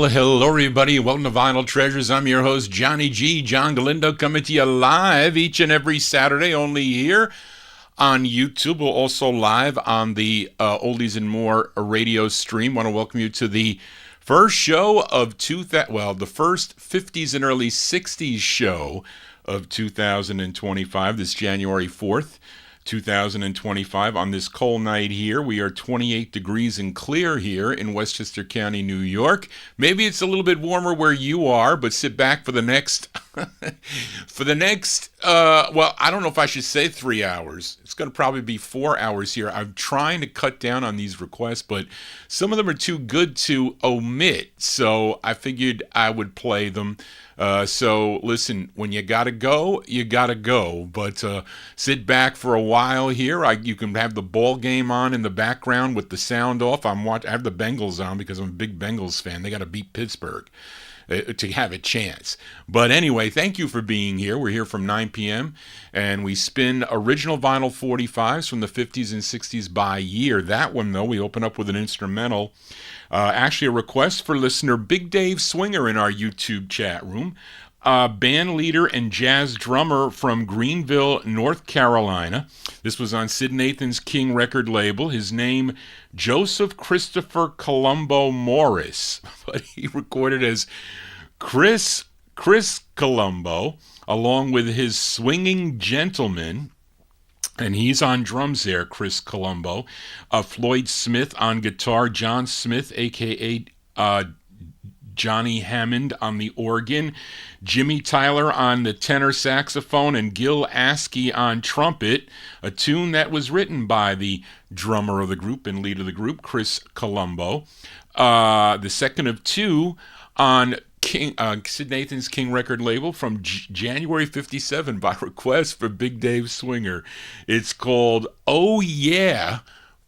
Well, hello everybody, welcome to Vinyl Treasures. I'm your host, Johnny G, John Galindo, coming to you live each and every Saturday, only here on YouTube. We're also live on the Oldies and More radio stream. Want to welcome you to the first show of the first 50s and early 60s show of 2025, this January 4th. 2025 on this cold night here. We are 28 degrees and clear here in Westchester County, New York. Maybe it's a little bit warmer where you are, but sit back for the next, I don't know if I should say 3 hours. It's going to probably be 4 hours here. I'm trying to cut down on these requests, but some of them are too good to omit, so I figured I would play them. So listen, when you gotta go, you gotta go. But sit back for a while here. You can have the ball game on in the background with the sound off. I have the Bengals on because I'm a big Bengals fan. They got to beat Pittsburgh to have a chance. But anyway, thank you for being here. We're here from 9 p.m. and we spin original vinyl 45's from the 50s and 60s by year. That one, though, we open up with an instrumental. Actually, a request for listener Big Dave Swinger in our YouTube chat room. Band leader and jazz drummer from Greenville, North Carolina. This was on Sid Nathan's King record label. His name, Joseph Christopher Colombo Morris, but he recorded as Chris Colombo, along with his Swinging Gentleman. And he's on drums there, Chris Colombo. Floyd Smith on guitar, John Smith, a.k.a. Johnny Hammond on the organ, Jimmy Tyler on the tenor saxophone, and Gil Askey on trumpet, a tune that was written by the drummer of the group and lead of the group, Chris Colombo. The second of two on Sid Nathan's King record label from January 57 by request for Big Dave Swinger. It's called Oh Yeah,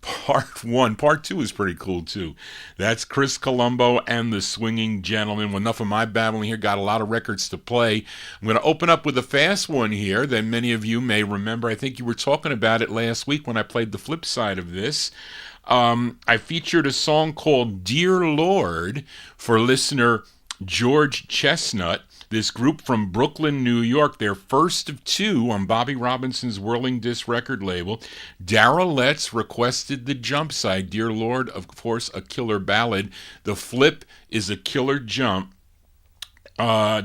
Part 1. Part 2 is pretty cool, too. That's Chris Colombo and the Swinging Gentleman. Well, enough of my babbling here. Got a lot of records to play. I'm going to open up with a fast one here that many of you may remember. I think you were talking about it last week when I played the flip side of this. I featured a song called Dear Lord for listener George Chestnut. This group from Brooklyn, New York, their first of two on Bobby Robinson's Whirling Disc record label. Darrell Letts requested the jump side. Dear Lord, of course, a killer ballad. The flip is a killer jump.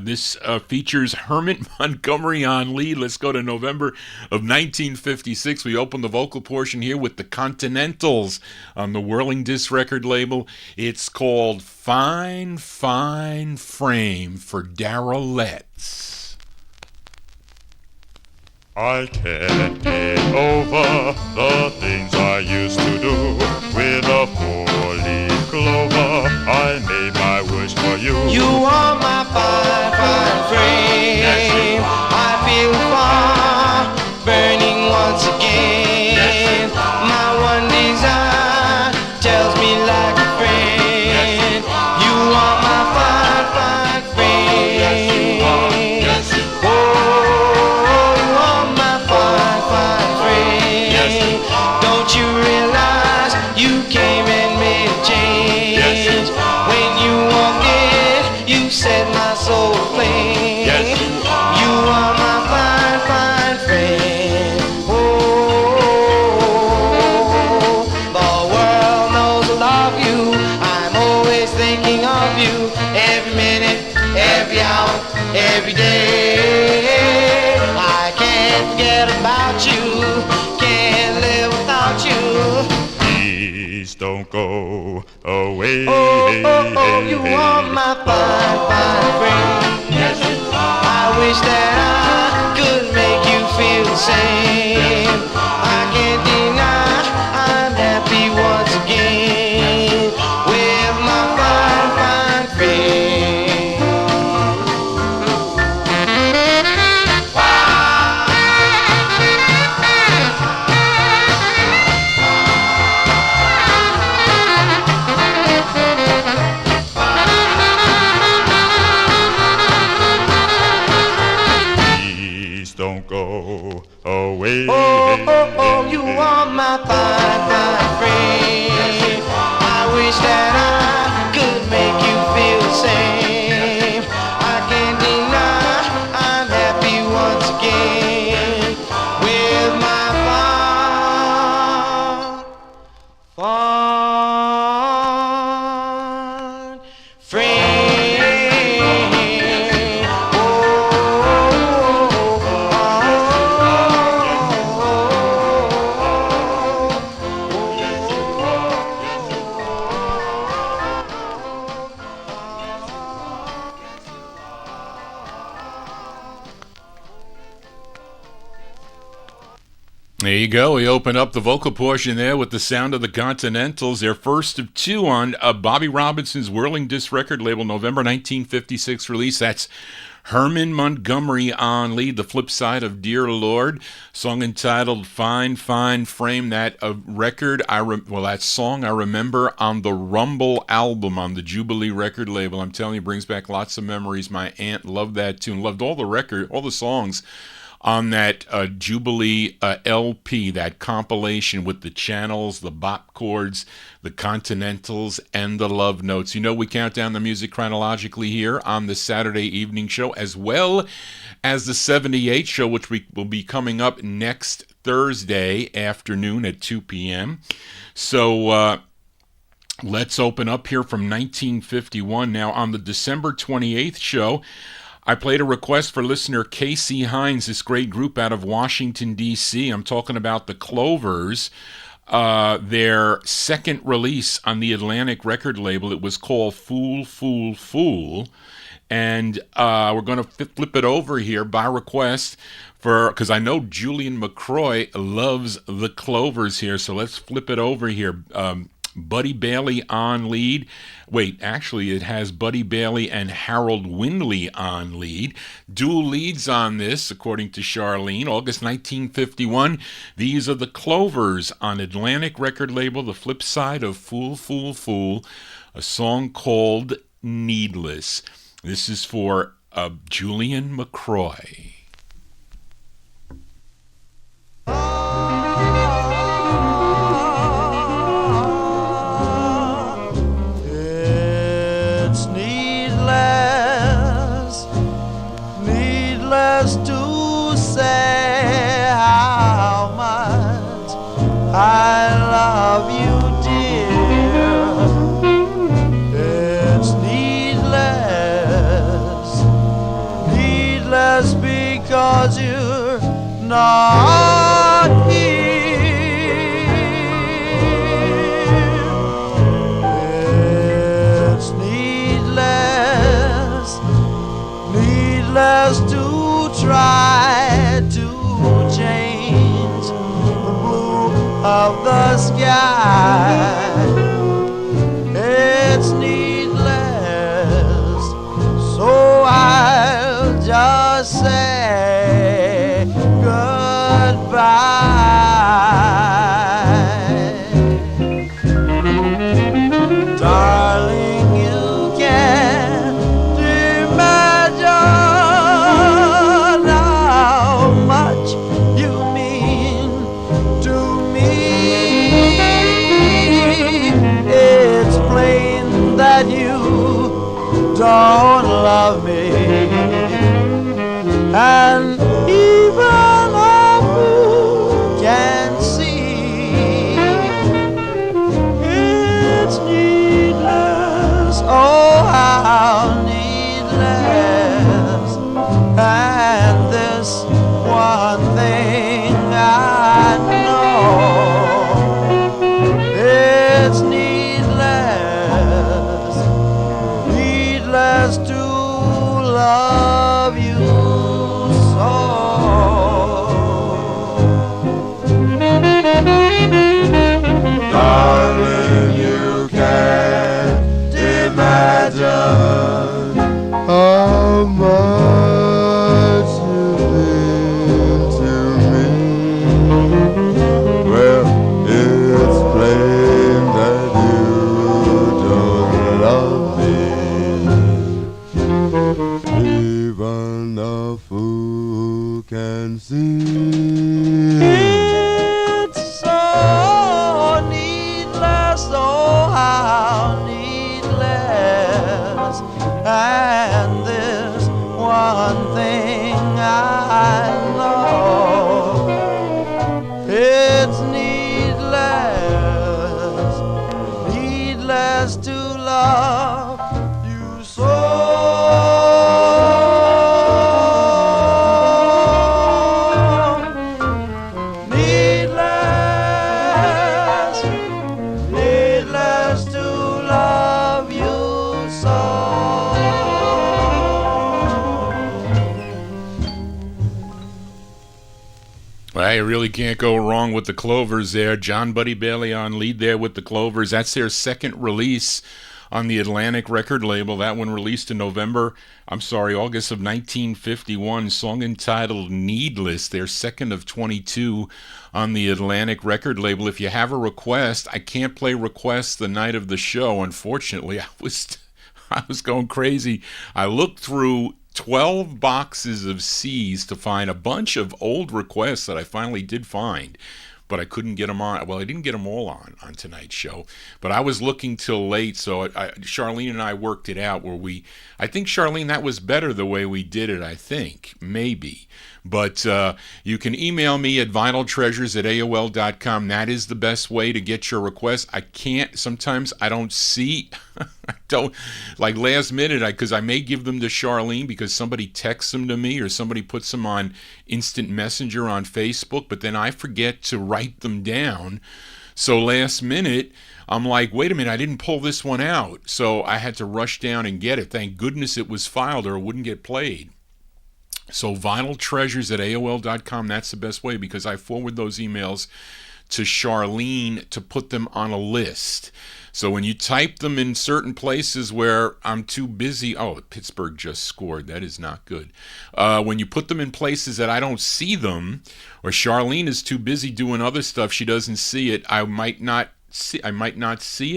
This features Hermit Montgomery on lead. Let's go to November of 1956. We open the vocal portion here with the Continentals on the Whirling Disc record label. It's called Fine, Fine Frame for Darrell Letts. I can't get over the things I used to do. With a four-leaf clover, I made my wish for you. You are my fine, fine frame. Yes, I feel far burning once again. Yes, my one desire tells me like a friend. Yes, you are my fine, fine frame. Yes, you are. Yes, you are. Oh, you are my fine, fine frame. Yes, you are. Don't you realize you came and made a change? Yes, you are. When you walked in, you set my soul aflame. Yes, you are. You are my fine, fine friend. Oh, the world knows I love you. I'm always thinking of you. Every minute, every hour, every day. I can't forget about you. Can't live without you. Please don't go away. Oh, you are my fine, fine friend. Yes, you are. I wish that I could make you feel the same. I can't deny I'm happy once again with my fine, fine friend. There you go. We open up the vocal portion there with the sound of the Continentals, their first of two on Bobby Robinson's Whirling Disc record label, November 1956 release. That's Herman Montgomery on lead, the flip side of Dear Lord, song entitled Fine, Fine Frame. That record, that song I remember on the Rumble album on the Jubilee record label. I'm telling you, brings back lots of memories. My aunt loved that tune, loved all the songs on that Jubilee LP, that compilation with the channels, the bop chords, the Continentals, and the love notes. You know, we count down the music chronologically here on the Saturday evening show, as well as the 78 show, which will be coming up next Thursday afternoon at 2 p.m. So let's open up here from 1951. Now, on the December 28th show, I played a request for listener Casey Hines, this great group out of Washington, D.C. I'm talking about the Clovers, their second release on the Atlantic record label. It was called Fool, Fool, Fool. And we're going to flip it over here by request because I know Julian McCroy loves the Clovers here. So let's flip it over here. Buddy Bailey on lead. Wait, actually, it has Buddy Bailey and Harold Windley on lead. Dual leads on this, according to Charlene. August 1951. These are the Clovers on Atlantic record label, the flip side of Fool, Fool, Fool, a song called Needless. This is for Julian McCroy. To say how much I love you, dear. It's needless because you're not here. It's needless to try to change the blue of the sky. It's needless, so I'll just say goodbye. Darling, you can't imagine how much you mean to me. It's plain that you don't love me, and even a fool can see it's needless. Oh, how needless. And this one thing I know, it's needless to love you so. Darling, you can't imagine how much you mean to me. Well, it's plain that you don't love me. Even a fool can see. It's so needless, oh how needless. And this one thing I know, it's needless to love you so. Needless to love you so. you really can't go wrong with the Clovers there. John Buddy Bailey on lead there with the Clovers. That's their second release on the Atlantic record label. That one released in August of 1951. Song entitled Needless, their second of 22 on the Atlantic record label. If you have a request, I can't play requests the night of the show. Unfortunately, I was going crazy. I looked through 12 boxes of C's to find a bunch of old requests that I finally did find, but I couldn't get them on. Well, I didn't get them all on tonight's show, but I was looking till late, so Charlene and I worked it out where I think, Charlene, that was better the way we did it, I think, maybe. But you can email me at vinyltreasures@aol.com. That is the best way to get your requests. Sometimes I don't see, like last minute, because I may give them to Charlene because somebody texts them to me or somebody puts them on instant messenger on Facebook, but then I forget to write them down. So last minute, I'm like, wait a minute, I didn't pull this one out. So I had to rush down and get it. Thank goodness it was filed or it wouldn't get played. So vinyltreasures@aol.com, that's the best way because I forward those emails to Charlene to put them on a list. So when you type them in certain places where I'm too busy, Pittsburgh just scored, that is not good. When you put them in places that I don't see them, or Charlene is too busy doing other stuff, she doesn't see it, I might not see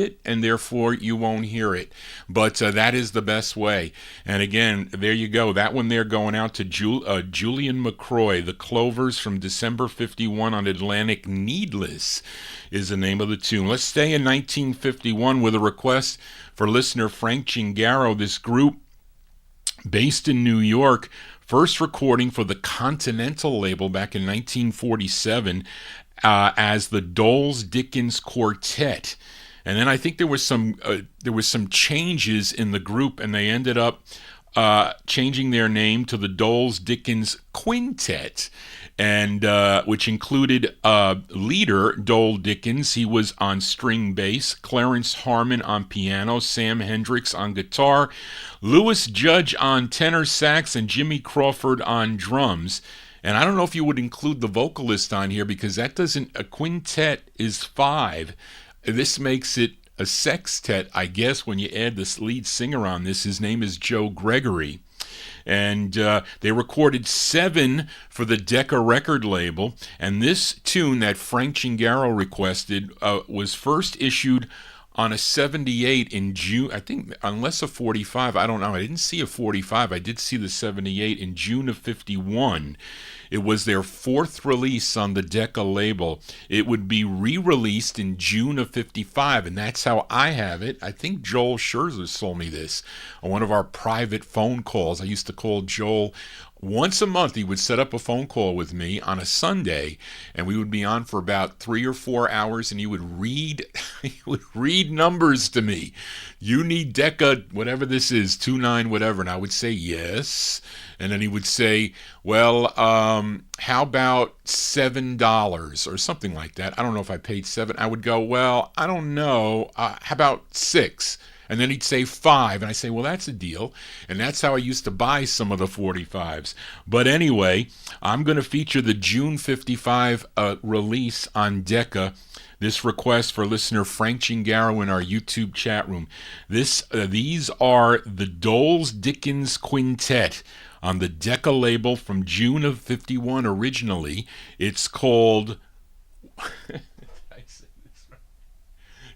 it, and therefore you won't hear it. But that is the best way. And again, there you go. That one there going out to Julian McCroy. The Clovers from December 51 on Atlantic. Needless is the name of the tune. Let's stay in 1951 with a request for listener Frank Chingaro. This group, based in New York, first recording for the Continental label back in 1947, as the Doles Dickens Quartet. And then I think there was some changes in the group, and they ended up changing their name to the Doles Dickens Quintet, and which included leader Dole Dickens. He was on string bass, Clarence Harmon on piano, Sam Hendricks on guitar, Louis Judge on tenor sax, and Jimmy Crawford on drums. And I don't know if you would include the vocalist on here because a quintet is 5. This makes it a sextet, I guess, when you add this lead singer on this. His name is Joe Gregory. And they recorded 7 for the Decca record label. And this tune that Frank Chingaro requested was first issued on a 78 in June, I think, unless a 45, I don't know. I didn't see a 45. I did see the 78 in June of 51. It was their 4th release on the Decca label. It would be re-released in June of 55, and that's how I have it. I think Joel Scherzer sold me this on one of our private phone calls. I used to call Joel once a month. He would set up a phone call with me on a Sunday, and we would be on for about 3 or 4 hours, and he would read numbers to me. You need Decca, whatever this is, 29 whatever, and I would say yes. And then he would say, well, how about $7 or something like that? I don't know if I paid $7. I would go, well, I don't know. How about $6? And then he'd say 5, and I say, well, that's a deal. And that's how I used to buy some of the 45s. But anyway, I'm going to feature the June 55 release on Decca. This request for listener Frank Chingaro in our YouTube chat room. These are the Doles Dickens Quintet on the Decca label from June of 51 originally. It's called...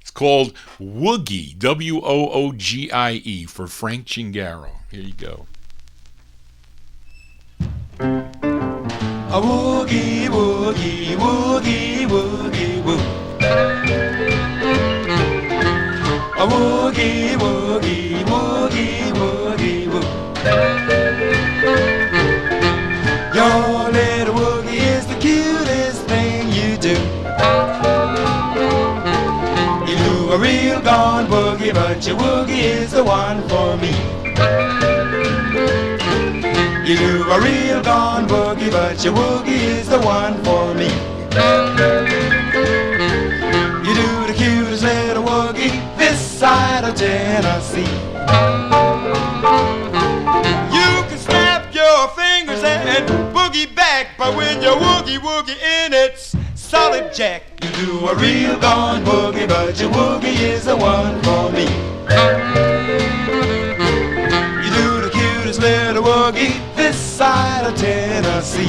It's called Woogie, W-O-O-G-I-E, for Frank Chingaro. Here you go. A woogie, woogie, woogie, woogie, woo. A woogie, woogie, woogie, woogie, woo. Your little woogie is the cutest thing you do. You do a real gone boogie, but your woogie is the one for me. You do a real gone boogie, but your woogie is the one for me. You do the cutest little woogie this side of Tennessee. You can snap your fingers and boogie back, but when you woogie woogie in woogie this side of Tennessee.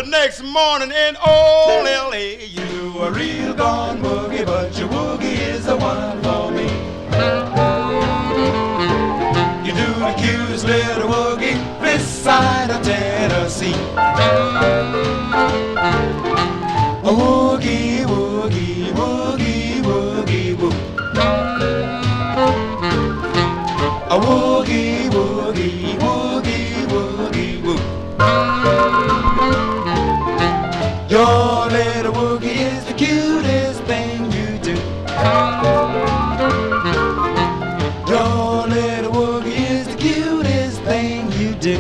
Next morning in old L.A. You a real gone boogie, but your woogie is the one for me. You do the cutest little woogie this side of Tennessee. A woogie, woogie, woogie, woogie, woo. A woogie, woogie, woogie, woogie, woo. Your little woogie is the cutest thing you do. Your little woogie is the cutest thing you do.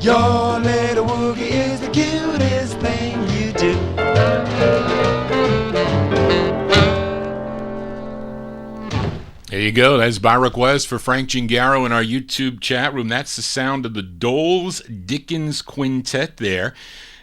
Your little woogie is the cutest thing you do. There you go. That's by request for Frank Gingaro in our YouTube chat room. That's the sound of the Dole's Dickens Quintet there.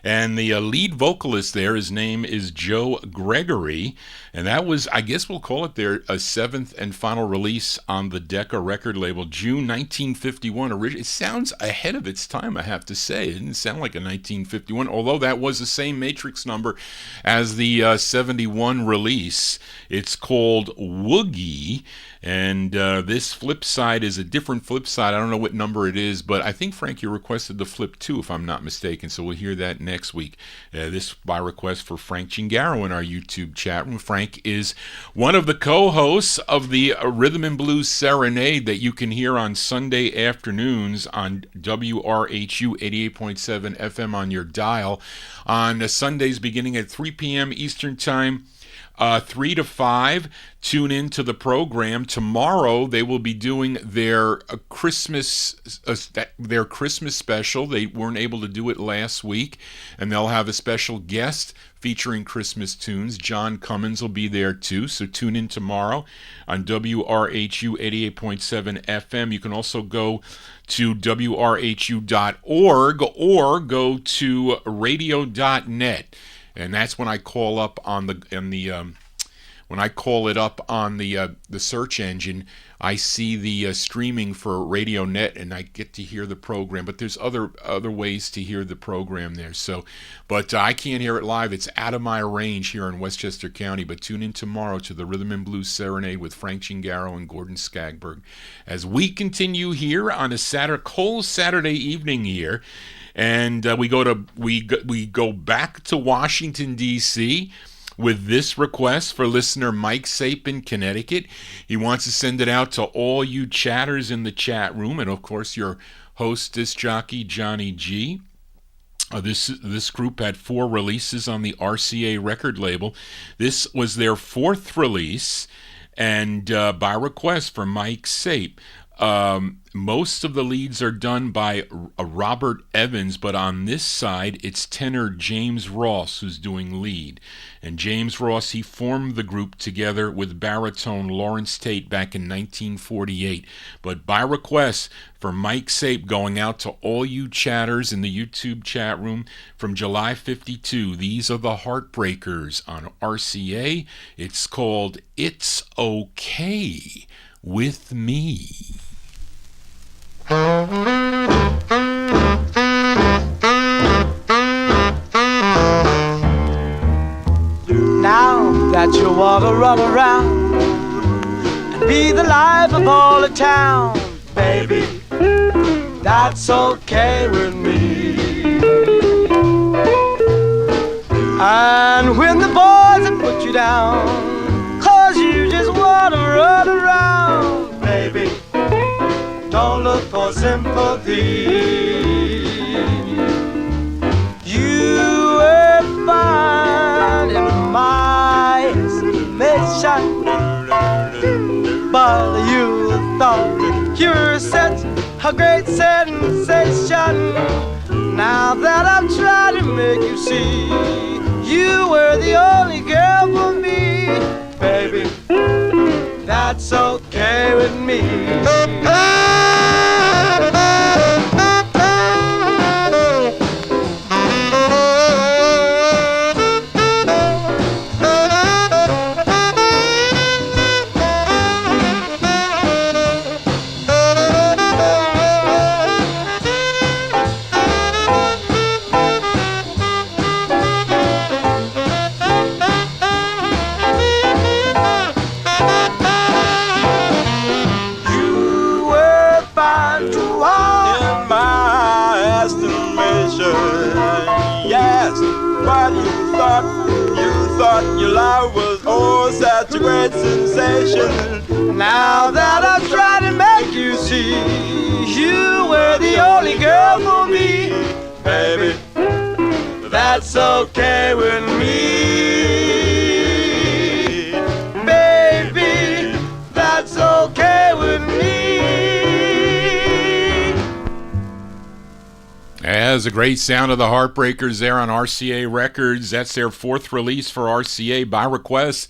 And the lead vocalist there, his name is Joe Gregory. And that was, I guess we'll call it their seventh and final release on the Decca record label, June 1951. It sounds ahead of its time, I have to say. It didn't sound like a 1951, although that was the same Matrix number as the 71 release. It's called Woogie. And this flip side is a different flip side. I don't know what number it is, but I think, Frank, you requested the flip 2, if I'm not mistaken. So we'll hear that next week. This by request for Frank Gingaro in our YouTube chat room. Frank is one of the co-hosts of the Rhythm and Blues Serenade that you can hear on Sunday afternoons on WRHU 88.7 FM on your dial on Sundays beginning at 3 p.m. Eastern Time. 3 to 5, tune in to the program. Tomorrow they will be doing their Christmas special. They weren't able to do it last week, and they'll have a special guest featuring Christmas tunes. John Cummins will be there too, so tune in tomorrow on WRHU 88.7 FM. You can also go to WRHU.org or go to radio.net. And that's when I call up on when I call it up on the search engine, I see the streaming for RadioNet, and I get to hear the program. But there's other ways to hear the program there. So, but I can't hear it live. It's out of my range here in Westchester County. But tune in tomorrow to the Rhythm and Blues Serenade with Frank Gingaro and Gordon Skagberg as we continue here on a cold Saturday evening here. And we go back to Washington, D.C. with this request for listener Mike Sape in Connecticut. He wants to send it out to all you chatters in the chat room, and of course your host, disc jockey Johnny G. This group had 4 releases on the RCA record label. This was their 4th release, and by request for Mike Sape. Most of the leads are done by Robert Evans, but on this side, it's tenor James Ross who's doing lead. And James Ross, he formed the group together with baritone Lawrence Tate back in 1948. But by request for Mike Sape, going out to all you chatters in the YouTube chat room from July 52, these are the Heartbreakers on RCA. It's called It's Okay With Me. Now that you wanna run around and be the life of all the town, baby, that's okay with me. And when the boys have put you down, 'cause you gonna run around, baby. Don't look for sympathy. You were fine in my estimation, but you thought you were such a great sensation. Now that I'm trying to make you see, you were the only girl for me, baby. That's okay with me. Your love was oh such a great sensation. Now that I'm trying to make you see, you were the only girl for me, baby. That's okay with me, baby. That's okay with me. As a great sound of the Heartbreakers there on RCA Records. That's their fourth release for RCA by request.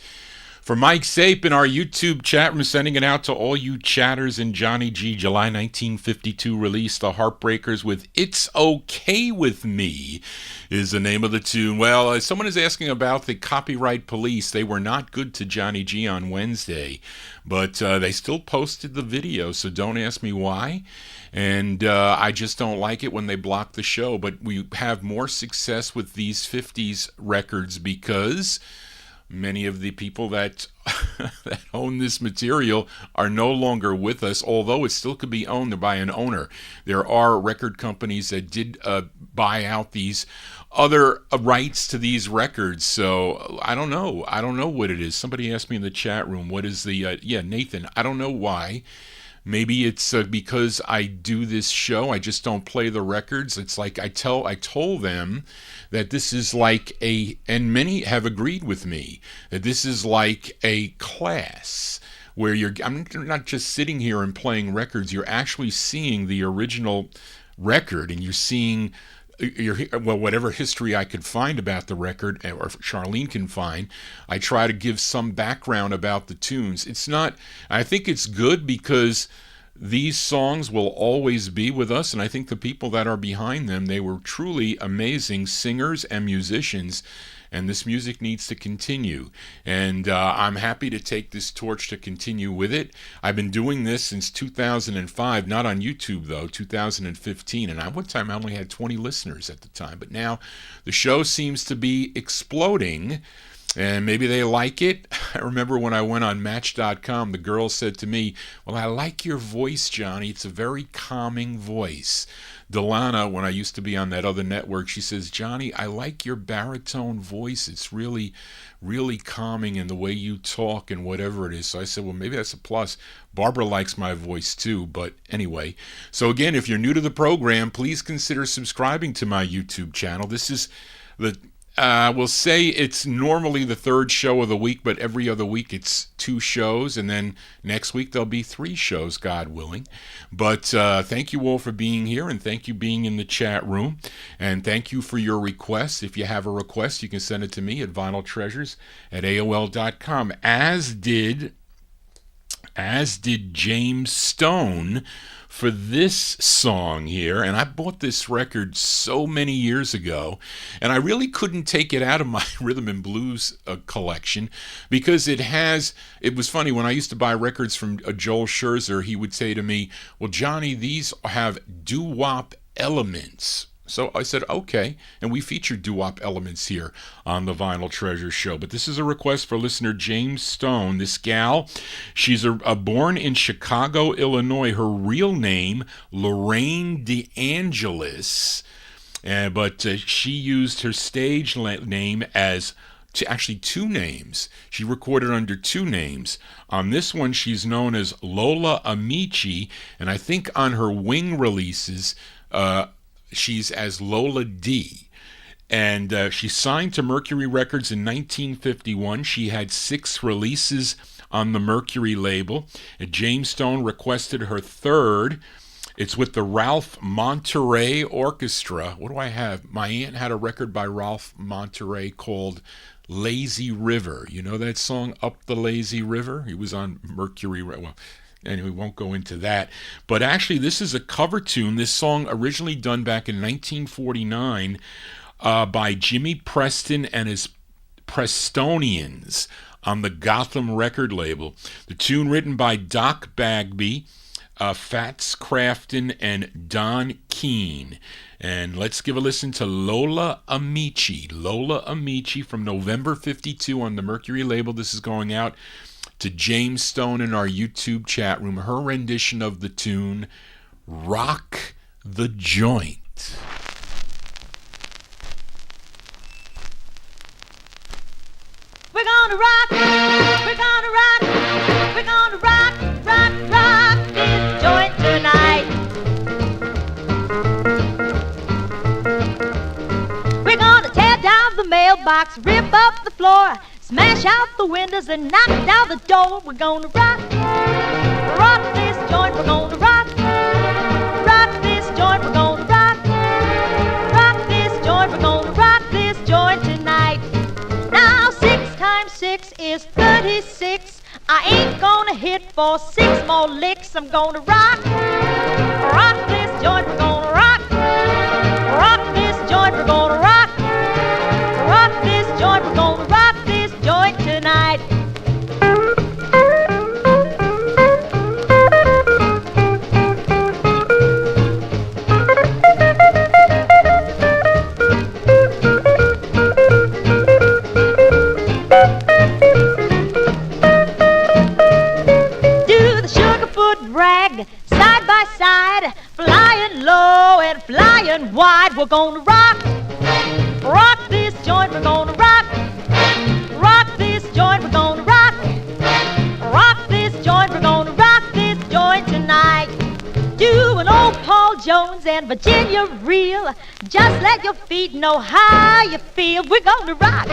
For Mike Sape in our YouTube chat room, sending it out to all you chatters in Johnny G. July 1952 release, the Heartbreakers with It's Okay With Me is the name of the tune. Well, someone is asking about the copyright police. They were not good to Johnny G on Wednesday, but they still posted the video, so don't ask me why. And I just don't like it when they block the show. But we have more success with these 50s records because many of the people that that own this material are no longer with us, although it still could be owned by an owner. There are record companies that did buy out these other rights to these records. So I don't know. I don't know what it is. Somebody asked me in the chat room, what is the... Nathan, I don't know why. Maybe it's because I do this show, I just don't play the records. It's like I told them that this is like and many have agreed with me, that this is like a class where I'm not just sitting here and playing records, you're actually seeing the original record and you're seeing whatever history I could find about the record, or Charlene can find. I try to give some background about the tunes. I think it's good because these songs will always be with us, and I think the people that are behind them, they were truly amazing singers and musicians, and this music needs to continue. And I'm happy to take this torch to continue with it. I've been doing this since 2005, not on YouTube though, 2015, and one time I only had 20 listeners at the time, but now the show seems to be exploding. And maybe they like it. I remember when I went on Match.com, the girl said to me, well, I like your voice, Johnny. It's a very calming voice. Delana, when I used to be on that other network, she says, Johnny, I like your baritone voice. It's really, really calming in the way you talk and whatever it is. So I said, well, maybe that's a plus. Barbara likes my voice too. But anyway, so again, if you're new to the program, please consider subscribing to my YouTube channel. This is we'll say it's normally the third show of the week, but every other week it's 2 shows, and then next week there'll be 3 shows, God willing. But thank you all for being here, and thank you being in the chat room, and thank you for your requests. If you have a request, you can send it to me at vinyltreasures@aol.com, as did James Stone for this song here. And I bought this record so many years ago, and I really couldn't take it out of my rhythm and blues collection because it was funny, when I used to buy records from Joel Scherzer, he would say to me, well, Johnny, these have doo-wop elements. So I said, okay, and we featured doo-wop elements here on the Vinyl Treasure Show. But this is a request for listener James Stone. This gal, she's born in Chicago, Illinois. Her real name, Lorraine DeAngelis, but she used her stage name as actually two names. She recorded under two names. On this one, she's known as Lola Amichi, and I think on her Wing releases, she's as Lola D. And she signed to Mercury Records in 1951. She had 6 releases on the Mercury label. And James Stone requested her third. It's with the Ralph Monterey Orchestra. What do I have? My aunt had a record by Ralph Monterey called Lazy River. You know that song, Up the Lazy River? He was on Mercury. Well, anyway, we won't go into that. But actually, this is a cover tune. This song originally done back in 1949 by Jimmy Preston and his Prestonians on the Gotham record label. The tune written by Doc Bagby, Fats Crafton, and Don Keene. And let's give a listen to Lola Amici. Lola Amici from November 52 on the Mercury label. This is going out to James Stone in our YouTube chat room. Her rendition of the tune, Rock the Joint. We're gonna rock, we're gonna rock, we're gonna rock, rock, rock this joint tonight. We're gonna tear down the mailbox, rip up the floor, smash out the windows and knock down the door. We're gonna rock, rock this joint. We're gonna rock, rock this joint. We're gonna rock, rock this joint. We're gonna rock this joint tonight. Now 6 times 6 is 36. I ain't gonna hit for 6 more licks. I'm gonna rock, rock this joint. We're gonna rock, rock this joint. We're gonna rock, rock this joint. We're gonna rock this joint tonight. Rag side by side, flying low and flying wide. We're gonna rock, rock this joint. We're gonna rock, rock this joint. We're gonna rock, rock this joint. We're gonna rock this joint tonight. Doing old Paul Jones and Virginia Reel. Just let your feet know how you feel. We're gonna rock,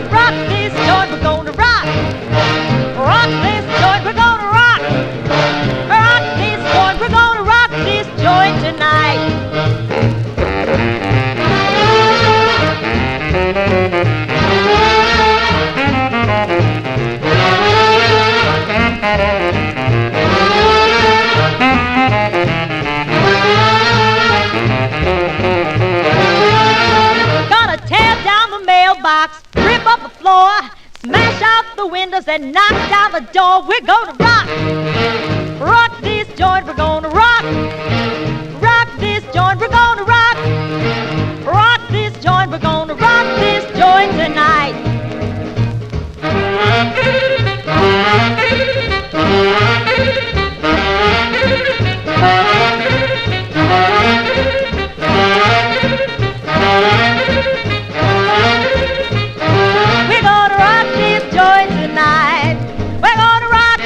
rock this joint. We're gonna rock, rock this joint. We're gonna rock. Rock this joint, we're gonna rock this joint tonight. Gonna tear down the mailbox, rip up the floor, smash out the windows and knock down the door. We're gonna rock, rock this joint. We're gonna rock, rock this joint. We're gonna rock, rock this joint. We're gonna rock this joint tonight. We're gonna rock this joint tonight. We're gonna rock,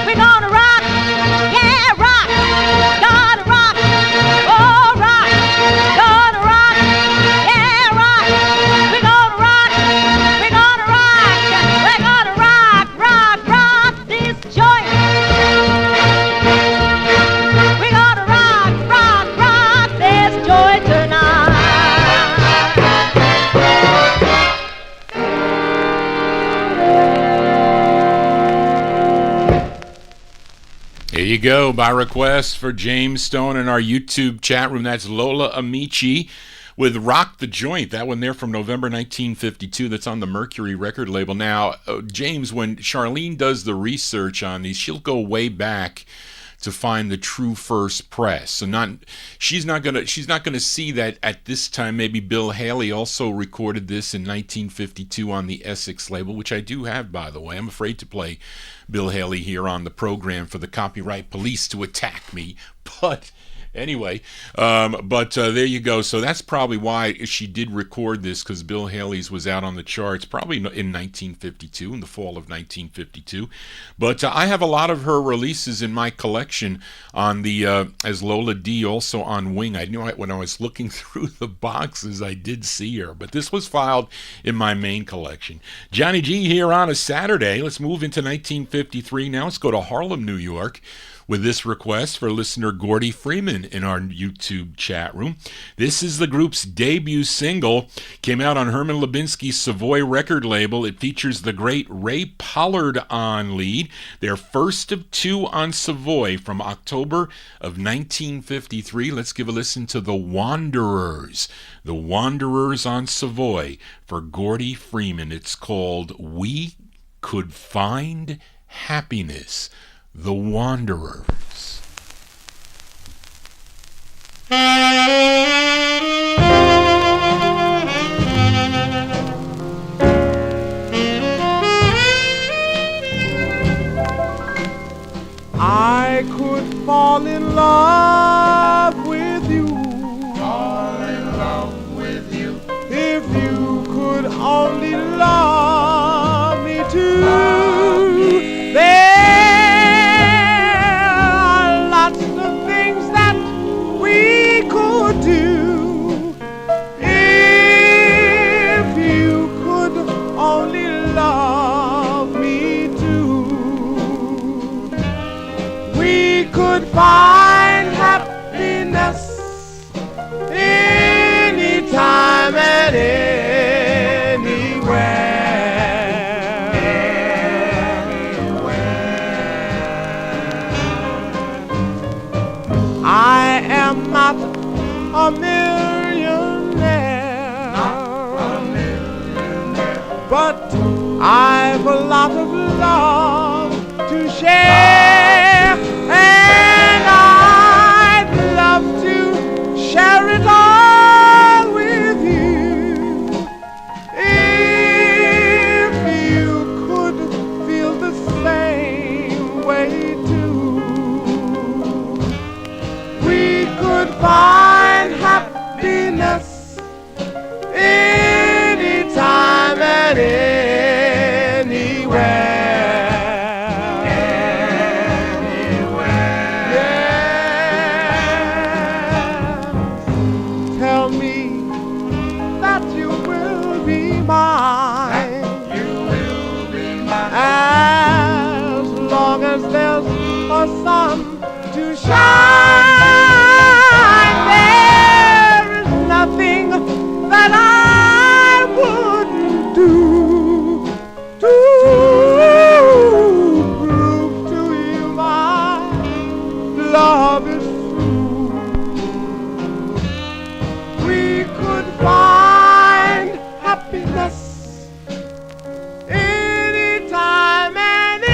we're gonna rock, yeah, rock, gonna rock, oh, rock, gonna rock, yeah, rock, we're gonna rock, we're gonna rock, we're gonna rock, rock, rock this joint. We're gonna rock, rock, rock this joint tonight. There you go, by request for James Stone in our YouTube chat room. That's Lola Amici with Rock the Joint. That one there from November 1952. That's on the Mercury record label. Now, James, when Charlene does the research on these, she'll go way back to find the true first press. So she's not gonna see that at this time maybe Bill Haley also recorded this in 1952 on the Essex label, which I do have, by the way. I'm afraid to play Bill Haley here on the program for the copyright police to attack me, but Anyway, but there you go. So that's probably why she did record this, because Bill Haley's was out on the charts probably in 1952, in the fall of 1952. But I have a lot of her releases in my collection on the as Lola D, also on Wing. I knew when I was looking through the boxes, I did see her, but this was filed in my main collection. Johnny G here on a Saturday. Let's move into 1953 now. Let's go to Harlem, New York, with this request for listener Gordy Freeman in our YouTube chat room. This is the group's debut single. Came out on Herman Lubinsky's Savoy record label. It features the great Ray Pollard on lead. Their first of two on Savoy from October of 1953. Let's give a listen to The Wanderers. The Wanderers on Savoy for Gordy Freeman. It's called We Could Find Happiness. The Wanderers. I could fall in love with you. Fall in love with you. If you could only love me too. Love me. Do if you could only love me too, we could find happiness anytime and anywhere. I am not a millionaire, but I've a lot of love to share, and I'd love to share it all with you. If you could feel the same way too, we could find happiness anytime and anywhere. Yeah. Tell me that you will be mine. You will be mine. As long as there's a sun to shine. Nothing that I wouldn't do to prove to you my love is true. We could find happiness anytime and anywhere.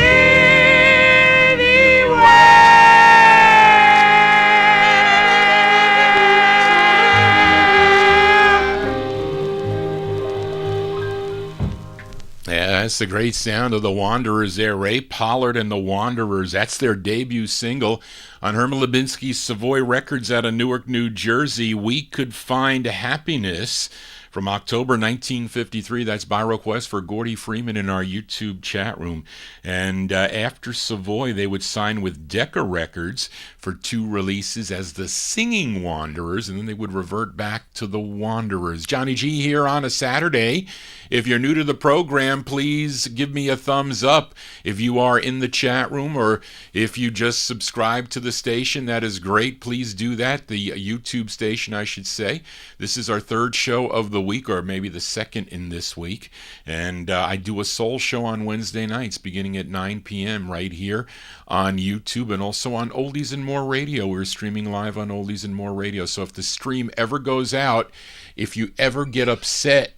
That's the great sound of the Wanderers there. Ray Pollard and the Wanderers. That's their debut single on Herman Lubinsky's Savoy Records out of Newark, New Jersey. We Could Find Happiness from October 1953. That's by request for Gordy Freeman in our YouTube chat room. And after Savoy, they would sign with Decca Records for 2 releases as the Singing Wanderers, and then they would revert back to the Wanderers. Johnny G here on a Saturday. If you're new to the program, please give me a thumbs up. If you are in the chat room or if you just subscribe to the station, that is great. Please do that, the YouTube station, I should say. This is our 3rd show of the week, or maybe the 2nd in this week. And I do a soul show on Wednesday nights beginning at 9 p.m. right here on YouTube and also on Oldies and More Radio. We're streaming live on Oldies and More Radio. So if the stream ever goes out, if you ever get upset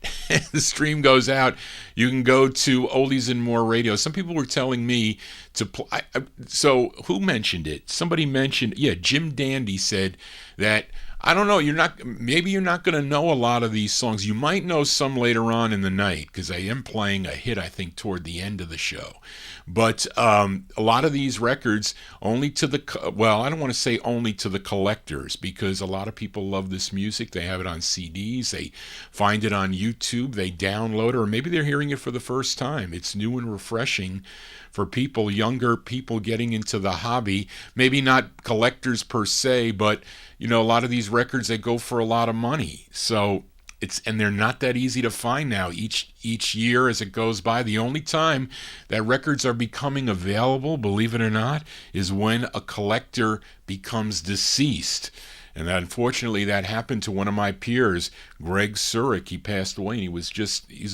the stream goes out, you can go to Oldies and More Radio. Some people were telling me to so who mentioned it? Somebody mentioned, Jim Dandy said that I don't know. Maybe you're not going to know a lot of these songs. You might know some later on in the night because I am playing a hit, I think, toward the end of the show. But a lot of these records only to the, well, I don't want to say only to the collectors because a lot of people love this music. They have it on CDs. They find it on YouTube. They download it, or maybe they're hearing it for the first time. It's new and refreshing for people, younger people getting into the hobby. Maybe not collectors per se, but a lot of these records, they go for a lot of money. So and they're not that easy to find now. Each year as it goes by, the only time that records are becoming available, believe it or not, is when a collector becomes deceased. And unfortunately, that happened to one of my peers, Greg Surik. He passed away, and he was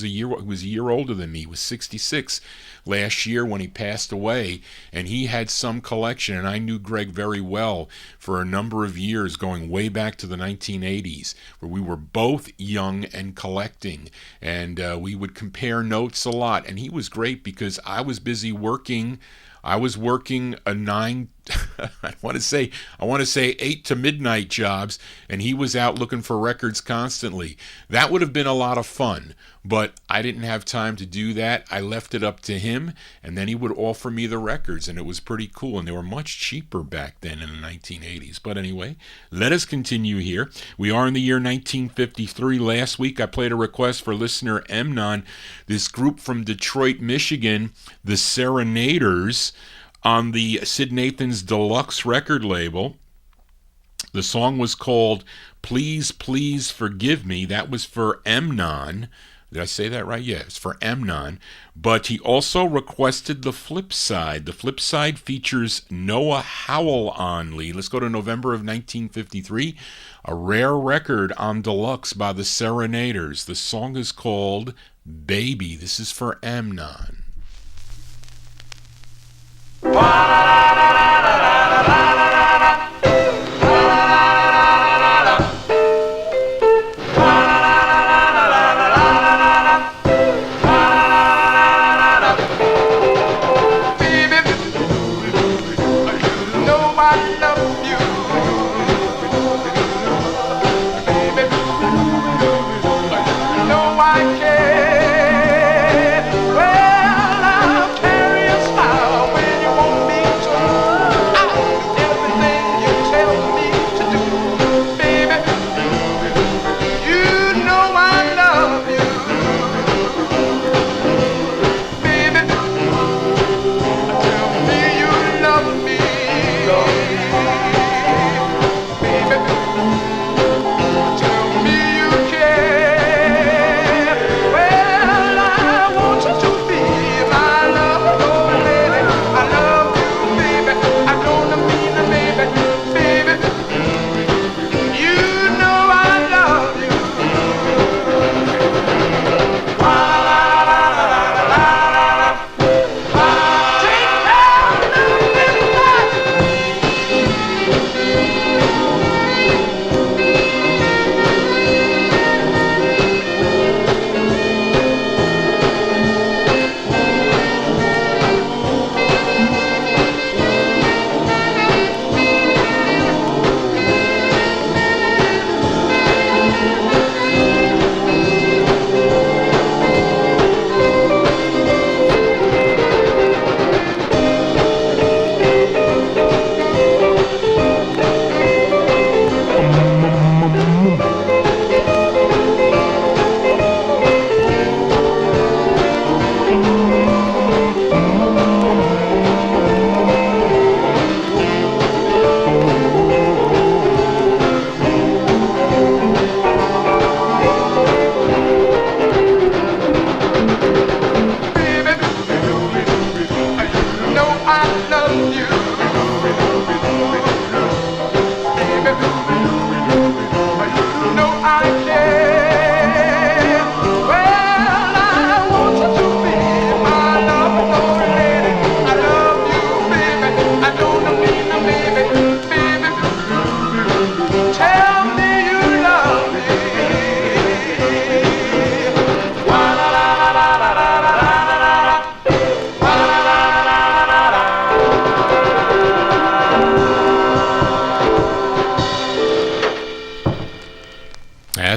a year older than me. He was 66 last year when he passed away, and he had some collection, and I knew Greg very well for a number of years, going way back to the 1980s, where we were both young and collecting, and we would compare notes a lot. And he was great because I was busy working. I was working a 8 to midnight jobs, and he was out looking for records constantly. That would have been a lot of fun, but I didn't have time to do that. I left it up to him, and then he would offer me the records, and it was pretty cool, and they were much cheaper back then in the 1980s. But anyway, let us continue here. We are in the year 1953. Last week, I played a request for listener Emnon, this group from Detroit, Michigan, the Serenaders, on the Sid Nathan's Deluxe record label. The song was called Please, Please Forgive Me. That was for Emnon. Did I say that right? Yeah, it's for Emnon. But he also requested the flip side. The flip side features Noah Howell on lead. Let's go to November of 1953. A rare record on Deluxe by the Serenaders. The song is called Baby. This is for Emnon. Well, I'll carry a smile when you want me to.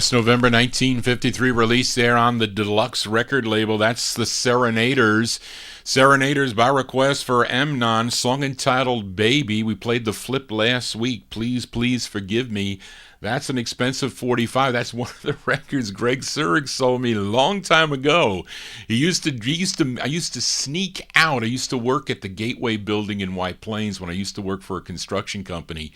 Yes, November 1953, released there on the Deluxe record label. That's the Serenaders. Serenaders by request for Amnon, song entitled Baby. We played the flip last week. Please, please forgive me. That's an expensive 45. That's one of the records Greg Surik sold me a long time ago. I used to sneak out. I used to work at the Gateway building in White Plains when I used to work for a construction company.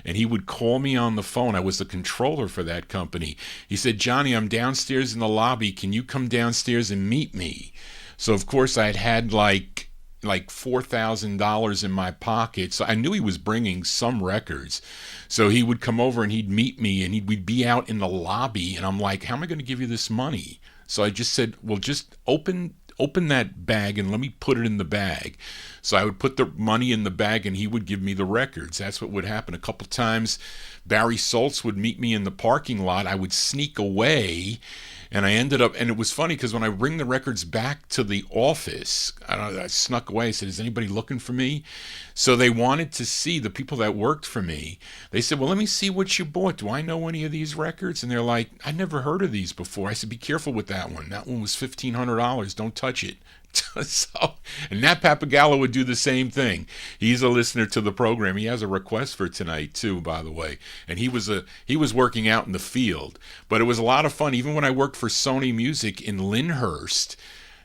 And he would call me on the phone. I was the controller for that company. He said, Johnny, I'm downstairs in the lobby. Can you come downstairs and meet me? So, of course, I had like $4,000 in my pocket. So I knew he was bringing some records. So he would come over and he'd meet me and we'd be out in the lobby. And I'm like, how am I going to give you this money? So I just said, well, just open that bag and let me put it in the bag. So I would put the money in the bag and he would give me the records. That's what would happen. A couple times Barry Soltz would meet me in the parking lot. I would sneak away. And I ended up, and it was funny because when I bring the records back to the office, I snuck away. I said, is anybody looking for me? So they wanted to see the people that worked for me. They said, well, let me see what you bought. Do I know any of these records? And they're like, I never heard of these before. I said, be careful with that one. That one was $1,500. Don't touch it. So, and Nat Papagallo would do the same thing. He's a listener to the program. He has a request for tonight too, by the way. And he was working out in the field, but it was a lot of fun. Even when I worked for Sony Music in Lyndhurst,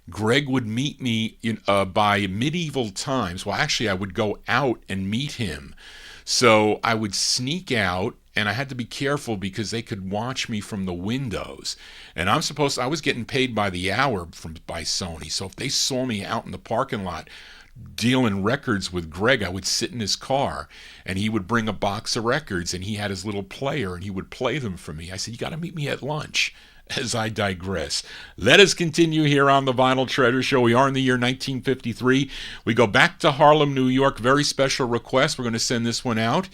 Greg would meet me by medieval times. Well, actually, I would go out and meet him. So I would sneak out. And I had to be careful because they could watch me from the windows. And I was getting paid by the hour by Sony. So if they saw me out in the parking lot dealing records with Greg, I would sit in his car and he would bring a box of records and he had his little player and he would play them for me. I said, you got to meet me at lunch. As I digress, let us continue here on the Vinyl Treasure Show. We are in the year 1953. We go back to Harlem, New York. Very special request. We're going to send this one out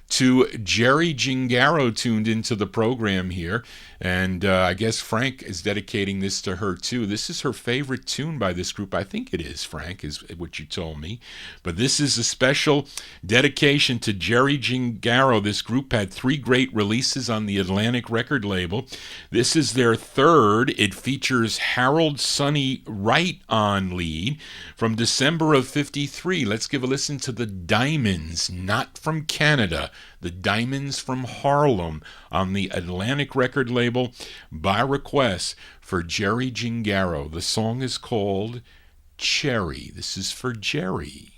to Jerry Gingaro, tuned into the program here. And I guess Frank is dedicating this to her too. This is her favorite tune by this group. I think it is, Frank, is what you told me. But this is a special dedication to Jerry Gingaro. This group had 3 great releases on the Atlantic record label. This is their third. It features Harold Sonny Wright on lead from December of 53. Let's give a listen to the Diamonds, not from Canada. The Diamonds from Harlem on the Atlantic record label by request for Jerry Gingaro. The song is called Cherry. This is for Jerry.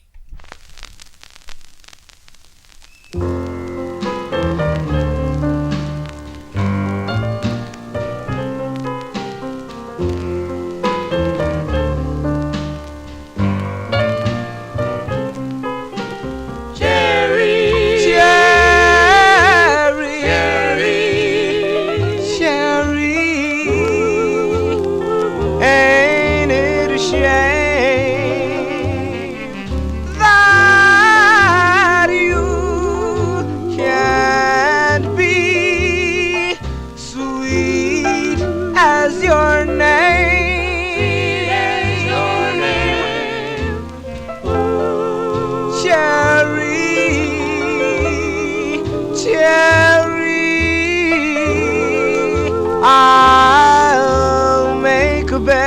I'll make a bed,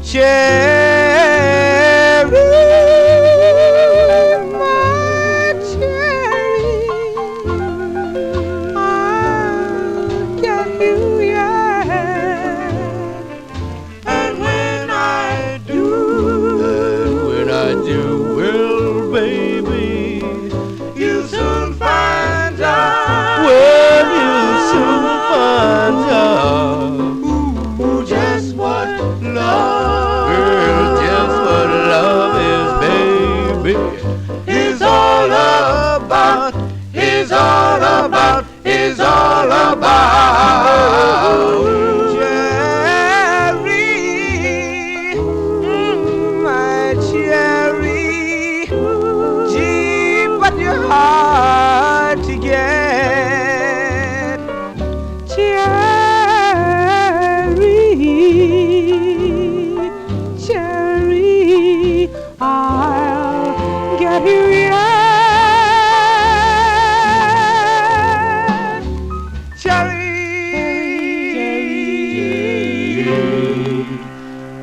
cherry, my cherry, I'll get you, yeah. And when I do, well, baby, you'll soon find out. Well, you'll soon find out just what love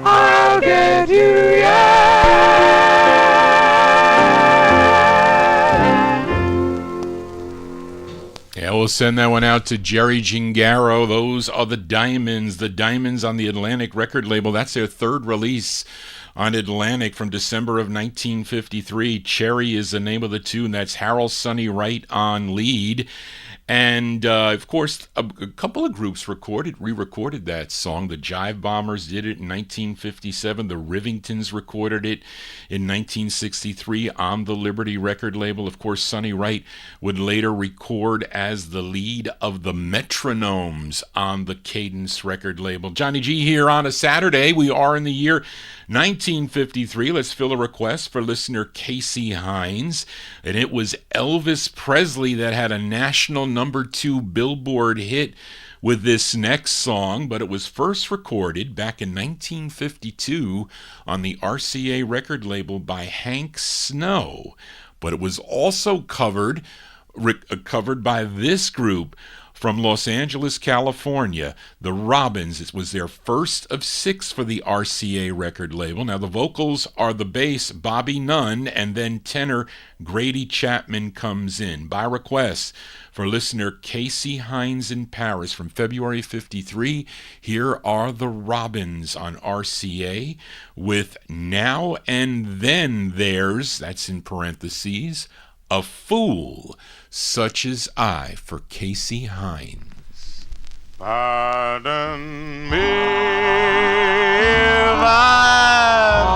I'll get you yet. Yeah, we'll send that one out to Jerry Gingaro. Those are the Diamonds on the Atlantic record label. That's their third release on Atlantic from December of 1953. Cherry is the name of the tune. That's Harold Sonny Wright on lead. And, of course, a couple of groups re-recorded that song. The Jive Bombers did it in 1957. The Rivingtons recorded it in 1963 on the Liberty record label. Of course, Sonny Wright would later record as the lead of the Metronomes on the Cadence record label. Johnny G here on a Saturday. We are in the year 1953. Let's fill a request for listener Casey Hines. And it was Elvis Presley that had a national #2 Billboard hit with this next song, but it was first recorded back in 1952 on the RCA record label by Hank Snow. But it was also covered by this group from Los Angeles, California, the Robins. It was their first of 6 for the RCA record label. Now, the vocals are the bass, Bobby Nunn, and then tenor Grady Chapman comes in. By request for listener Casey Hines in Paris from February 53, here are the Robins on RCA with Now and Then There's, that's in parentheses, A Fool Such as I, for Casey Hines. Pardon me if I'm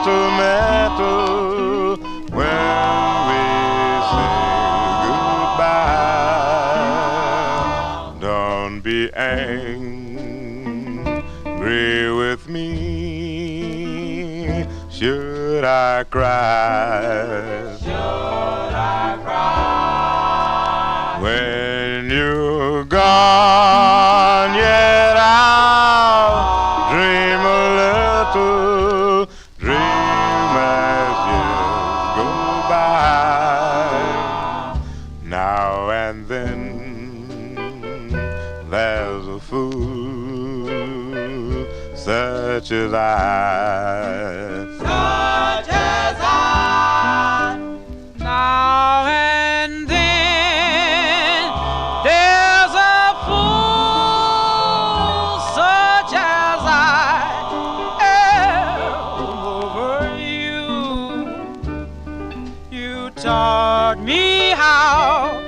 sentimental when we say goodbye. Don't be angry with me. Should I cry? When you're gone, yet I'll dream a little, dream as years go by. Now and then there's a fool such as I. Such as I. Now and then there's a fool such as I am over you. You taught me how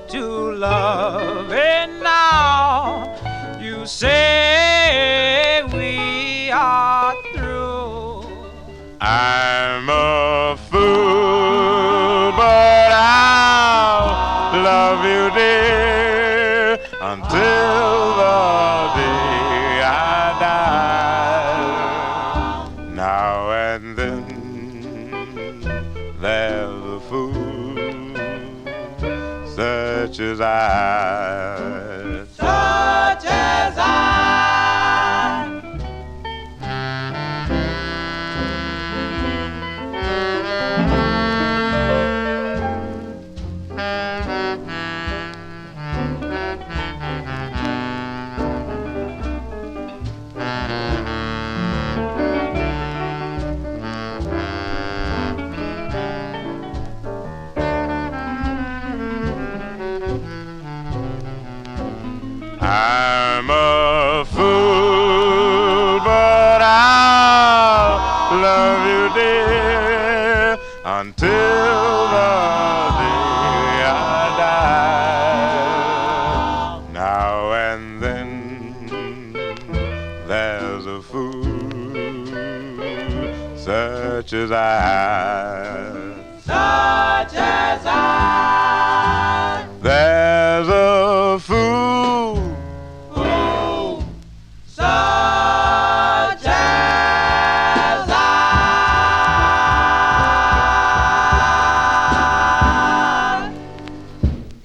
to love, and now you say we are through. I'm a fool, but I'll love you, dear, until the day I die. Now and then there's a fool such as I. Such as I. I'm a fool, but I'll love you, dear, until the day I die. Now and then there's a fool such as I. Such as I. There's a fool. Such as I.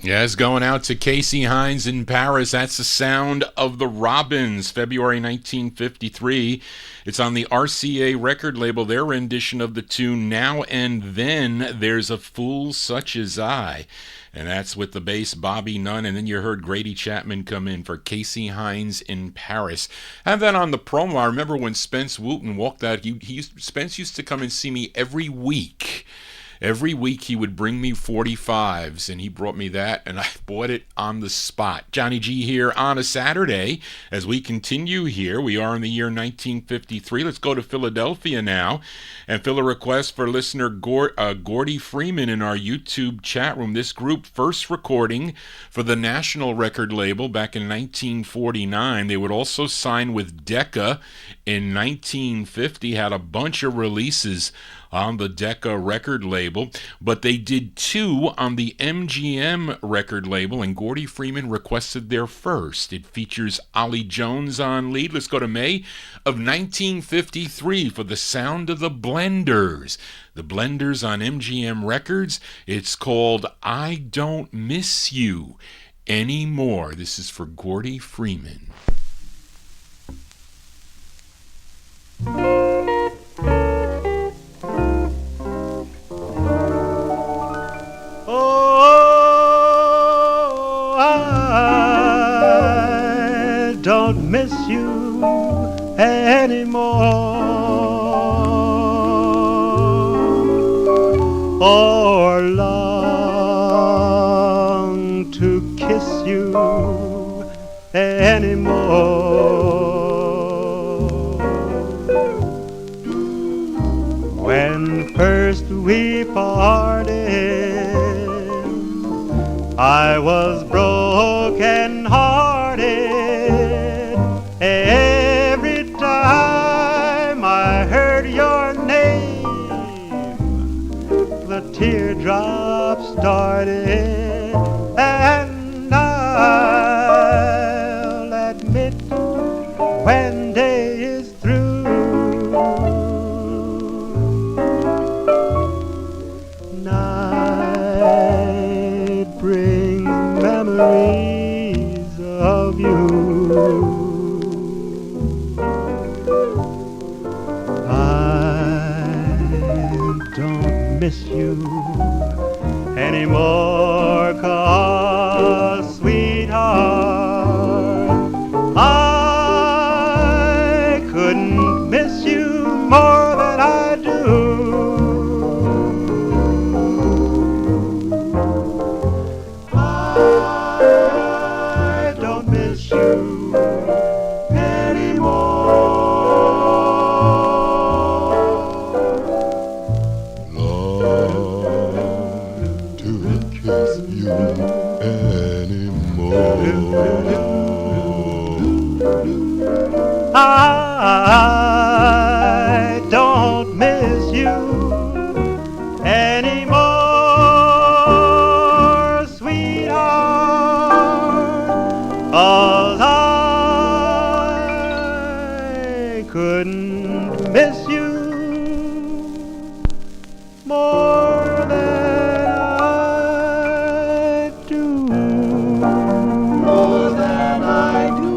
Yeah, That's going out to Casey Hines in Paris. That's the sound of the Robins, February 1953. It's on the RCA record label, their rendition of the tune Now and Then There's a Fool Such as I. And that's with the bass Bobby Nunn. And then you heard Grady Chapman come in for Casey Hines in Paris. And then on the promo, I remember when Spence Wooten walked out, Spence used to come and see me every week. Every week he would bring me 45's, and he brought me that, and I bought it on the spot. Johnny G here on a Saturday. As we continue here, we are in the year 1953. Let's go to Philadelphia now and fill a request for listener Gordy Freeman in our YouTube chat room. This group first recording for the National record label back in 1949. They would also sign with Decca in 1950, had a bunch of releases on the Decca record label, but they did two on the MGM record label, and Gordy Freeman requested their first. It features Ollie Jones on lead. Let's go to May of 1953 for the sound of the Blenders. The Blenders on MGM Records. It's called I Don't Miss You Anymore. This is for Gordy Freeman. Don't miss you anymore, or long to kiss you anymore. When first we parted, I was broken hearted. Every time I heard your name, the teardrops started, and I'll admit when day is through, night brings memories of you. Miss you anymore, 'cause sweetheart, I couldn't miss you more than I do. I don't miss you anymore. I don't miss you anymore, sweetheart, 'cause I couldn't miss you more than I do. More than I do.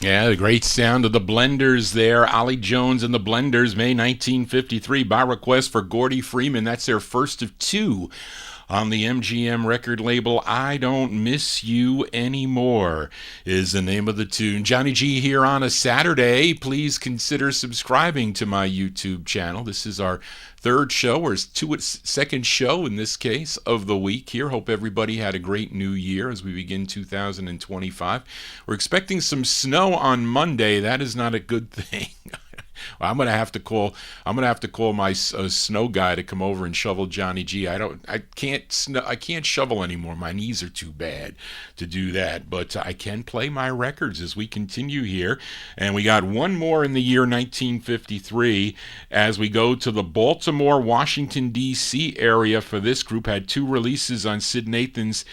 Yeah, the great sound of the Blenders there. Ollie Jones and the Blenders, May 1953, by request for Gordy Freeman. That's their first of two on the MGM record label. I Don't Miss You Anymore is the name of the tune. Johnny G here on a Saturday. Please consider subscribing to my YouTube channel. This is our third show, or second show in this case, of the week here. Hope everybody had a great new year as we begin 2025. We're expecting some snow on Monday. That is not a good thing. I'm gonna have to call my snow guy to come over and shovel Johnny G. I can't shovel anymore. My knees are too bad to do that, but I can play my records as we continue here. And we got one more in the year 1953 as we go to the Baltimore, Washington D.C. area for this group. Had two releases on Sid Nathan's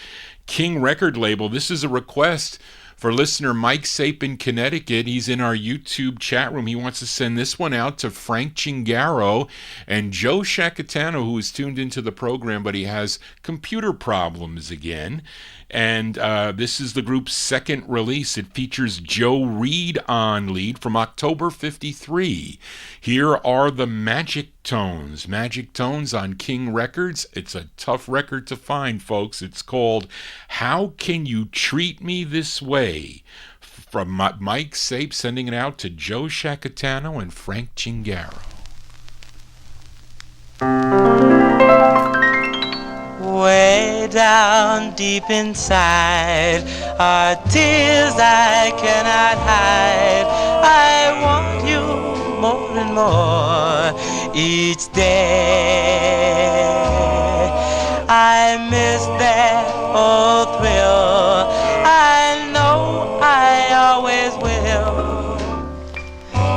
King record label. This is a request For listener Mike Sape in Connecticut, he's in our YouTube chat room. He wants to send this one out to Frank Chingaro and Joe Shacatano, who is tuned into the program, but he has computer problems again. And this is the group's second release. It features Joe Reed on lead from October 53. Here are the Magic Tones. Magic Tones on King Records. It's a tough record to find, folks. It's called How Can You Treat Me This Way? From Mike Sape, sending it out to Joe Shacatano and Frank Chingaro. Way down deep inside are tears I cannot hide. I want you more and more each day. I miss that old thrill. I know I always will.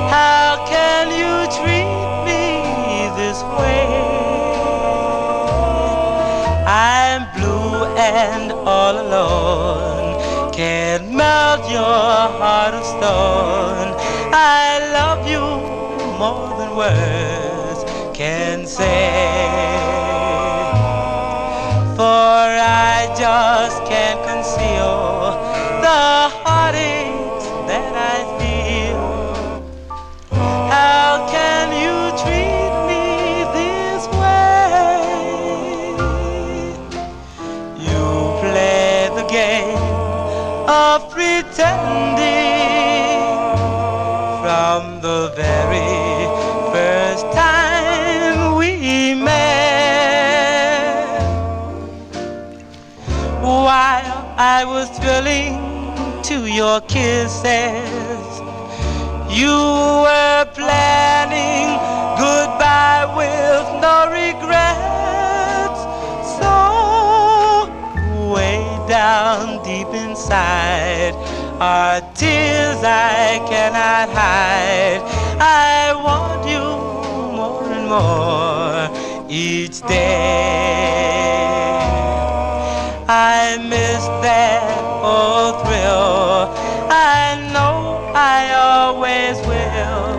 How can you treat me this way? I'm blue and all alone, can't melt your heart of stone. I love you more than words can say, for I just can't conceal the heartaches that I feel. How can you treat me this way? You play the game of pretending from the very first time we met. While I was thrilling to your kisses, you were planning goodbye with no regrets. So way down deep inside are tears I cannot hide. I want you more and more each day. I miss that old thrill. I know I always will.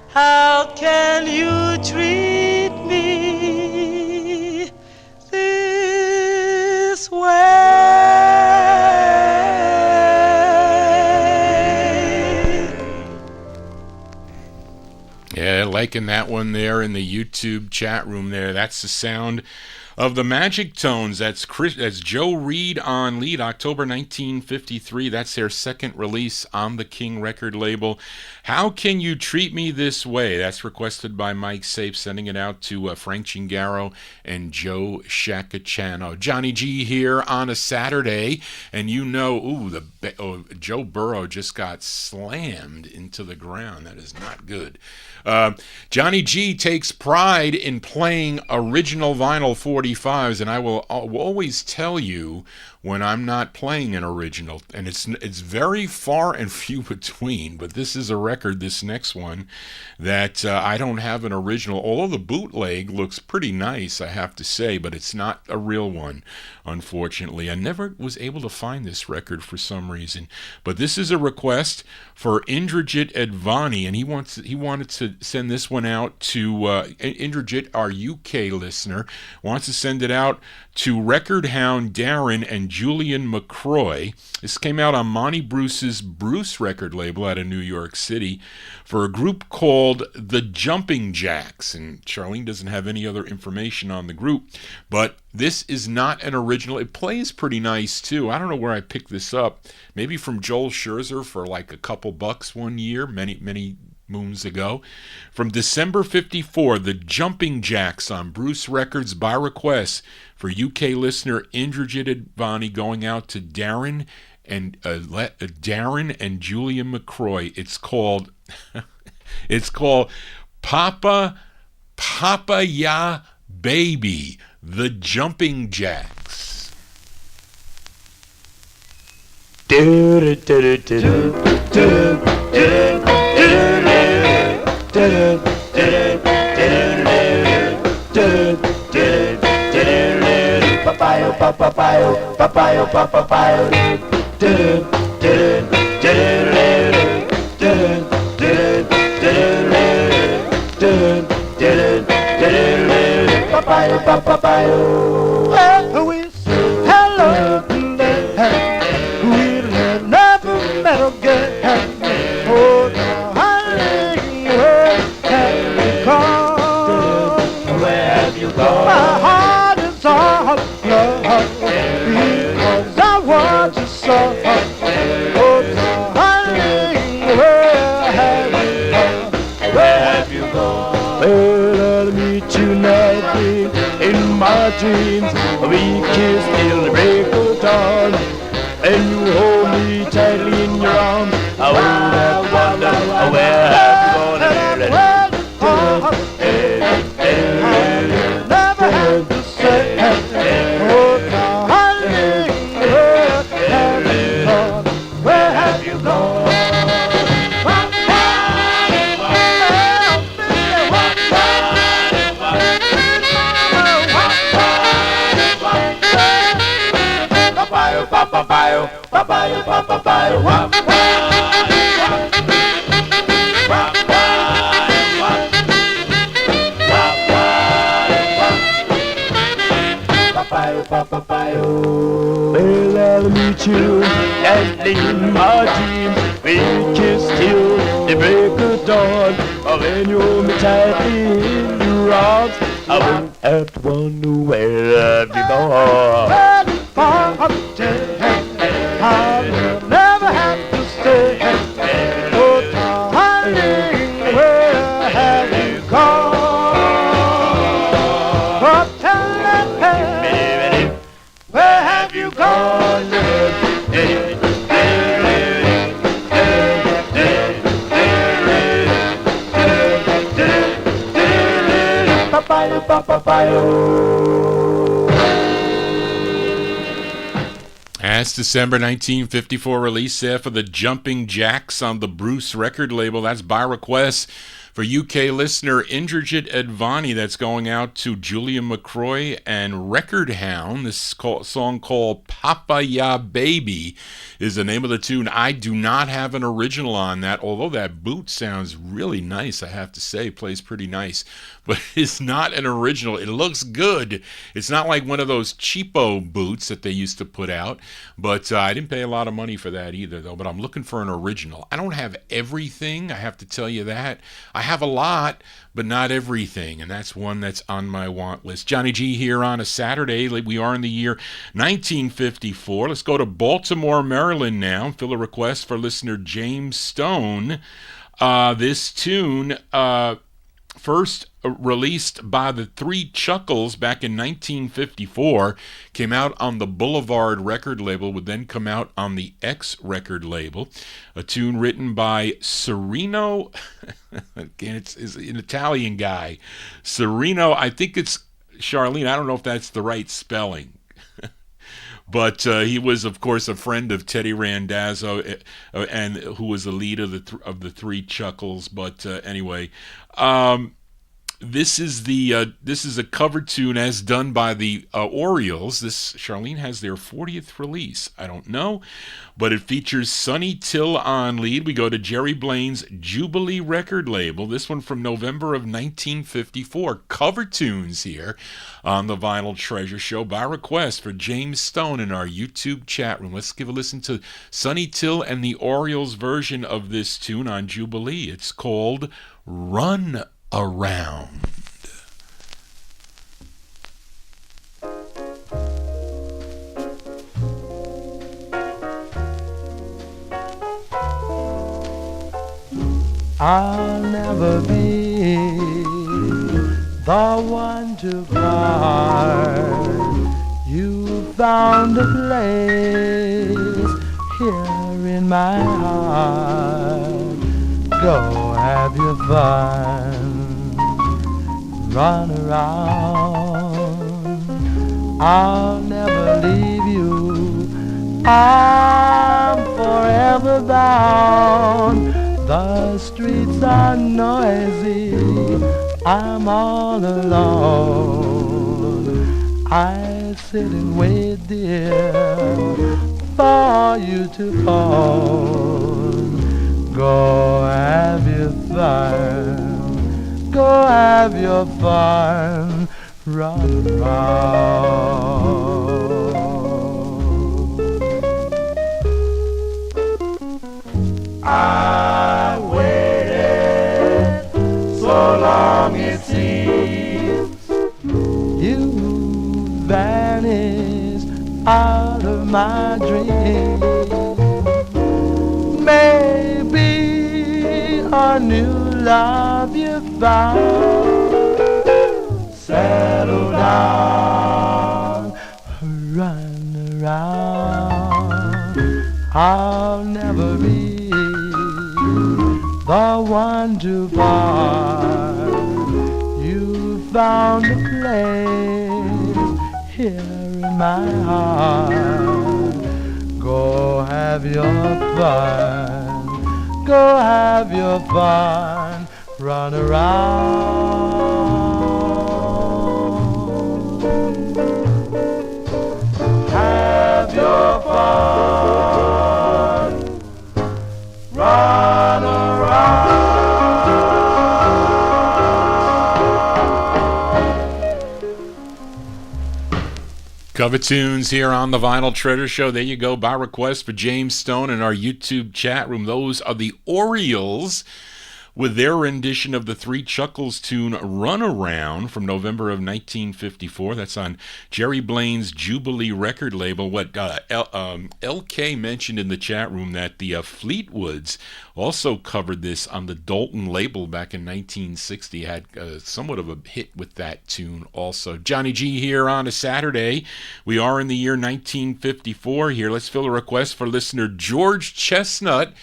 How can you treat me this way? Yeah, liking that one there in the YouTube chat room there. That's the sound of the Magic Tones. That's Joe Reed on lead, October 1953. That's their second release on the King record label. How Can You Treat Me This Way? That's requested by Mike Sape, sending it out to Frank Chingaro and Joe Shacatano. Johnny G here on a Saturday, and you know, Joe Burrow just got slammed into the ground. That is not good. Johnny G takes pride in playing original vinyl 45's, and I will always tell you when I'm not playing an original, and it's very far and few between, but this is a record, this next one, that I don't have an original, although the bootleg looks pretty nice, I have to say, but it's not a real one, unfortunately. I never was able to find this record for some reason, but this is a request for Indrajit Advani, and he wanted to send this one out to Indrajit, our UK listener, wants to send it out to Record Hound Darren and Julian McCroy. This came out on Monty Bruce's Bruce record label out of New York City for a group called The Jumping Jacks. And Charlene doesn't have any other information on the group, but this is not an original. It plays pretty nice too. I don't know where I picked this up. Maybe from Joel Scherzer for like a couple bucks one year, many moons ago. From December 54, The Jumping Jacks on Bruce Records by request for UK listener Indrajit Advani, going out to Darren and Julian McCroy. It's called Papa Ya Baby, The Jumping Jacks. Papayo, papayo, papayo, papayo. We say hello today. We'll never met again. Oh, honey, where have you gone? Where have you gone? My heart is all love because I want you so. Oh, honey, where have you gone? Where have you gone? Well, I'll meet you nightly in my dreams. We kiss till the break of dawn, and you hold me tightly in your arms. I would have wondered where have you gone? Never have to say, oh, darling, where have you gone? Where have you gone? Well, I'll meet you nightly in my dreams. We kiss till the break of dawn. When you hold me tightly in your arms, I won't have to wonder where have you gone. I'll never have to stay. Oh, darling, where have you gone? Oh, tell me, where have you gone? That's December 1954 release there for the Jumping Jacks on the Bruce record label. That's by request for UK listener Indrajit Advani. That's going out to Julia McCroy and Record Hound. This song called Papa Ya Baby is the name of the tune. I do not have an original on that, although that boot sounds really nice, I have to say. Plays pretty nice, but it's not an original. It looks good. It's not like one of those cheapo boots that they used to put out, but I didn't pay a lot of money for that either, though. But I'm looking for an original. I don't have everything, I have to tell you that. I have a lot, but not everything, and that's one that's on my want list. Johnny G here on a Saturday. We are in the year 1954. Let's go to Baltimore, Maryland now. Fill a request for listener James Stone. This tune, first released by the Three Chuckles back in 1954, came out on the Boulevard record label, would then come out on the X record label. A tune written by Sereno, again, it's an Italian guy. Sereno, I think it's Charlene, I don't know if that's the right spelling. But he was, of course, a friend of Teddy Randazzo, and who was the lead of the Three Chuckles. But anyway, this is a cover tune as done by the Orioles. This Charlene has their 40th release. I don't know, but it features Sonny Till on lead. We go to Jerry Blaine's Jubilee record label. This one from November of 1954. Cover tunes here on the Vinyl Treasure Show by request for James Stone in our YouTube chat room. Let's give a listen to Sonny Till and the Orioles version of this tune on Jubilee. It's called Run Around. I'll never be the one to cry. You found a place here in my heart. Go have your fun. Run around. I'll never leave you. I'm forever bound. The streets are noisy. I'm all alone. I sit and wait, dear, for you to own. Go have your fun, go have your fun, run around. I waited so long it seems you vanished out of my dreams. Maybe a new love you found. Settle down, run around. I'll never be the one to part. You found a place here in my heart. Go have your fun, go have your fun, run around. Have your fun, run around. Cover tunes here on the Vinyl Treasure Show. There you go, by request for James Stone in our YouTube chat room. Those are the Orioles with their rendition of the Three Chuckles tune Run Around from November of 1954. That's on Jerry Blaine's Jubilee record label. What LK mentioned in the chat room that the Fleetwoods also covered this on the Dalton label back in 1960. Had somewhat of a hit with that tune also. Johnny G here on a Saturday. We are in the year 1954 here. Let's fill a request for listener George Chestnut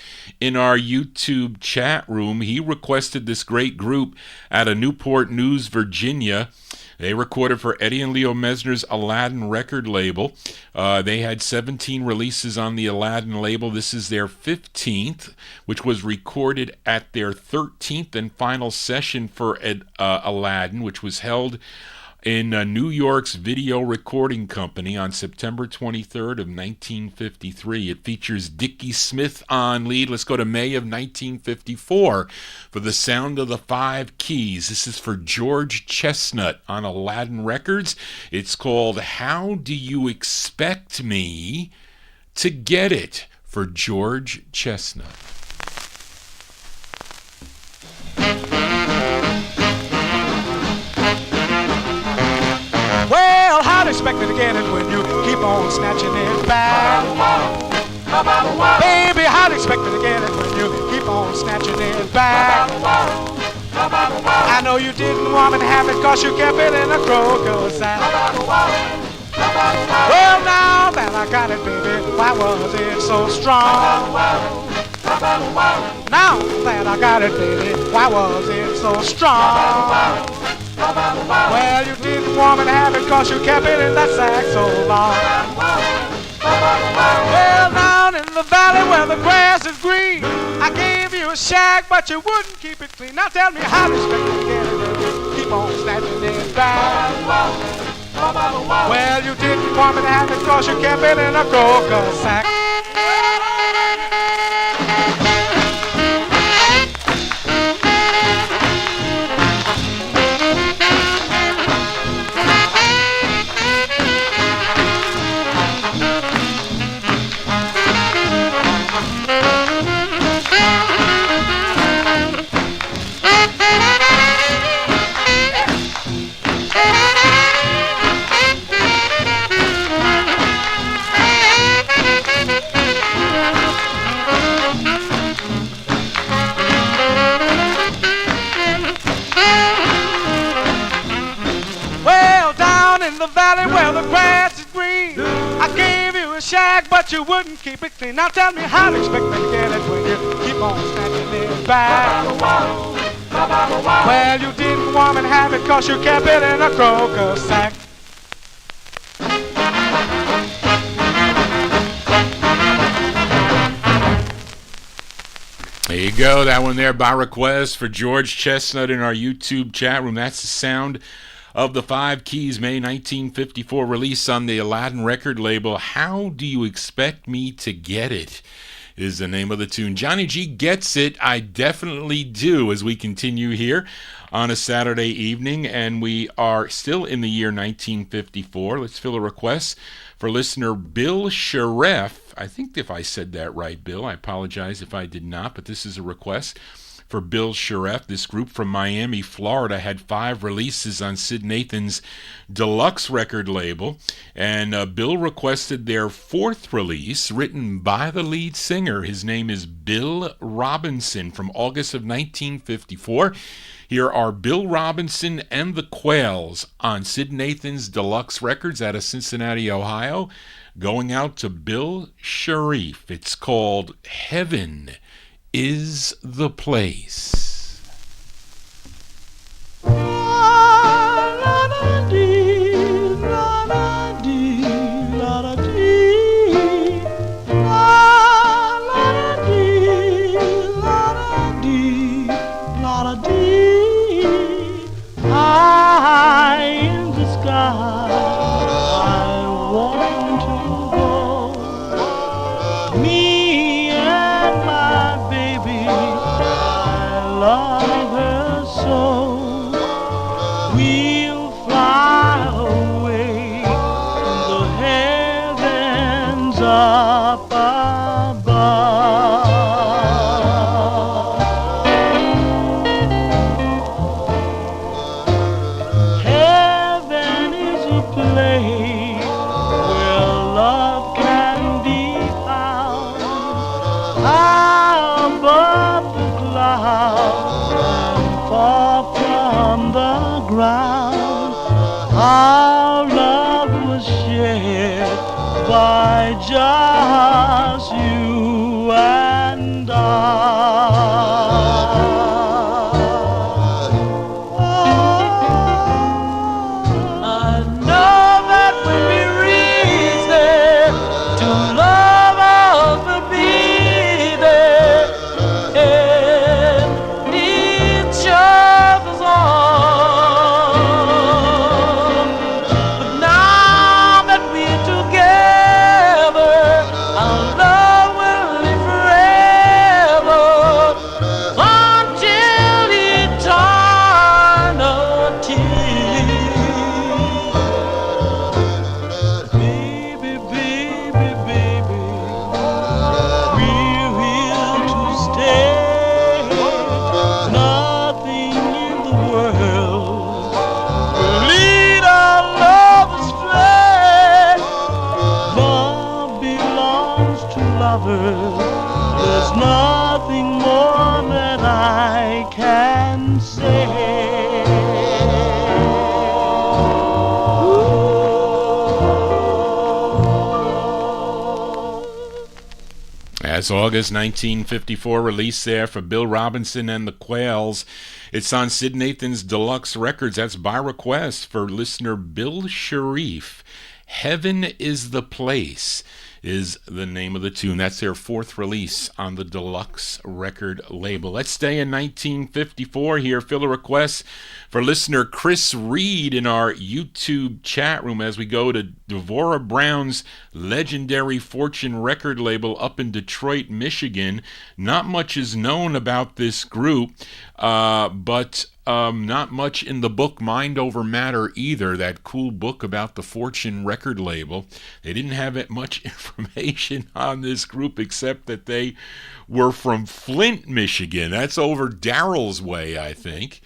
in our YouTube chat room. He requested this great group out of Newport News, Virginia. They recorded for Eddie and Leo Mesner's Aladdin record label. They had 17 releases on the Aladdin label. This is their 15th, which was recorded at their 13th and final session for Aladdin, which was held in New York's Video Recording Company on September 23rd of 1953. It features Dickie Smith on lead. Let's go to May of 1954 for The Sound of the Five Keys. This is for George Chestnut on Aladdin Records. It's called How Do You Expect Me to Get It for George Chestnut. Well, how'd expect me to get it when you keep on snatching it back? Baby, how'd expect me to get it when you keep on snatching it back? I know you didn't want me to have it cause you kept it in a crocus sack. Well, now that I got it, baby, why was it so strong? Now that I got it, baby, why was it so strong? Well, you didn't want me to have it cause you kept it in that sack so long. Well, down in the valley where the grass is green, I gave you a shack but you wouldn't keep it clean. Now tell me how to expect me to get it, keep on snatching it back. Well, you didn't want me to have it cause you kept it in a crocus sack. Where the grass is green, I gave you a shack but you wouldn't keep it clean. Now tell me how to expect me to get it when you keep on snatching it back. Well, you didn't want me to have it cause you kept it in a crocus sack. There you go, that one there by request for George Chestnut in our YouTube chat room. That's the sound of the Five Keys, May 1954 release on the Aladdin record label. How Do You Expect Me to Get It is the name of the tune. Johnny G gets it. I definitely do, as we continue here on a Saturday evening, and we are still in the year 1954. Let's fill a request for listener Bill Sharef. I think if I said that right, Bill, I apologize if I did not, but this is a request for Bill Sharef. This group from Miami, Florida, had 5 releases on Sid Nathan's deluxe record label, and Bill requested their 4th release, written by the lead singer. His name is Bill Robinson, from August of 1954. Here are Bill Robinson and the Quails on Sid Nathan's deluxe records out of Cincinnati, Ohio, going out to Bill Sharif. It's called Heaven Is the Place. Just you and I know that when we reach there, to love us will be there in each other's arms. But now that we're together, our love will live forever until eternity. Baby, baby, baby, we're here to stay. Nothing in the world will lead our love astray. Love belongs to lovers. There's nothing more that I can say. That's August 1954 release there for Bill Robinson and the Quails. It's on Sid Nathan's deluxe records. That's by request for listener Bill Sharif. Heaven Is the Place is the name of the tune. That's their 4th release on the deluxe record label. Let's stay in 1954 here. Fill a request for listener Chris Reed in our YouTube chat room as we go to Devorah Brown's legendary Fortune record label up in Detroit, Michigan. Not much is known about this group, but not much in the book Mind Over Matter either, that cool book about the Fortune record label. They didn't have much information on this group except that they were from Flint, Michigan. That's over Darrell's way, I think.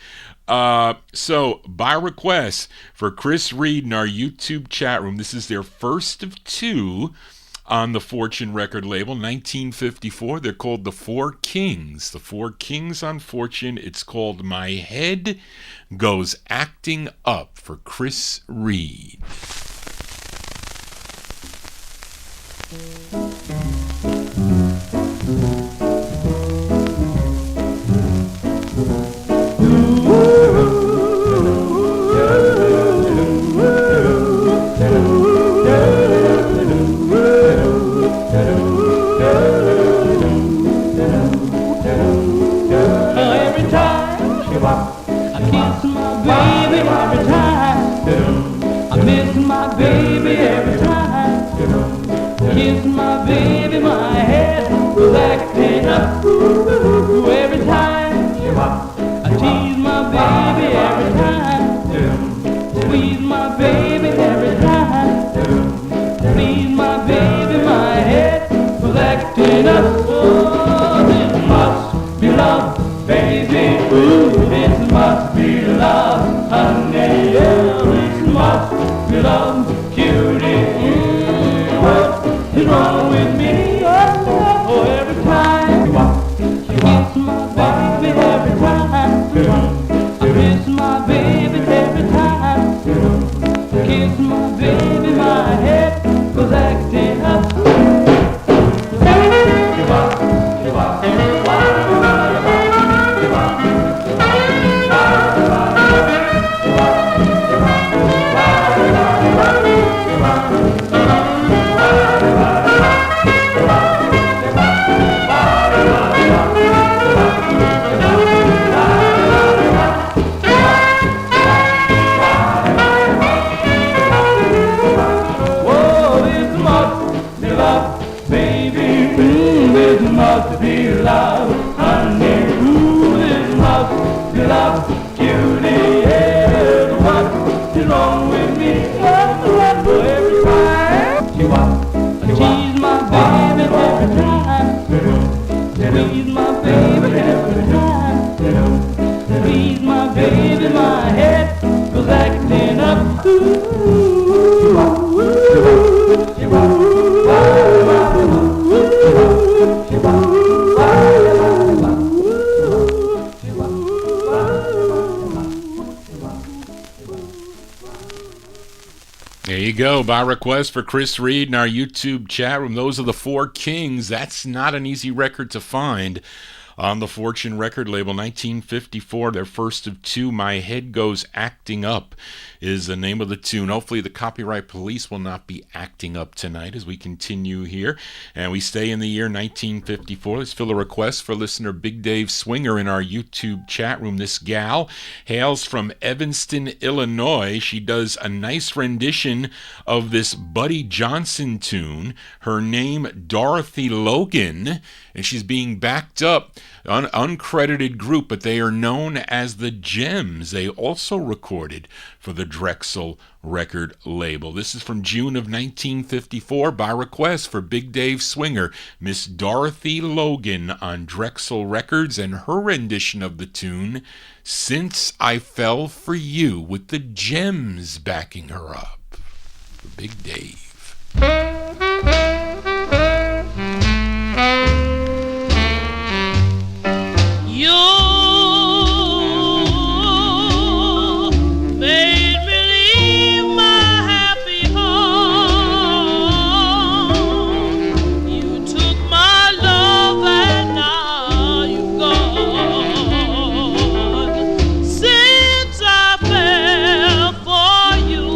So, by request for Chris Reed in our YouTube chat room, this is their first of 2 on the Fortune record label, 1954. They're called the Four Kings. The Four Kings on Fortune. It's called My Head Goes Acting Up for Chris Reed. Every time I kiss my baby, every time up. Ooh, every time I tease my baby, every time squeeze my baby, every time please my baby, my head was acting up. Oh, this must be love, baby. Ooh, this must be love, honey. Yeah, this must be love, cutie. What is wrong with me? Oh, every time I kiss my baby, every time I miss my baby, every time kiss my baby, my head was acting up. Must be love, honey. Ooh, this must be love, cutie. Yeah, what is wrong with me? Every time I tease my baby, every time squeeze my baby, every time squeeze my baby, my head was acting up. There you go. By request for Chris Reed in our YouTube chat room. Those are the Four Kings. That's not an easy record to find on the Fortune record label. 1954, their first of two. My Head Goes Acting Up is the name of the tune. Hopefully the copyright police will not be acting up tonight as we continue here. And we stay in the year 1954. Let's fill a request for listener Big Dave Swinger in our YouTube chat room. This gal hails from Evanston, Illinois. She does a nice rendition of this Buddy Johnson tune. Her name, Dorothy Logan, and she's being backed up. Uncredited group, but they are known as the Gems. They also recorded for the Drexel record label. This is from June of 1954 by request for Big Dave Swinger, Miss Dorothy Logan on Drexel Records, and her rendition of the tune, Since I Fell for You, with the Gems backing her up. For Big Dave. You made me leave my happy home. You took my love and now you're gone. Since I fell for you,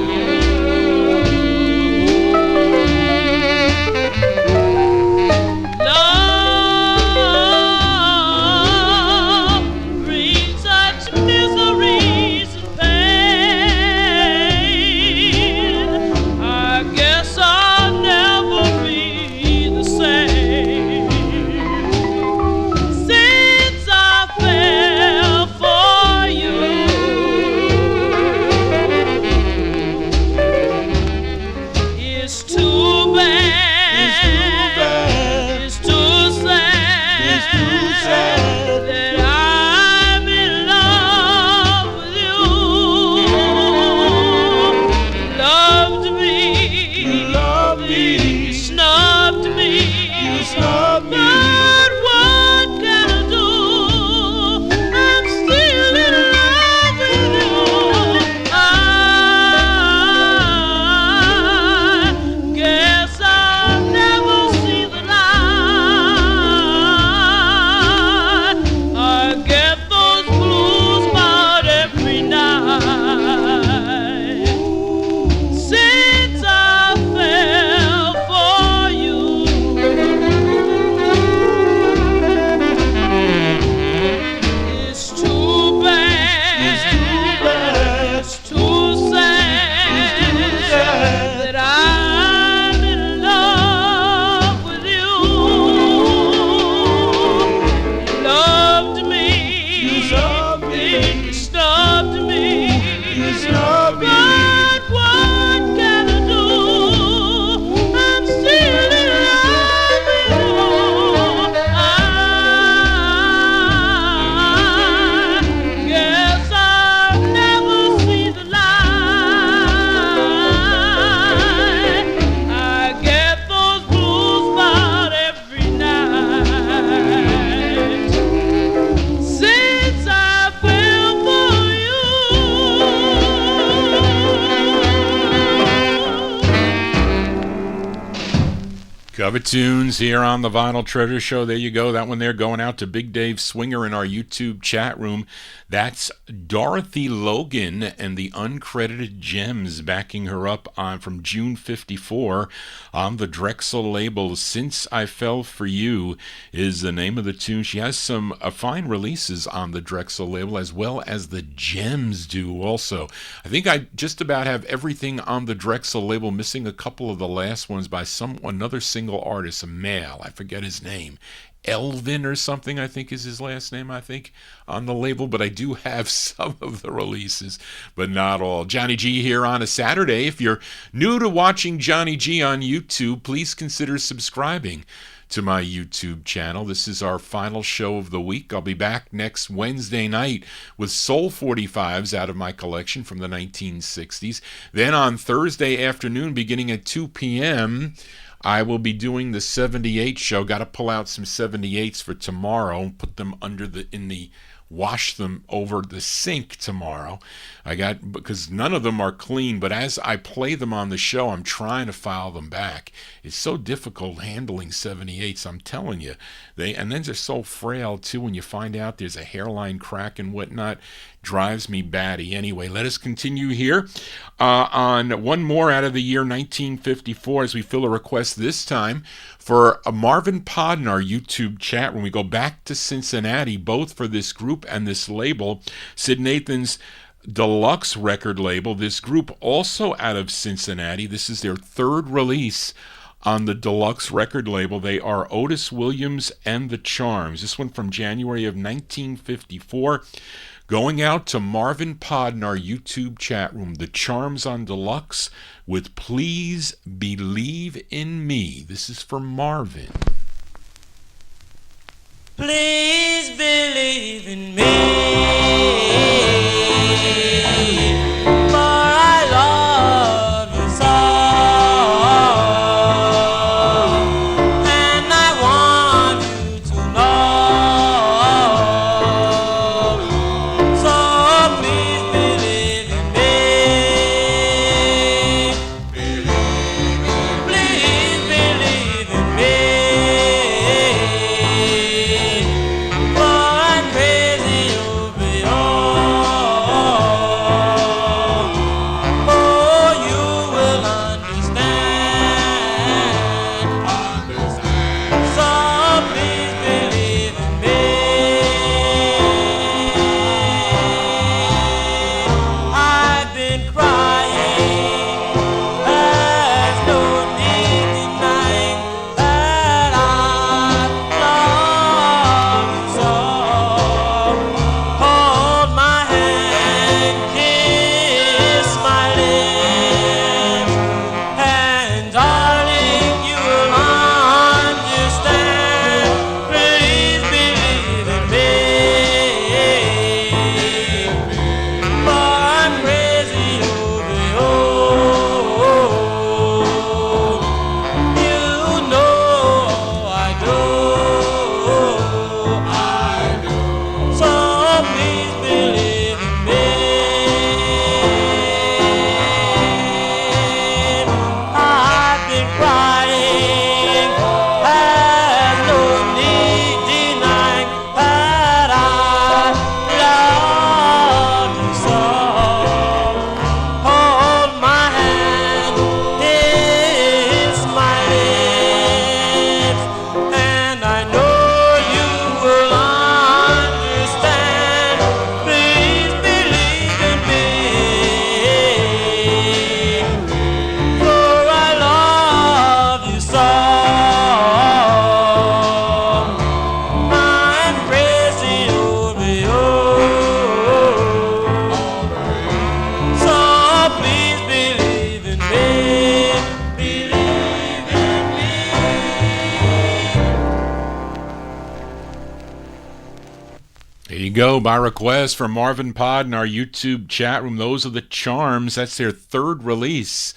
Tunes here on the Vinyl Treasure Show. There you go. That one there going out to Big Dave Swinger in our YouTube chat room. That's Dorothy Logan and the Uncredited Gems backing her up on from June 54 on the Drexel label. Since I Fell For You is the name of the tune. She has some fine releases on the Drexel label as well as the Gems do also. I think I just about have everything on the Drexel label, missing a couple of the last ones by another single artist, a male. I forget his name. Elvin or something, I think is his last name, I think, on the label. But I do have some of the releases, but not all. Johnny G here on a Saturday. If you're new to watching Johnny G on YouTube, please consider subscribing to my YouTube channel. This is our final show of the week. I'll be back next Wednesday night with Soul 45's out of my collection from the 1960s. Then on Thursday afternoon, beginning at 2 p.m., I will be doing the 78 show. Got to pull out some 78s for tomorrow and put them wash them over the sink tomorrow. Because none of them are clean, but as I play them on the show, I'm trying to file them back. It's so difficult handling 78s, I'm telling you. And then they're so frail too when you find out there's a hairline crack and whatnot. Drives me batty. Anyway, let us continue here on one more out of the year 1954 as we fill a request this time for a Marvin Pod in our YouTube chat when we go back to Cincinnati, both for this group and this label, Sid Nathan's Deluxe record label. This group also out of Cincinnati. This is their third release on the Deluxe record label. They are Otis Williams and the Charms. This one from January of 1954. Going out to Marvin Pod in our YouTube chat room. The Charms on Deluxe with Please Believe in Me. This is for Marvin. Please believe in me, for I love you so, and I want you to know. So please believe in me. Please believe in me. Go by request from Marvin Pod in our YouTube chat room. Those are the Charms. That's their third release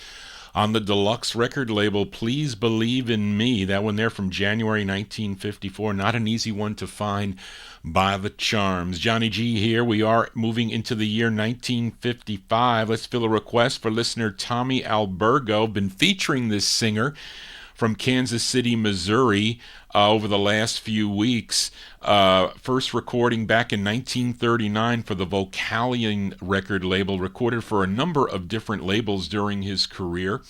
on the Deluxe record label, Please Believe in Me. That one there from January 1954. Not an easy one to find by the Charms. Johnny G here. We are moving into the year 1955. Let's fill a request for listener Tommy Albergo. Been featuring this singer from Kansas City, Missouri, over the last few weeks. First recording back in 1939 for the Vocalion record label, recorded for a number of different labels during his career,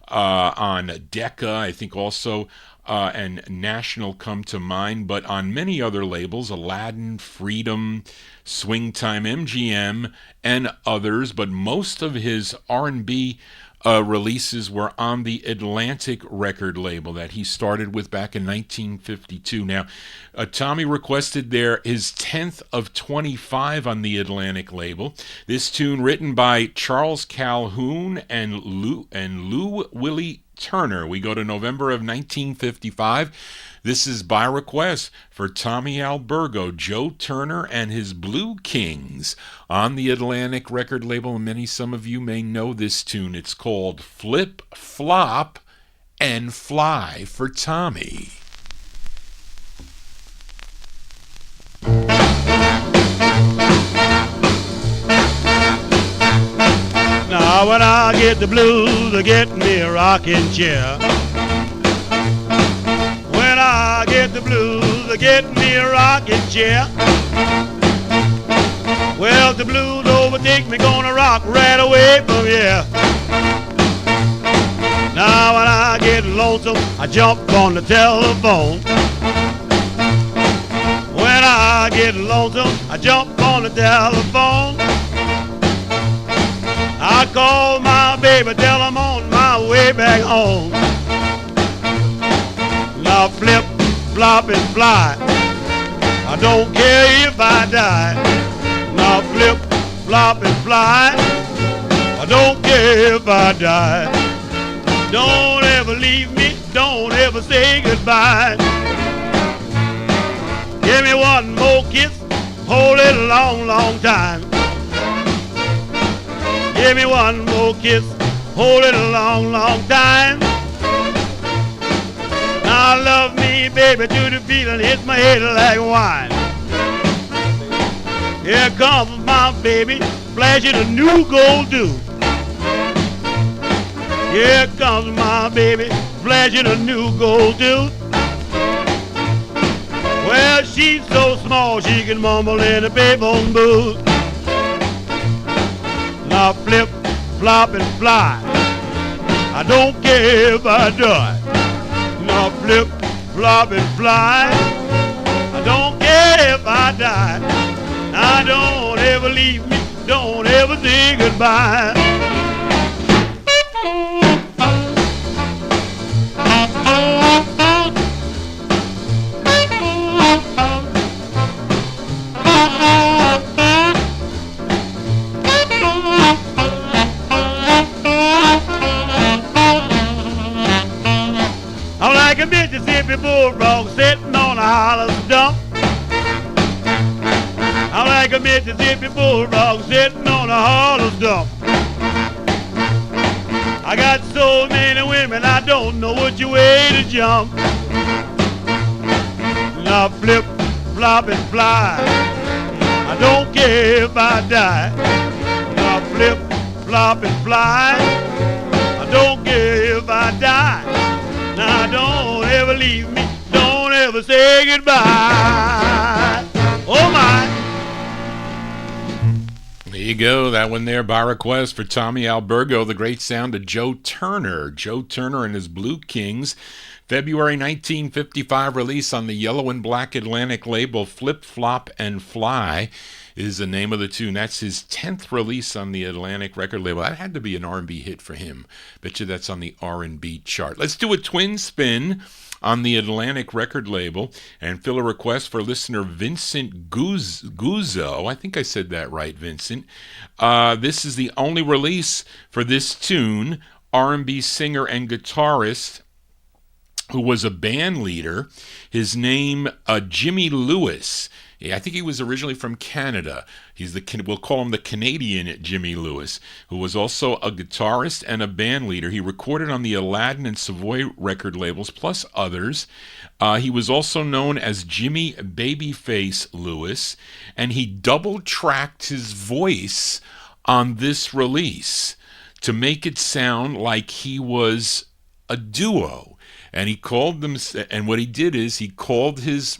on Decca, I think also, and National come to mind, but on many other labels, Aladdin, Freedom, Swing Time, MGM, and others. But most of his R&B releases were on the Atlantic record label that he started with back in 1952. Now, Tommy requested his 10th of 25 on the Atlantic label. This tune, written by Charles Calhoun and Lou Willie Turner. We go to November of 1955. This is by request for Tommy Albergo, Joe Turner, and his Blue Kings on the Atlantic record label. And some of you may know this tune. It's called Flip, Flop, and Fly for Tommy. Now when I get the blues, I get me a rocking chair. When I get the blues, I get me a rocking chair. Well, if the blues overtake me, gonna rock right away from here. Now when I get lonesome, I jump on the telephone. When I get lonesome, I jump on the telephone. I call my baby, tell I'm on my way back home. Now flip, flop, and fly. I don't care if I die. Now flip, flop, and fly. I don't care if I die. Don't ever leave me, don't ever say goodbye. Give me one more kiss, hold it a long, long time. Give me one more kiss, hold it a long, long time. Now love me, baby, to the feeling hits my head like wine. Here comes my baby, flashing a new gold tooth. Here comes my baby, flashing a new gold tooth. Well, she's so small she can mumble in a payphone booth. Now flip, flop, and fly. I don't care if I die. Now flip, flop, and fly. I don't care if I die. Now don't ever leave me, don't ever say goodbye. I'm like a Mississippi bulldog sitting on a hollow stump. I'm like a Mississippi bulldog sitting on a hollow stump. I got so many women I don't know which way to jump. Now flip, flop, and fly. I don't care if I die. Now flip, flop, and fly. I don't care if I die. Now don't ever leave me, don't ever say goodbye. Oh my. There you go, that one there by request for Tommy Albergo, the great sound of Joe Turner. Joe Turner and his Blue Kings. February 1955 release on the Yellow and Black Atlantic label, Flip, Flop, and Fly is the name of the tune. That's his 10th release on the Atlantic record label. That had to be an R&B hit for him. Bet you that's on the R&B chart. Let's do a twin spin on the Atlantic record label and fill a request for listener Vincent Guzzo. I think I said that right, Vincent. This is the only release for this tune. R&B singer and guitarist who was a band leader. His name, Jimmy Lewis. I think he was originally from Canada. We'll call him the Canadian Jimmy Lewis, who was also a guitarist and a band leader. He recorded on the Aladdin and Savoy record labels, plus others. He was also known as Jimmy Babyface Lewis, and he double-tracked his voice on this release to make it sound like he was a duo. And he called them, and what he did is he called his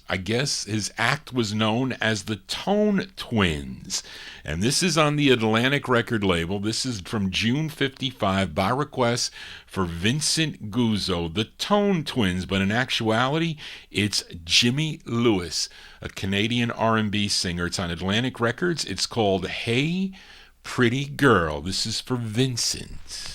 act was known as the Tone Twins. And this is on the Atlantic record label. This is from June 55 by request for Vincent Guzzo, the Tone Twins. But in actuality, it's Jimmy Lewis, a Canadian R&B singer. It's on Atlantic Records. It's called Hey Pretty Girl. This is for Vincent.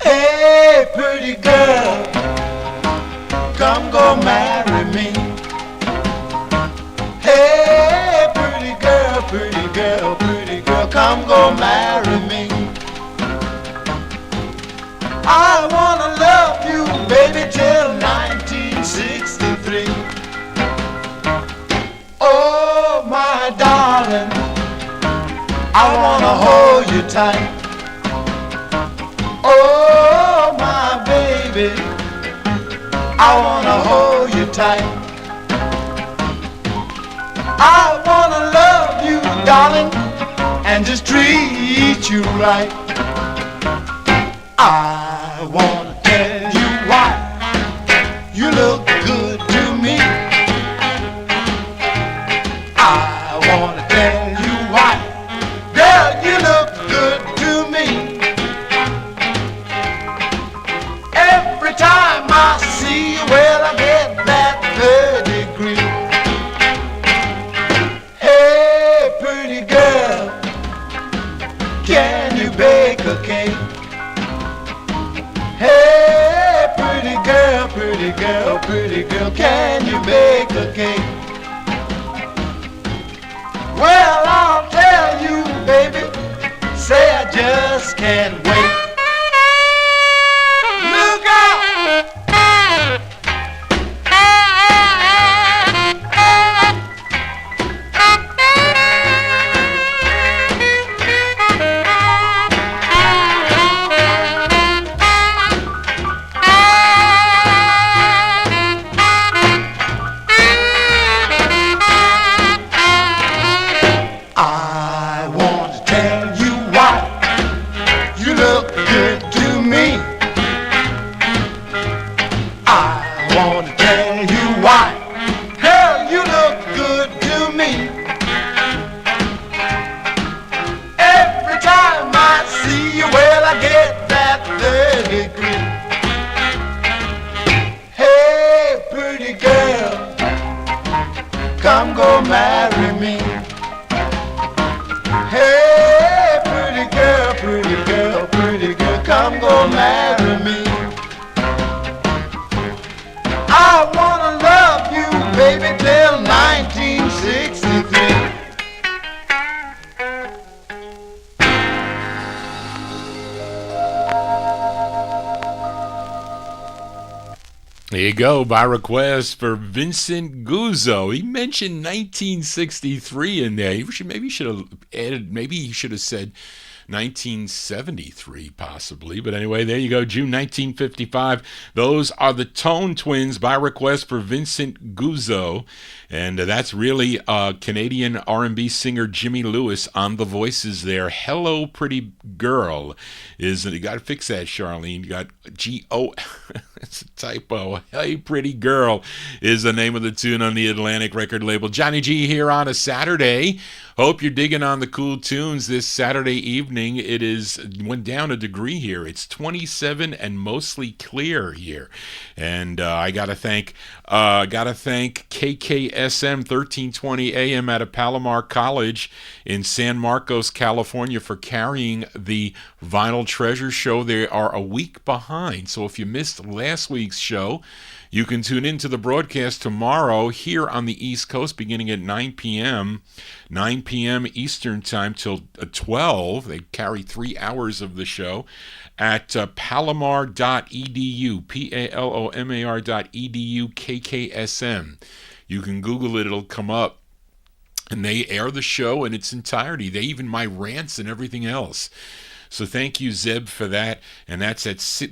Hey, pretty girl, come go marry me. Hey, pretty girl, pretty girl, pretty girl, come go marry me. I wanna love you, baby, till 1963. Oh, my darling, I wanna hold you tight. Oh, my baby, I wanna hold you tight. I wanna love you, darling, and just treat you right. I wanna tell you why you look good to me. I wanna tell you why, girl, you look good to me. Every time I see you, well, I get that third degree. Hey, pretty girl, can you bake a cake? Hey, pretty girl, pretty girl, pretty girl, can you bake a cake? Well, I'll tell you, baby, say I just can't wait. Look out! I want to tell you why you look good to me. I want to tell you why, girl, you look good to me. Every time I see you, well, I get that third degree. Hey, pretty girl, come go marry me. Hey, pretty girl, pretty girl, pretty girl, come go marry me. I wanna love you, baby, till 1963. There you go, by request for Vincent Guzzo. He mentioned 1963 in there. Maybe he should have added, maybe he should have said 1973 possibly. But anyway, there you go, June 1955. Those are the Tone Twins by request for Vincent Guzzo. And that's really Canadian R&B singer Jimmy Lewis on the voices there. Hello Pretty Girl is, you got to fix that, Charlene. You got G-O, it's a typo. Hey Pretty Girl is the name of the tune on the Atlantic record label. Johnny G here on a Saturday. Hope you're digging on the cool tunes this Saturday evening. It went down a degree here. It's 27 and mostly clear here. And I gotta thank KKSM 1320 AM out of Palomar College in San Marcos, California for carrying the Vinyltreasure show. They are a week behind. So if you missed last week's show, you can tune into the broadcast tomorrow here on the East Coast beginning at 9 p.m. Eastern Time till 12. They carry 3 hours of the show at palomar.edu, palomar.edu, KKSM. You can Google it, it'll come up. And they air the show in its entirety. They even my rants and everything else. So thank you, Zeb, for that. And that's at 6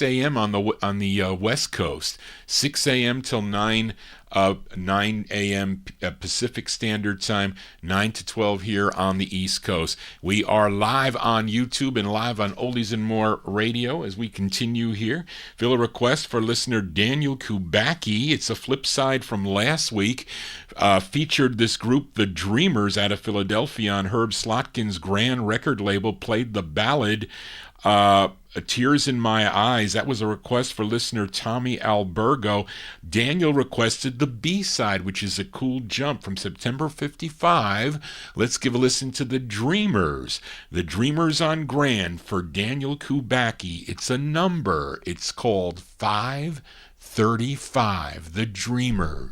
a.m. on the West Coast, 6 a.m. till 9 9 a.m. Pacific Standard Time, 9 to 12 here on the East Coast. We are live on YouTube and live on Oldies and More Radio as we continue here. Fill a request for listener Daniel Kubacki. It's a flip side from last week. Featured this group, the Dreamers, out of Philadelphia on Herb Slotkin's Grand record label, played the ballad Tears in My Eyes. That was a request for listener Tommy Albergo. Daniel requested the B-side, which is a cool jump from September 55. Let's give a listen to the Dreamers. The Dreamers on Grand for Daniel Kubacki. It's a number. It's called 535. The Dreamers.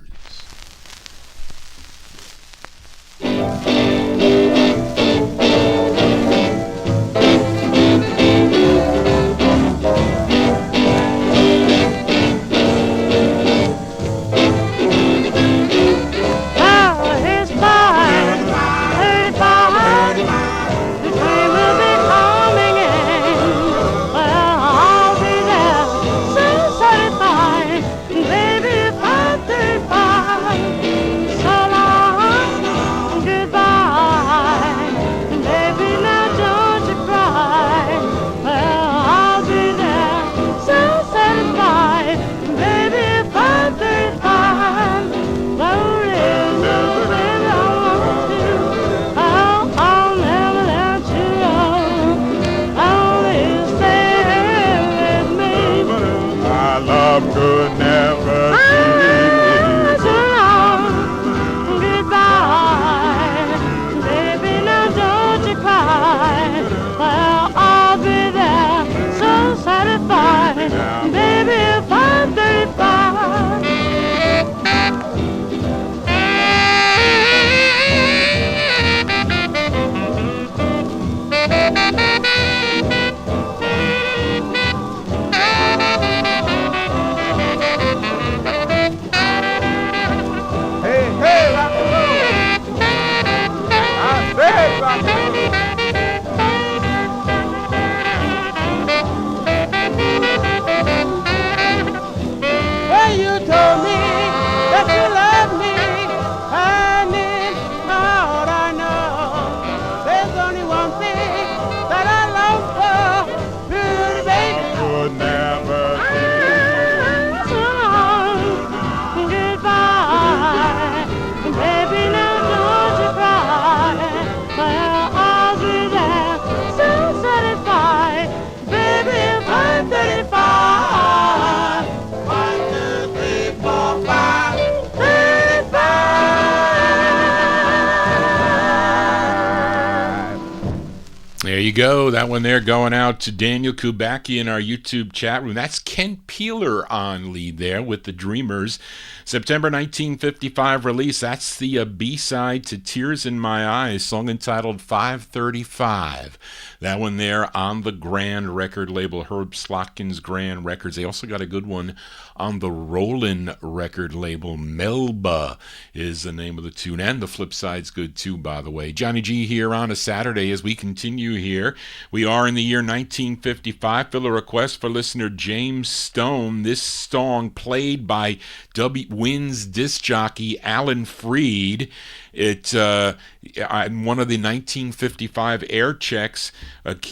There you go. That one there going out to Daniel Kubacki in our YouTube chat room. That's Kent Peeler on lead there with the Dreamers. September 1955 release. That's the B-side to Tears in My Eyes, song entitled 535. That one there on the Grand record label, Herb Slotkin's Grand Records. They also got a good one on the Rollin' record label. Melba is the name of the tune, and the flip side's good too, by the way. Johnny G here on a Saturday as we continue here. We are in the year 1955. Fill a request for listener James Stone. This song played by Wynn's disc jockey Alan Freed. It one of the 1955 air checks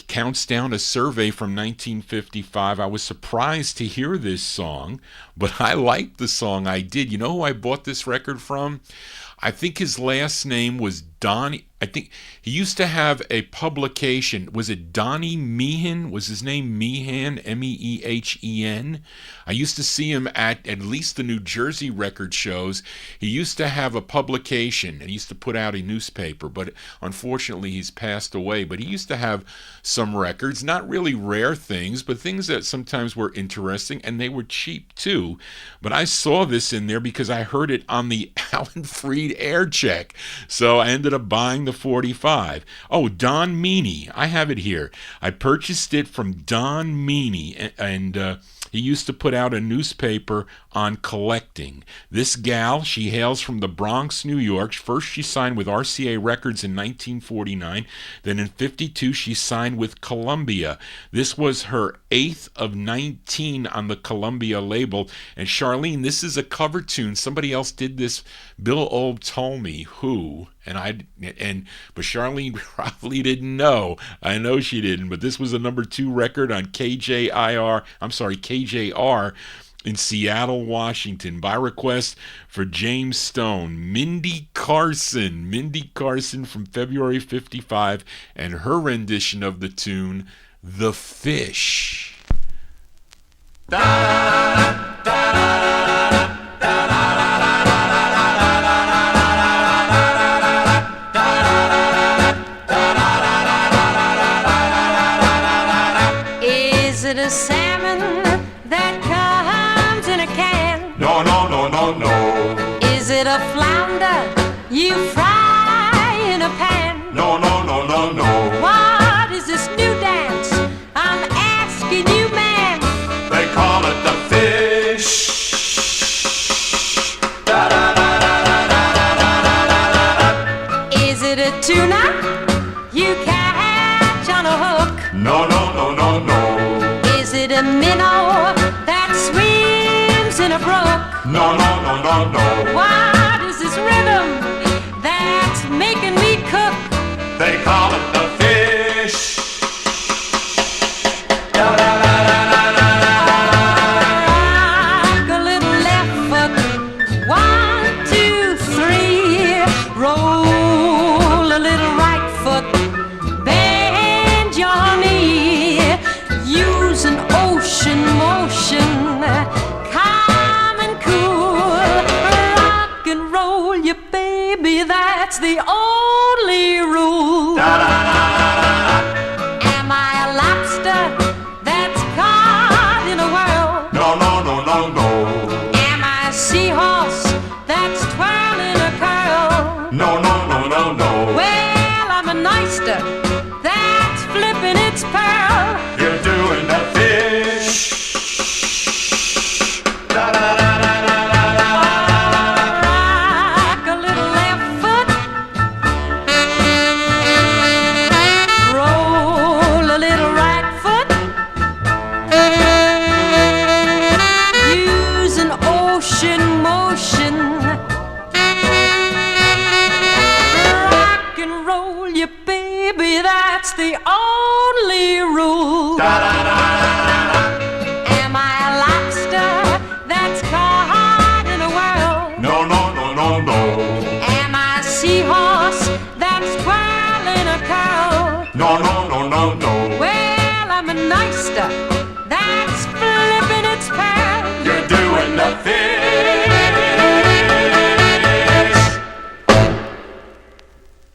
counts down a survey from 1955. I was surprised to hear this song, but I liked the song. I did. You know who I bought this record from? I think his last name was Donnie. I think he used to have a publication. Was it Donnie Meehan? Was his name Meehan? Mehen? I used to see him at least the New Jersey record shows. He used to have a publication and he used to put out a newspaper, but unfortunately he's passed away. But he used to have some records, not really rare things, but things that sometimes were interesting, and they were cheap too. But I saw this in there because I heard it on the Alan Freed air check. So I ended up buying the 45. Oh, Don Meany. I have it here. I purchased it from Don Meany, and he used to put out a newspaper on collecting. This gal, she hails from the Bronx, New York. First she signed with RCA Records in 1949. Then in 52 she signed with Columbia. This was her 8th of 19 on the Columbia label. And Charlene, this is a cover tune. Somebody else did this. Bill Olb told me who. But Charlene probably didn't know. I know she didn't, but this was a number 2 record on KJR in Seattle, Washington, by request for James Stone. Mindy Carson from February 55, and her rendition of the tune, The Fish. Is it a salmon that comes in a can? No, no, no, no, no. Is it a flounder you fry in a pan? No, no, no, no, no. What is this new dance? I'm asking you, man. They call it the fish. Is it a tuna you catch on a hook? No, no, no, no, no. Is it a minnow that swims in a brook? No, no, no, no, no. What is this rhythm that's making me cook? They call it the fish. Rock a little left foot, 1, 2, 3. Roll a little right foot, bend your knee. Use an ocean motion, calm and cool. Rock and roll, you baby, that's the only rule. Am I a lobster that's caught in a whirl? No, no, no, no, no. Am I a seahorse that's twirling a curl? No, no, no, no, no. Well, I'm an oyster that's flipping its pearl. You're doing the fish. Rock a little left foot, roll a little right foot. Use an ocean motion. Rock and roll, you baby, that's the only rule. Am I a lobster that's caught in a whirl? No, no, no, no, no. Am I a seahorse that's twirling a curl? No, no, no, no, no. Well, I'm an oyster that's flipping its pearl. You're doing the fish.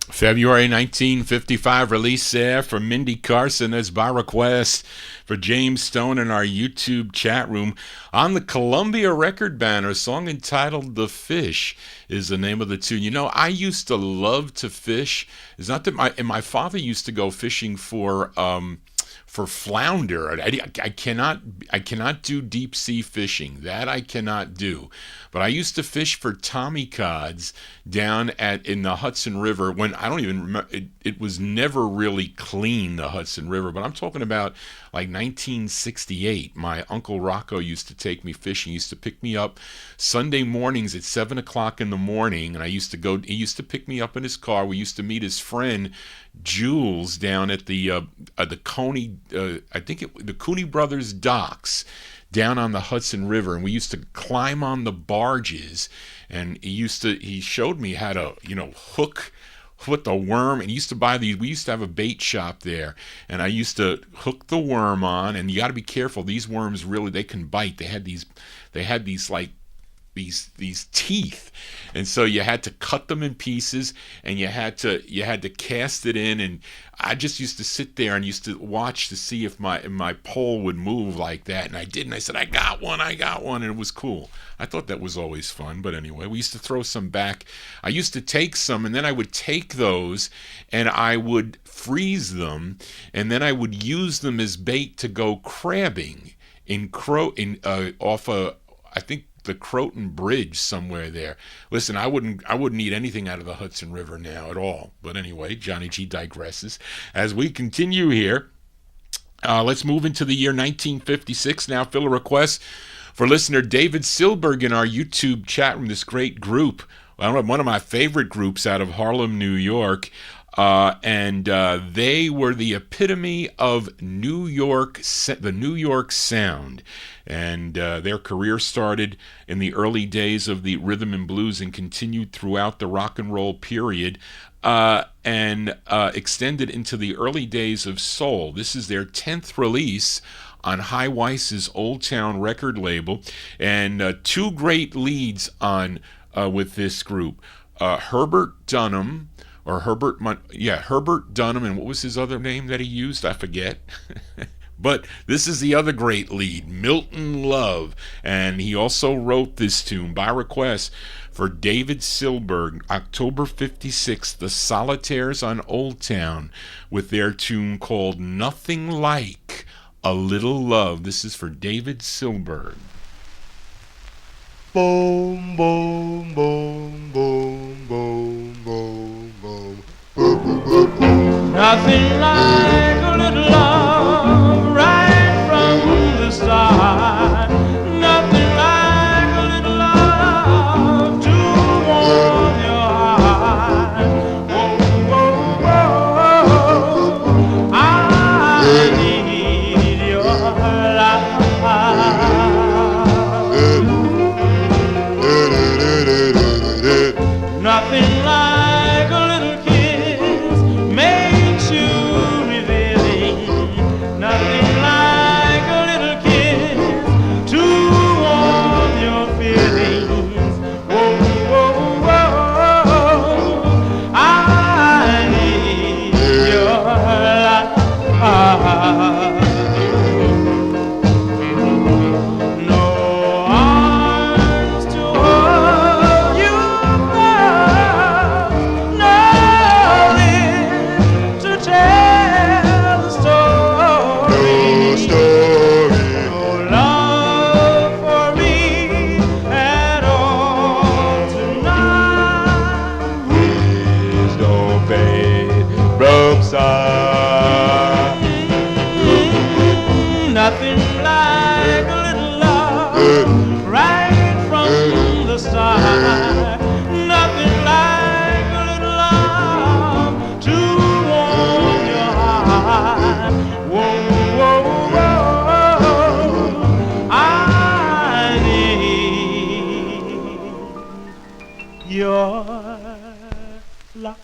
February 1955 release there from Mindy Carson as by request for James Stone in our YouTube chat room. On the Columbia record banner, a song entitled The Fish is the name of the tune. You know, I used to love to fish. It's not that my father used to go fishing for flounder. I cannot do deep sea fishing. That I cannot do. But I used to fish for Tommy Cods down in the Hudson River when I don't even remember. It was never really clean, the Hudson River, but I'm talking about like 1968. My Uncle Rocco used to take me fishing. He used to pick me up Sunday mornings at 7 o'clock in the morning, and he used to pick me up in his car. We used to meet his friend Jules down at the Coney, the Cooney Brothers docks down on the Hudson River, and we used to climb on the barges, and he showed me how to hook with the worm, and he used to buy these. We used to have a bait shop there, and I used to hook the worm on, and you got to be careful. These worms really, they can bite. They had these like these teeth, and so you had to cut them in pieces, and you had to cast it in, and I just used to sit there and used to watch to see if my pole would move like that, and I did, and I said, I got one, and it was cool. I thought that was always fun. But anyway, we used to throw some back. I used to take some, and then I would take those and I would freeze them, and then I would use them as bait to go crabbing off I think the Croton Bridge somewhere there. Listen, I wouldn't eat anything out of the Hudson River now at all. But anyway, Johnny G digresses. As we continue here, let's move into the year 1956 now. Fill a request for listener David Silberg in our YouTube chat room. This great group, one of my favorite groups out of Harlem, New York. And they were the epitome of the New York sound. And their career started in the early days of the rhythm and blues and continued throughout the rock and roll period and extended into the early days of soul. This is their 10th release on High Weiss's Old Town record label, and two great leads on with this group. Herbert Dunham, and what was his other name that he used? I forget. But this is the other great lead, Milton Love, and he also wrote this tune by request for David Silberg, October 56, the Solitaires on Old Town, with their tune called Nothing Like a Little Love. This is for David Silberg. Boom, boom, boom, boom, boom, boom, boom. Nothing like a little love right from the start. Nothing like a little love to warm your heart. Whoa, whoa, whoa, I need your love. Nothing like a little kiss makes you revealing. Nothing like a little kiss to warm your feelings. Whoa, whoa, whoa, I need your love. No arms to hold you close, no lips to tell the story, no love for me at all tonight. Please don't fade from sight. Nothing like a little love right from the start. Nothing like a little love to warm your heart. Whoa, whoa, whoa, I need your love.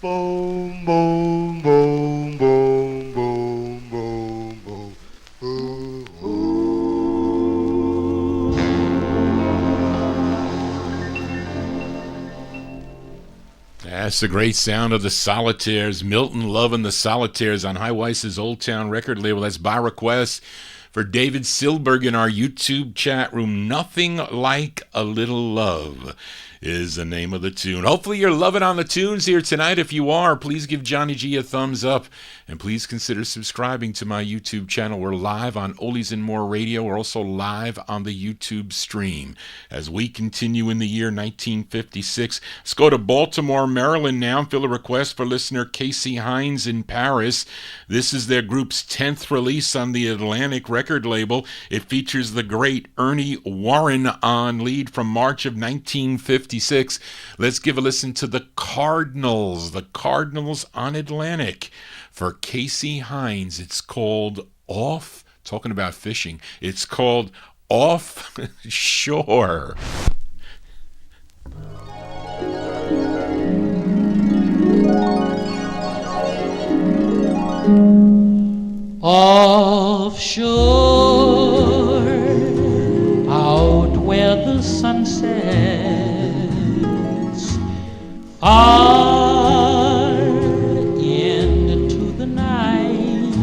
Boom, boom, boom, boom, boom, boom, boom. Ooh, ooh. That's the great sound of the Solitaires, Milton Love and the Solitaires on High Weiss's Old Town record label. That's by request for David Silberg in our YouTube chat room. Nothing Like a Little Love is the name of the tune. Hopefully you're loving on the tunes here tonight. If you are, please give Johnny G a thumbs up, and please consider subscribing to my YouTube channel. We're live on Oldies and More Radio. We're also live on the YouTube stream. As we continue in the year 1956, let's go to Baltimore, Maryland now and fill a request for listener Casey Hines in Paris. This is their group's 10th release on the Atlantic record label. It features the great Ernie Warren on lead from March of 1956. Let's give a listen to the Cardinals on Atlantic. For Casey Hines, it's called Off, talking about fishing, it's called Off Shore. Offshore, out where the sun sets, far into the night,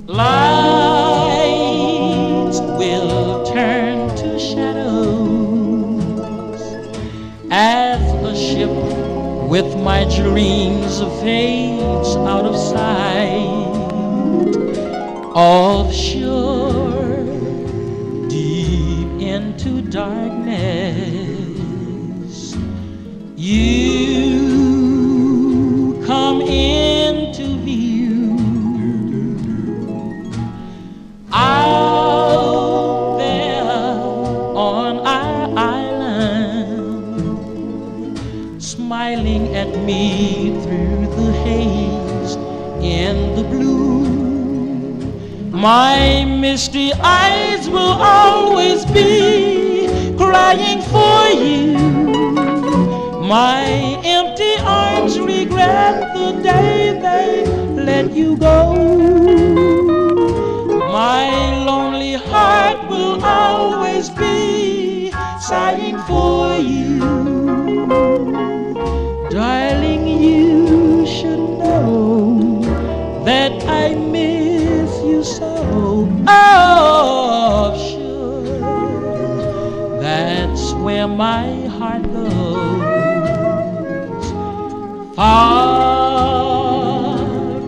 lights will turn to shadows as a ship with my dreams fades out of sight. offshore, deep into darkness, you come into view. Out there on our island, smiling at me through the haze in the blue. My misty eyes will always be crying for you. My empty arms regret the day they let you go. My lonely heart will always be sighing for you. Darling, you should know that I miss you so. Oh, sure, that's where my heart goes, far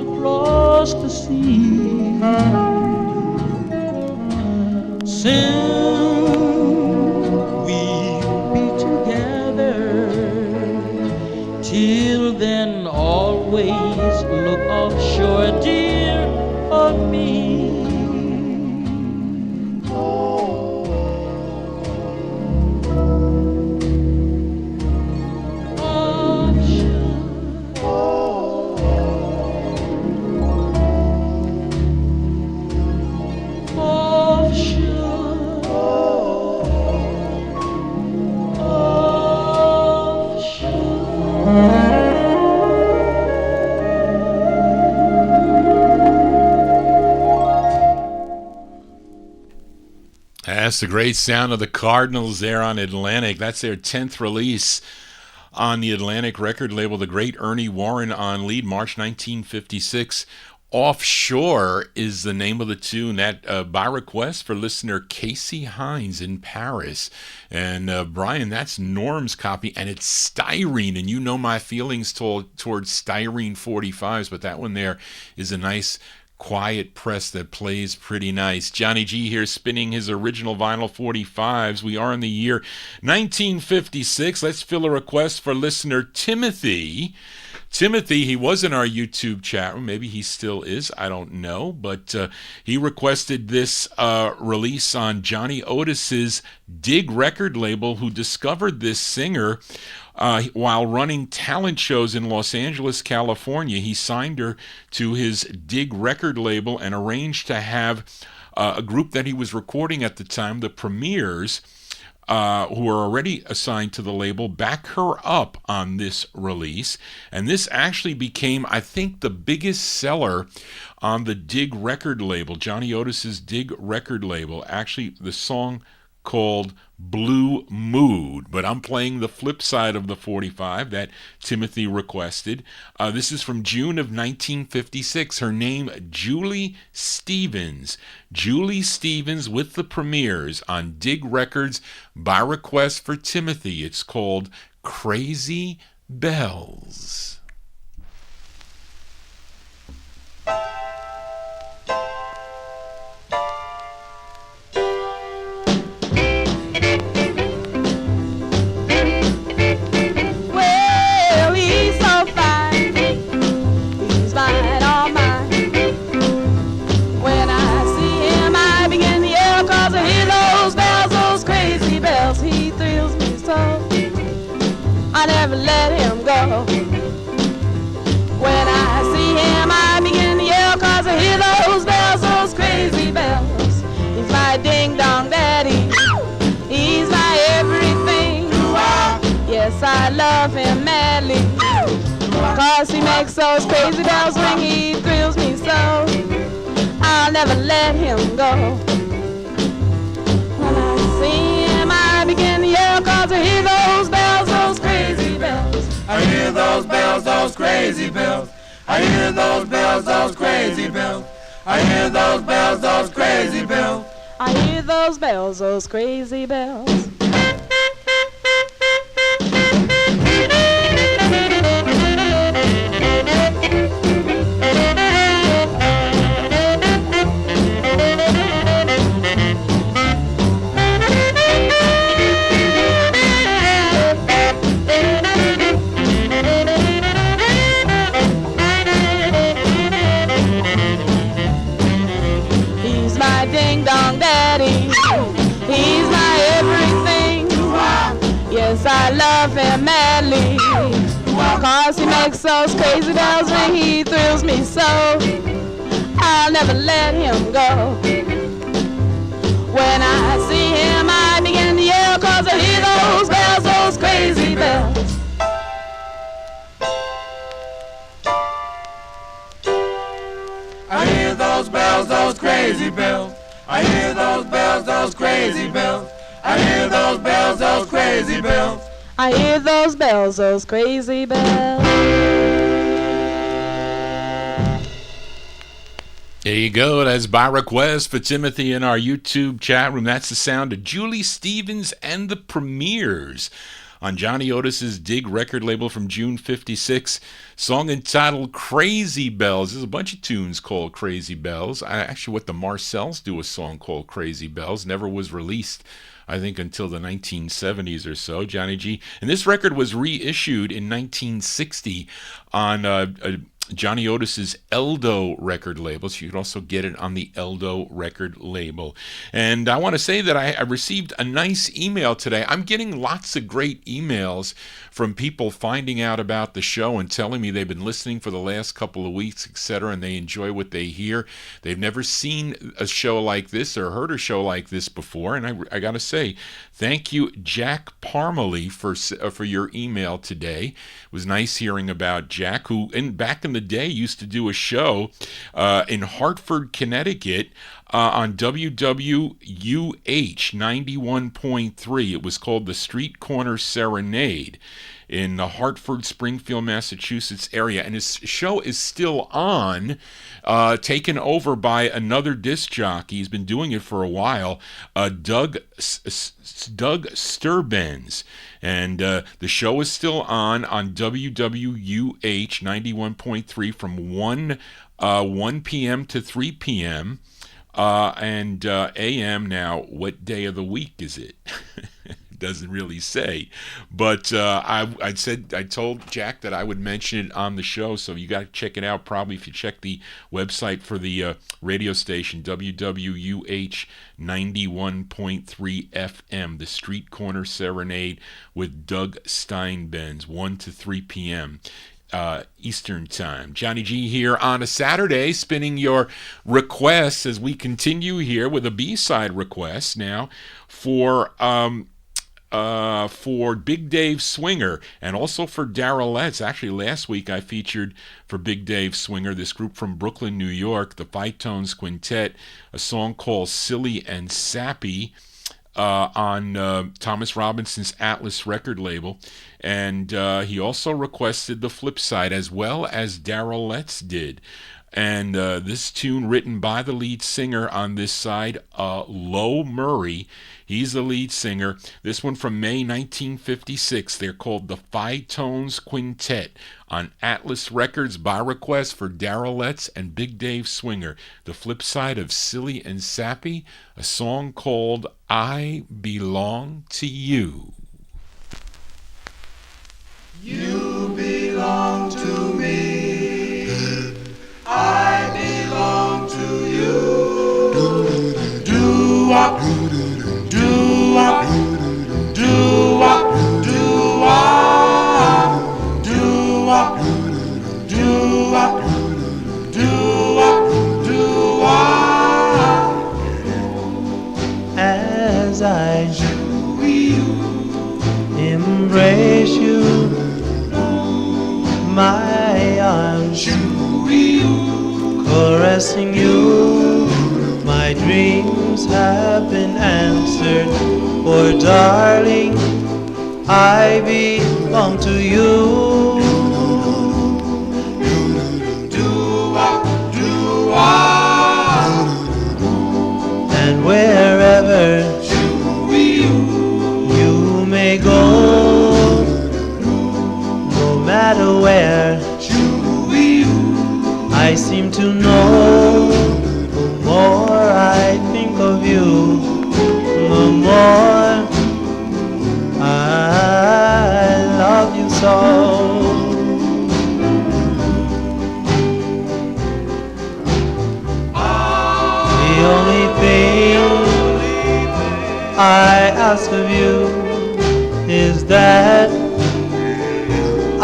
across the sea. Soon we'll be together. Till then, always look offshore, dear, for me. That's the great sound of the Cardinals there on Atlantic. That's their 10th release on the Atlantic record label. The great Ernie Warren on lead, March 1956. Offshore is the name of the tune, that by request for listener Casey Hines in Paris. And Brian, that's Norm's copy, and it's styrene, and you know my feelings towards styrene 45s, but that one there is a nice quiet press that plays pretty nice. Johnny G here spinning his original vinyl 45s. We are in the year 1956. Let's fill a request for listener Timothy. Timothy, he was in our YouTube chat room. Maybe he still is. I don't know. But he requested this release on Johnny Otis's Dig record label, who discovered this singer while running talent shows in Los Angeles, California. He signed her to his Dig record label and arranged to have a group that he was recording at the time, the Premiers, who are already assigned to the label, back her up on this release. And this actually became, I think, the biggest seller on the Dig record label, Johnny Otis's Dig record label. Actually, the song called Blue Mood, but I'm playing the flip side of the 45 that Timothy requested. This is from June of 1956. Her name, Julie Stevens. Julie Stevens with the Premiers on Dig Records by request for Timothy. It's called Crazy Bells. I never let him go. When I see him, I begin to yell, 'cause I hear those bells, those crazy bells. He's my ding-dong daddy. He's my everything. Yes, I love him madly, 'cause he makes those crazy bells ring. He thrills me so, I'll never let him go. When I see him, I begin to yell, 'cause I hear those bells, those crazy bells. I hear those bells, those crazy bells. I hear those bells, those crazy bells. I hear those bells, those crazy bells. I hear those bells, those crazy bells. makes those crazy bells ring. He thrills me so. I'll never let him go. When I see him, I begin to yell, 'cause I hear those bells, those crazy bells. I hear those bells, those crazy bells. I hear those bells, those crazy bells. I hear those bells, those crazy bells. I hear those bells, those crazy bells. There you go. That's by request for Timothy in our YouTube chat room. That's the sound of Julie Stevens and the Premiers on Johnny Otis's Dig record label from June 56. Song entitled Crazy Bells. There's a bunch of tunes called Crazy Bells. Actually, what the Marcells do a song called Crazy Bells. Never was released, I think, until the 1970s or so, Johnny G. And this record was reissued in 1960 on Johnny Otis's Eldo record label. So you can also get it on the Eldo record label. And I want to say that I received a nice email today. I'm getting lots of great emails from people finding out about the show and telling me they've been listening for the last couple of weeks, etc., and they enjoy what they hear. They've never seen a show like this or heard a show like this before. And I got to say, thank you, Jack Parmalee, for your email today. It was nice hearing about Jack, who back in the day used to do a show in Hartford, Connecticut, on WWUH 91.3. It was called the Street Corner Serenade in the Hartford, Springfield, Massachusetts area. And his show is still on, taken over by another disc jockey. He's been doing it for a while, Doug Sturbenz. And the show is still on WWUH 91.3 from 1 p.m. to 3 p.m. And AM. Now, what day of the week is it? Doesn't really say, but I told Jack that I would mention it on the show, so you got to check it out. Probably if you check the website for the radio station, WWUH 91.3 FM, the Street Corner Serenade with Doug Steinbenz, 1 to 3 p.m. Eastern Time. Johnny G here on a Saturday, spinning your requests as we continue here with a B-side request now for Big Dave Swinger and also for Darylets. Actually, last week I featured for Big Dave Swinger this group from Brooklyn, New York, the Five Tones Quintet, a song called Silly and Sappy on Thomas Robinson's Atlas record label. And he also requested the flip side as well as Darylets did. And this tune written by the lead singer on this side, Lo Murray. He's the lead singer. This one from May 1956. They're called the Five Tones Quintet on Atlas Records by request for Darylets and Big Dave Swinger. The flip side of Silly and Sappy, a song called I Belong to You. You belong to me. I belong to you. Doowop, doowop, doowop, doowop, doowop, doowop, doowop, doowop. As I embrace you, my arms caressing you, my dreams have been answered. For darling, I belong to you. Doowop, doowop. And wherever you may go, no matter where, I seem to know, the more I think of you, the more I love you so. The only thing I ask of you is that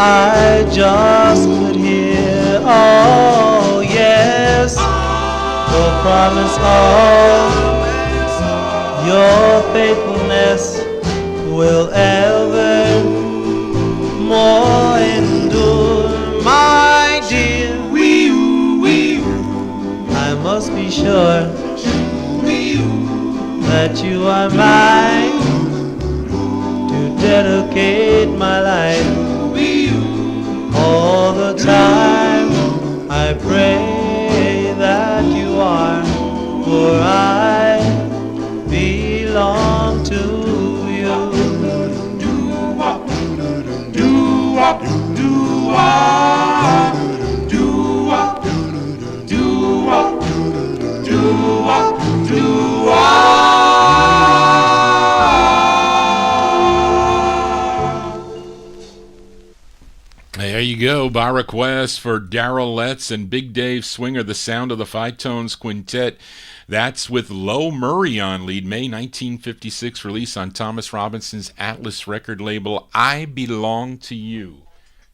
I just could hear. Oh yes, the promise of your faithfulness will ever more endure, my dear. I must be sure that you are mine to dedicate my life. All the time I pray that you are, for I belong to you. Do-wop, do-wop, do-wop, do-wop, do-wop, do-wop, do-wop. There you go, by request for Darrell Letts and Big Dave Swinger, the sound of the Five Tones Quintet. That's with Lo Murray on lead, May 1956 release on Thomas Robinson's Atlas record label, I Belong to You.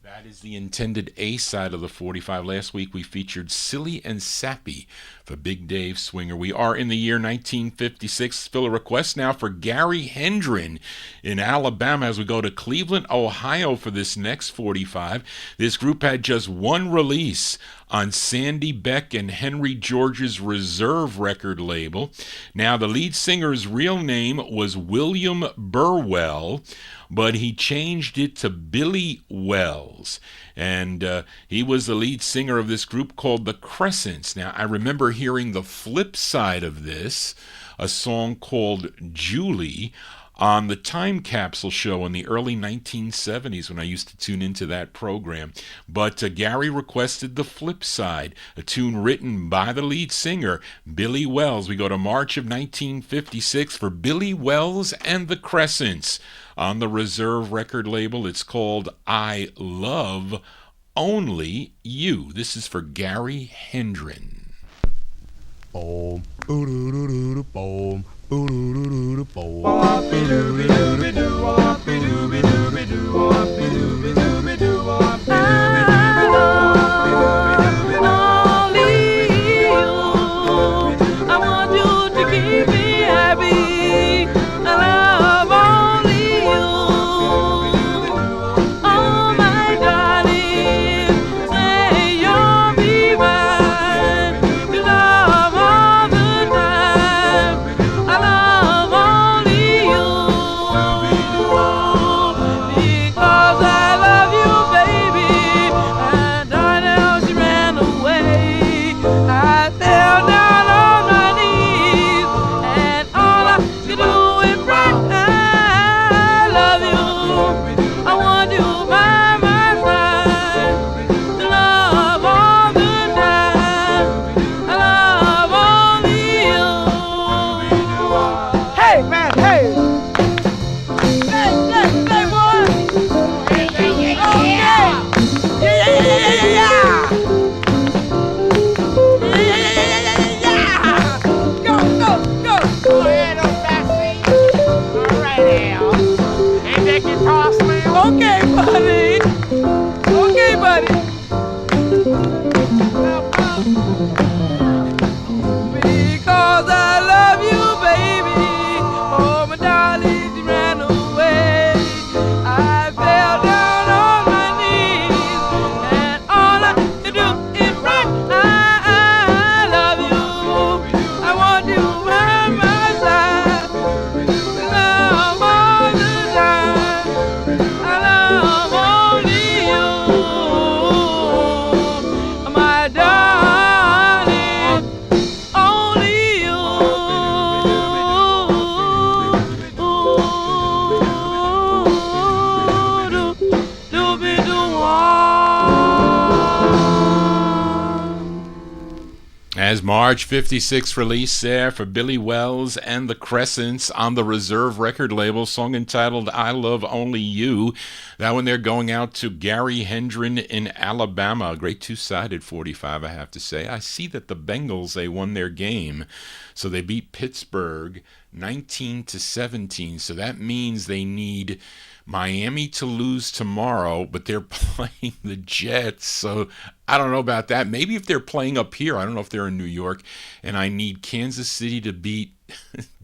That is the intended A-side of the 45. Last week we featured Silly and Sappy for Big Dave Swinger. We are in the year 1956. Fill a request now for Gary Hendren in Alabama as we go to Cleveland, Ohio for this next 45. This group had just one release on Sandy Beck and Henry George's Reserve record label. Now, the lead singer's real name was William Burwell, but he changed it to Billy Wells. And he was the lead singer of this group called the Crescents. Now, I remember hearing the flip side of this, a song called Julie, on the Time Capsule show in the early 1970s when I used to tune into that program. But Gary requested the flip side, a tune written by the lead singer, Billy Wells. We go to March of 1956 for Billy Wells and the Crescents. On the Reserve record label, it's called I Love Only You. This is for Gary Hendren. Boom, boo-doo-doo-doo-doo, boom. As March 56 release there for Billy Wells and the Crescents on the Reserve record label, song entitled I Love Only You. That one there going out to Gary Hendren in Alabama. A great two-sided 45, I have to say. I see that the Bengals, they won their game. So they beat Pittsburgh 19-17. So that means they need Miami to lose tomorrow, but they're playing the Jets, so I don't know about that. Maybe if they're playing up here, I don't know if they're in New York, and I need Kansas City to beat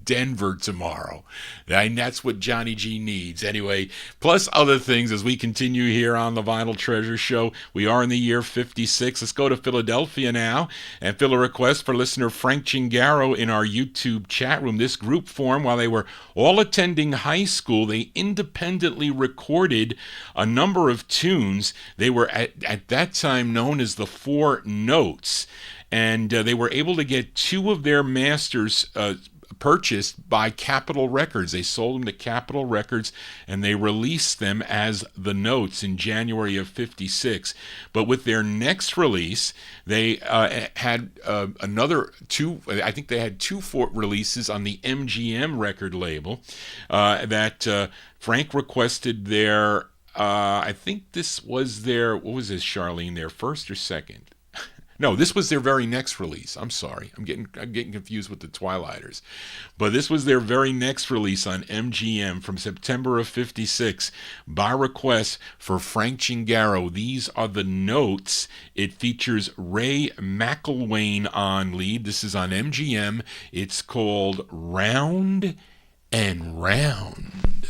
Denver tomorrow. And that's what Johnny G needs. Anyway, plus other things as we continue here on the Vinyl Treasure Show. We are in the year 56. Let's go to Philadelphia now and fill a request for listener Frank Chingaro in our YouTube chat room. This group formed while they were all attending high school. They independently recorded a number of tunes. They were at that time known as the Four Notes. And they were able to get two of their masters purchased by Capitol Records. They sold them to Capitol Records, and they released them as The Notes in January of 56. But with their next release, they had another two, I think they had two releases on the MGM record label that Frank requested their, I think this was their, what was this, Charlene, their first or second? No, this was their very next release. I'm sorry. I'm getting confused with the Twilighters. But this was their very next release on MGM from September of 56 by request for Frank Chingaro. These are The Notes. It features Ray McElwain on lead. This is on MGM. It's called Round and Round.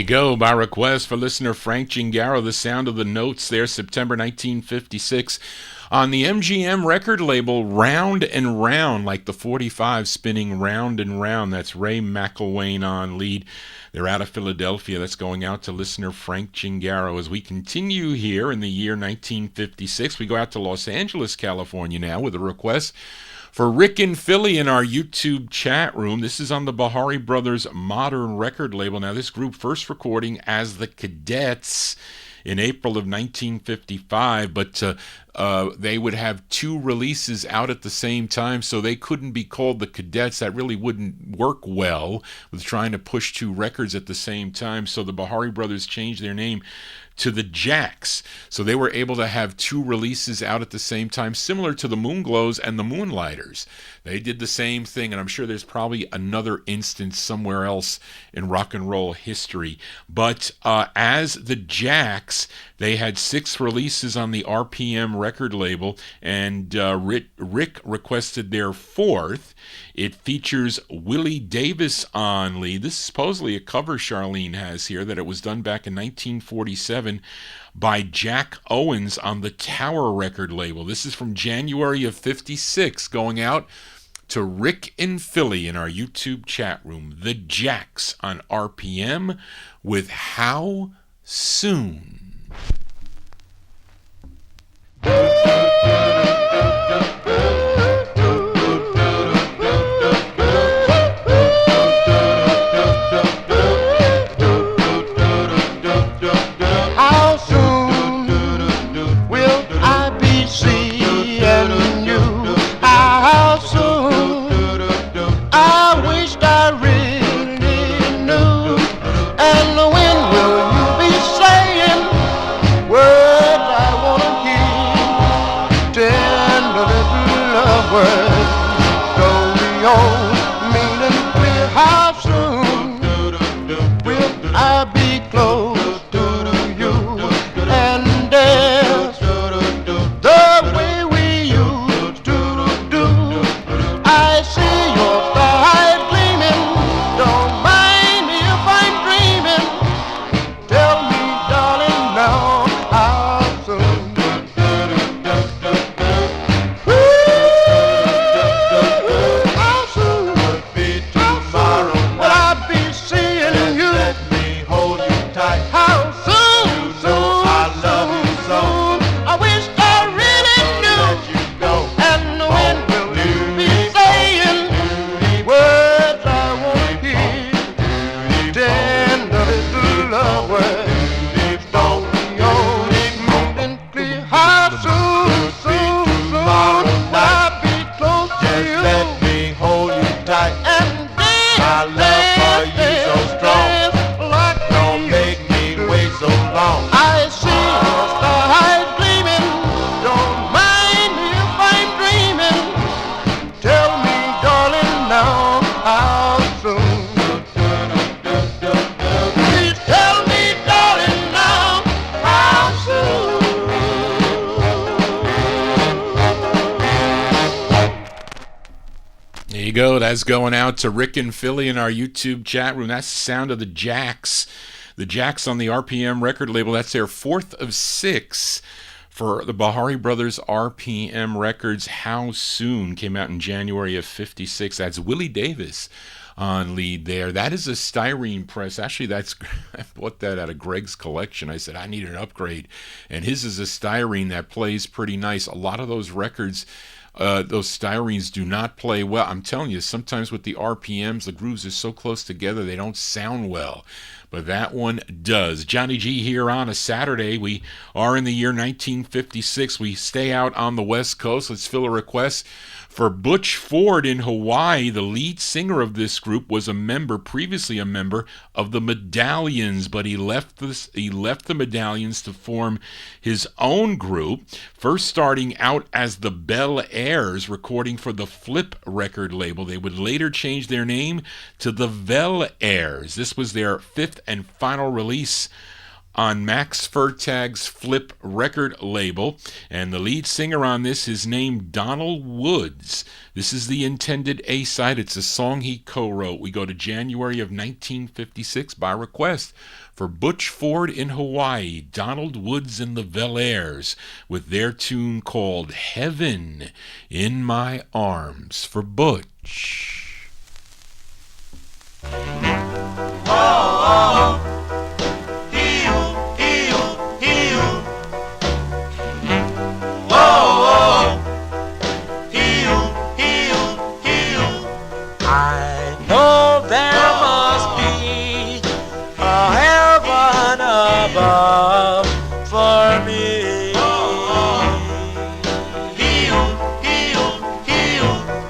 Go by request for listener Frank Chingaro, the sound of The Notes there, September 1956 on the MGM record label. Round and Round, like the 45 spinning round and round. That's Ray McElwain on lead. They're out of Philadelphia. That's going out to listener Frank Chingaro. As we continue here in the year 1956, we go out to Los Angeles, California now with a request for Rick in Philly in our YouTube chat room. This is on the Bahari Brothers Modern record label. Now, this group first recording as the Cadets in April of 1955, but they would have two releases out at the same time, so they couldn't be called the Cadets. That really wouldn't work well with trying to push two records at the same time, so the Bahari Brothers changed their name to the Jacks. So they were able to have two releases out at the same time, similar to the Moonglows and the Moonlighters. They did the same thing, and I'm sure there's probably another instance somewhere else in rock and roll history. But as the Jacks, they had 6 releases on the RPM record label, and Rick requested their 4th. It features Willie Davis on lead. This is supposedly a cover Charlene has here, that it was done back in 1947 by Jack Owens on the Tower record label. This is from January of 56, going out to Rick in Philly in our YouTube chat room. The Jacks on RPM with How Soon. How soon will I be seeing you? How soon? I wish I really knew. And when will you be saying words I wanna hear? Tender little love words, Romeo, mean and clear. How soon will I be close to you and dance the way we used to do? I see your eyes gleaming. Don't mind me if I'm dreaming. Tell me, darling, now how soon? How soon will I be seeing you? Let me hold you tight. How soon? Soon. I love you so. I wish I really knew. Let you go. And when will you be saying words I won't hear? Tender little love words, don't be only moving clear. How soon, soon, soon will I be close to you? Let me hold you tight. And my love for you so strong. Don't make me wait so long. I see your eyes gleaming. Don't mind me if I'm dreaming. Tell me, darling, now how soon? Please tell me, darling, now how soon? There you go. That's going out to Rick and Philly in our YouTube chat room. That's the sound of the Jacks. The Jacks on the RPM record label. That's their 4th of 6 for the Bahari Brothers RPM Records. How Soon came out in January of 56. That's Willie Davis on lead there. That is a styrene press. Actually, I bought that out of Greg's collection. I said I need an upgrade, and his is a styrene that plays pretty nice. A lot of those records, those styrenes do not play well. I'm telling you, sometimes with the RPMs, the grooves are so close together they don't sound well. But that one does. Johnny G here on a Saturday. We are in the year 1956. We stay out on the West Coast. Let's fill a request for Butch Ford in Hawaii. The lead singer of this group was previously a member of the Medallions, but he left the Medallions to form his own group, first starting out as the Bel Airs, recording for the Flip record label. They would later change their name to the Vel Airs. This was their 5th and final release on Max Fertag's Flip record label, and the lead singer on this is named Donald Woods. This is the intended A-side. It's a song he co-wrote. We go to January of 1956 by request for Butch Ford in Hawaii, Donald Woods and the Vel Airs with their tune called Heaven in My Arms for Butch. Oh, I know there must be a heaven above for me.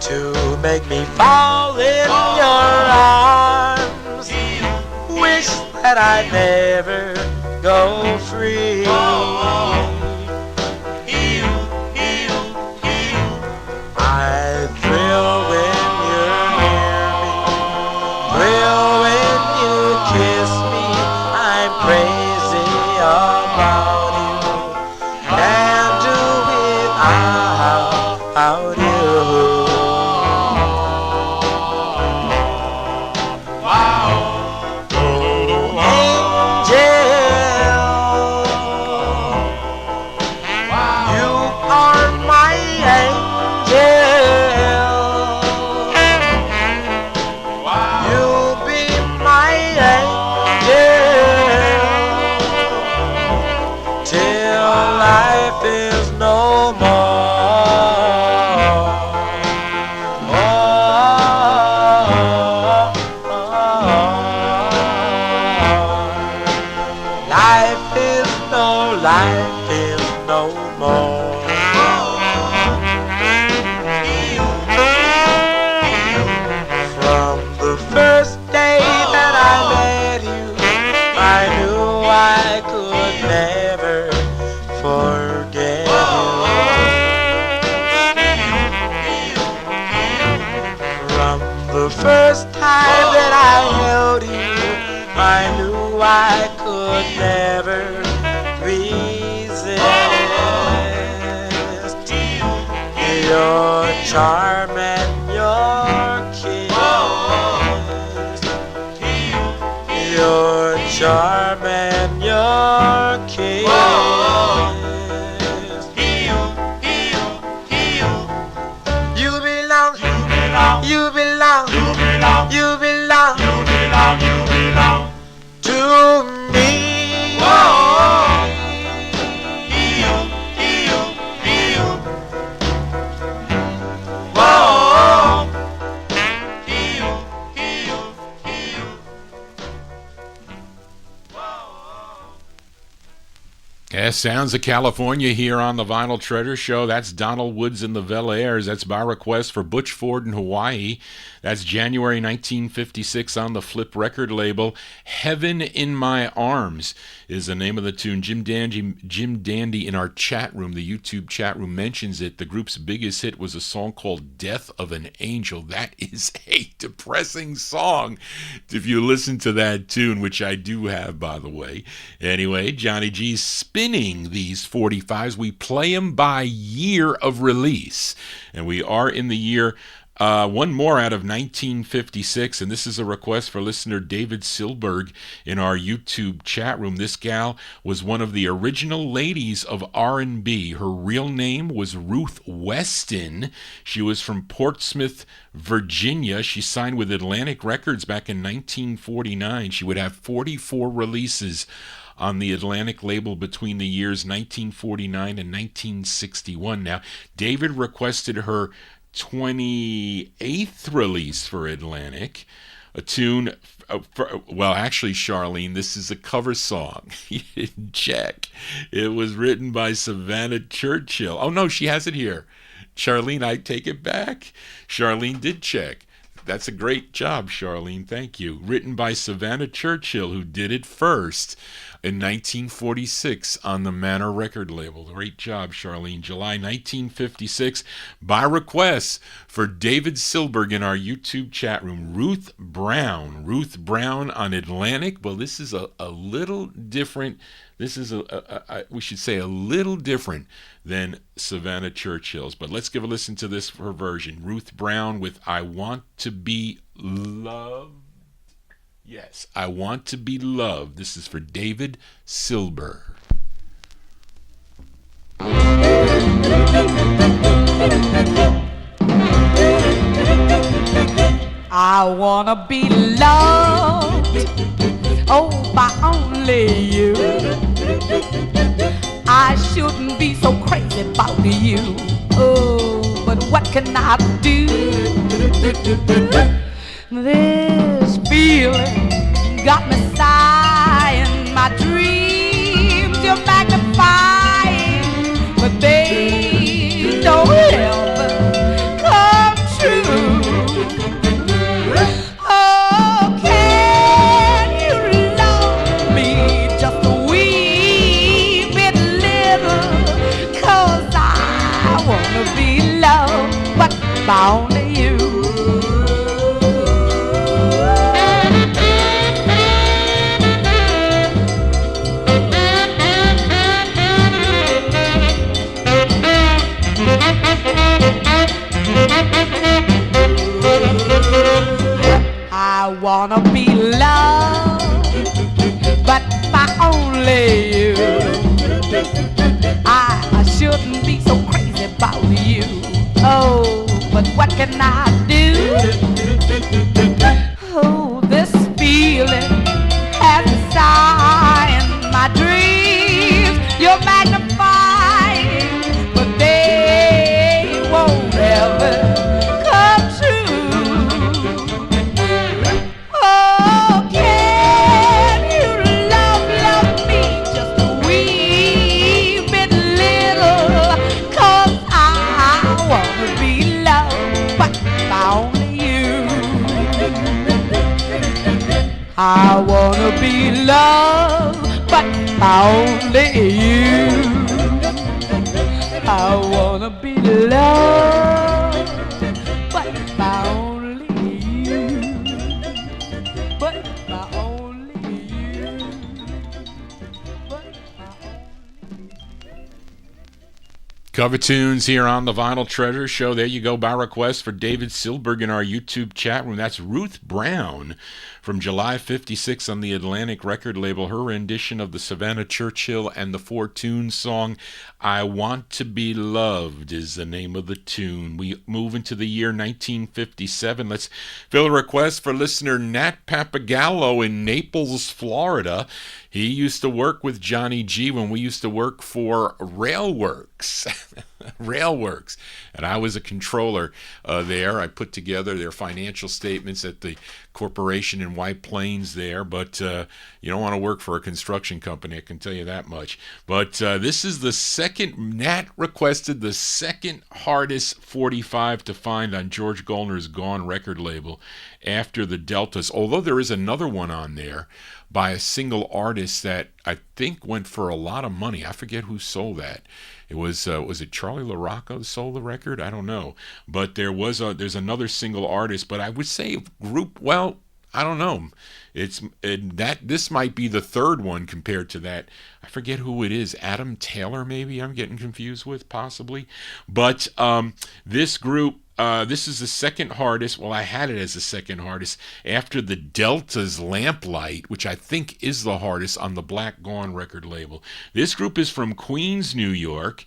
To make me fall in your arms. Wish that I never go free. I thrill when you're near me, thrill when you kiss me. I'm crazy about you, can't do without you. First time that I held you, I knew I could never resist your charm and your kiss, your charm and your kiss. You belong, you belong, you belong, you belong, you belong, you belong to me. Yeah, sounds of California here on the Vinyl Treasure Show. That's Donald Woods and the Bel-Airs. That's by request for Butch Ford in Hawaii. That's January 1956 on the Flip record label. Heaven in My Arms is the name of the tune. Jim Dandy in our chat room, the YouTube chat room, mentions it. The group's biggest hit was a song called Death of an Angel. That is a depressing song if you listen to that tune, which I do have, by the way. Anyway, Johnny G's spinning these 45s. We play them by year of release, and we are in the year one more out of 1956, and this is a request for listener David Silberg in our YouTube chat room. This gal was one of the original ladies of R&B. Her real name was Ruth Weston. She was from Portsmouth, Virginia. She signed with Atlantic Records back in 1949. She would have 44 releases on the Atlantic label between the years 1949 and 1961. Now, David requested her 28th release for Atlantic, a tune, well, actually, Charlene, this is a cover song. You didn't check. It was written by Savannah Churchill. Oh, no, she has it here. Charlene, I take it back. Charlene did check. That's a great job, Charlene. Thank you. Written by Savannah Churchill, who did it first in 1946 on the Manor record label. Great job, Charlene. July 1956, by request for David Silberg in our YouTube chat room. Ruth Brown on Atlantic. Well, this is a little different. This is we should say a little different than Savannah Churchill's. But let's give a listen to this, her version. Ruth Brown with I Want to Be Loved. Yes, I Want to Be Loved. This is for David Silberg. I wanna be loved, oh, by only you. I shouldn't be so crazy about you. Oh, but what can I do? This feeling got me sighing. My dreams you're magnifying, but they don't ever come true. Oh, can you love me just a wee by only you. I wanna be loved, but by only you. I shouldn't be so crazy about you. Oh, but what can I do? Oh, this feeling has a sign in my dreams. You're magnifying, but they won't ever come true. Oh, can you love me just a wee bit little? 'Cause I wanna be loved, but by only you. I wanna be loved, but by only you. I wanna be loved, but by only you. But by only you. But by Cover tunes here on the Vinyl Treasure Show. There you go, by request for David Silberg in our YouTube chat room. That's Ruth Brown from July 56 on the Atlantic record label. Her rendition of the Savannah Churchill and the Four Tunes song, I Want to Be Loved, is the name of the tune. We move into the year 1957. Let's fill a request for listener Nat Papagallo in Naples, Florida. He used to work with Johnny G when we used to work for Railworks. Railworks. And I was a controller there. I put together their financial statements at the corporation in White Plains there. But you don't want to work for a construction company, I can tell you that much. But this is the second, Nat requested the second hardest 45 to find on George Goldner's Gone record label after the Deltas. Although there is another one on there by a single artist that I think went for a lot of money. I forget who sold that. It was it Charlie LaRocco sold the record? I don't know. But there's another single artist, but I would say group, well, I don't know. This might be the third one compared to that. I forget who it is. Adam Taylor, maybe I'm getting confused with, possibly. But this group, this is the second hardest. Well, I had it as the second hardest after the Delta's Lamplight, which I think is the hardest on the Black Gone record label. This group is from Queens, New York,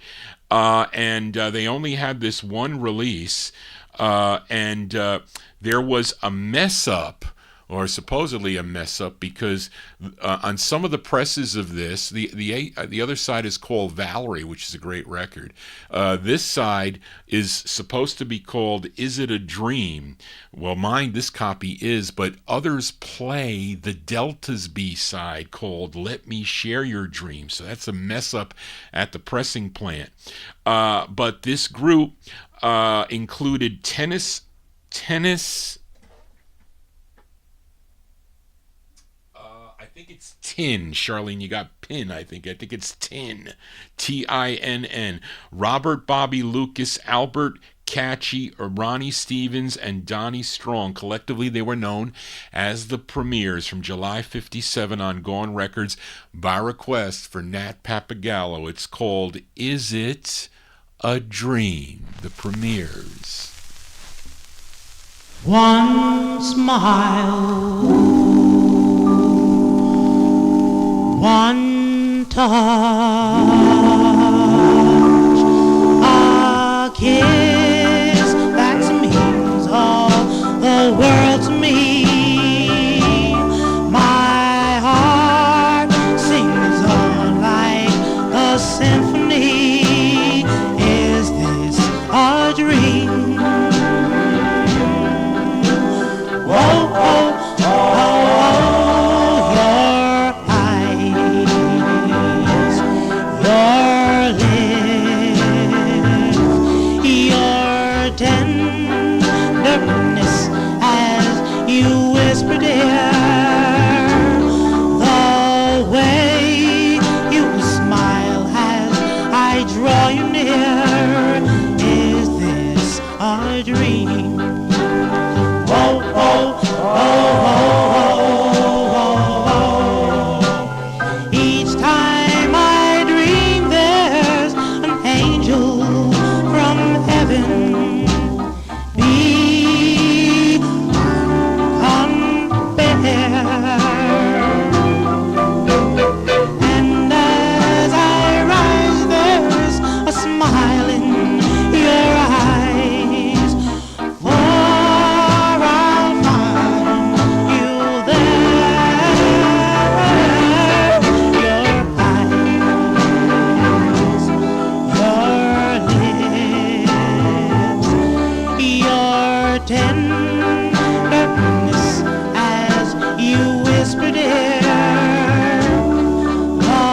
and they only had this one release, and there was a mess up, or supposedly a mess up, because on some of the presses of this, the other side is called Valerie, which is a great record. This side is supposed to be called Is It a Dream? Well, this copy is, but others play the Delta's B-side called Let Me Share Your Dream. So that's a mess up at the pressing plant. But this group included tennis. I think it's Tin. Charlene, you got Pin, I think. I think it's Tin. Tinn. Robert, Bobby, Lucas, Albert, Catchy, Ronnie Stevens, and Donnie Strong. Collectively, they were known as the Premiers from July 57 on Gone Records by request for Nat Papagallo. It's called Is It a Dream? The Premiers. One smile, one touch, a kiss that means all the world to me. My heart sings on like a symphony. Is this a dream? Whoa, whoa, your eyes, your lips, your tenderness as you whisper, dear, the way you smile as I draw you near. Is this a a dream. Whoa, whoa, oh, oh, oh, oh. Each time I dream there's an angel from heaven. Be unfair. And as I rise there's a smile in your eyes. For I'll find you there. Your eyes, your lips, your tenderness as you whisper, dear. The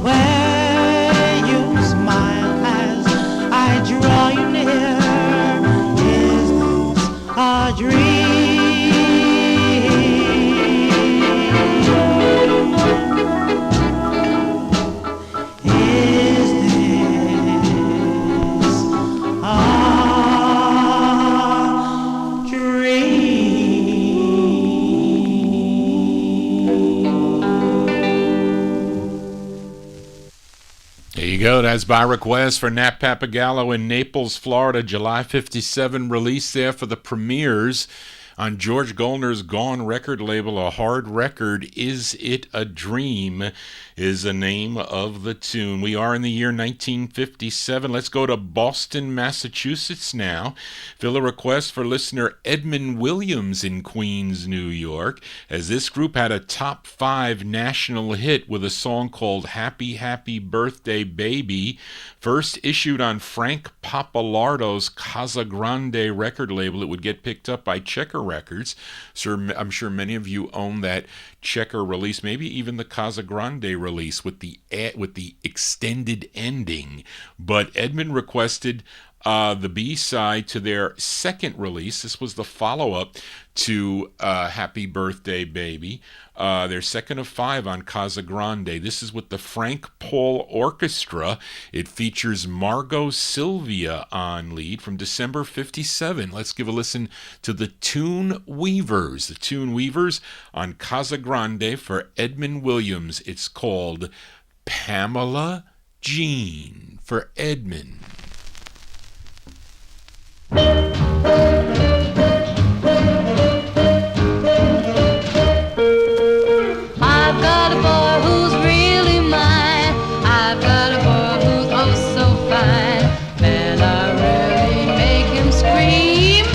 way you smile as I draw you near. Is this a dream? Is this a There you go. That's by request for Nat Papagallo in Naples, Florida. July 57 release there for the premieres on George Goldner's Gone record label. A hard record. Is It a Dream is the name of the tune. We are in the year 1957. Let's go to Boston, Massachusetts now. Fill a request for listener Edmund Williams in Queens, New York, as this group had a top 5 national hit with a song called Happy Happy Birthday Baby, first issued on Frank Pappalardo's Casa Grande record label. It would get picked up by Checker Records. So I'm sure many of you own that Checker release, maybe even the Casa Grande release with the extended ending. But Edmund requested the B-side to their second release. This was the follow-up to Happy Birthday Baby, their second of 5 on Casa Grande. This is with the Frank Paul Orchestra. It features Margot Sylvia on lead from December 57. Let's give a listen to the Tune Weavers. The Tune Weavers on Casa Grande for Edmund Williams. It's called Pamela Jean for Edmund. I've got a boy who's really mine. I've got a boy who's oh so fine. Man, I really make him scream.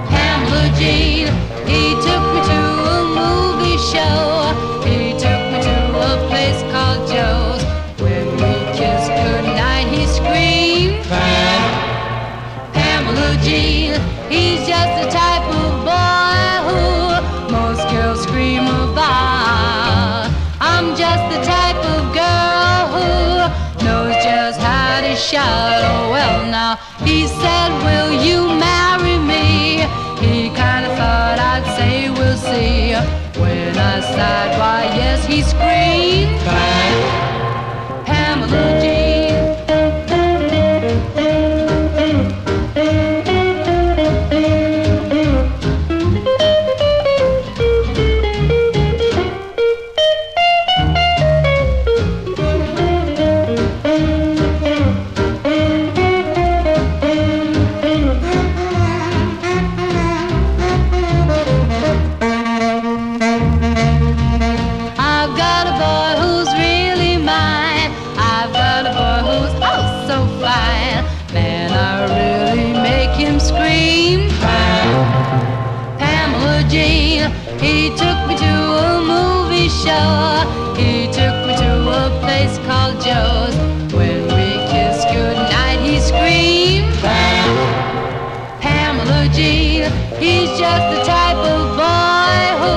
Pamela Jean, he took me to a movie show. He took me to a place called Joe's. When we kissed goodnight, he screamed. Pamela Jean, he's just the type of boy who most girls scream about. I'm just the type of girl who knows just how to shout. Oh well now, he said, will you marry me? He kinda thought I'd say we'll see. When I sighed, why yes, he screamed. Pamela Jean. I've got a boy who's really mine. I've got a boy who's oh so fine. Man, I really make him scream. Pamela Jean, he took me to a movie show. He took me to a place called Joe's. When we kissed goodnight, he screamed. Pamela Jean, he's just the type of boy who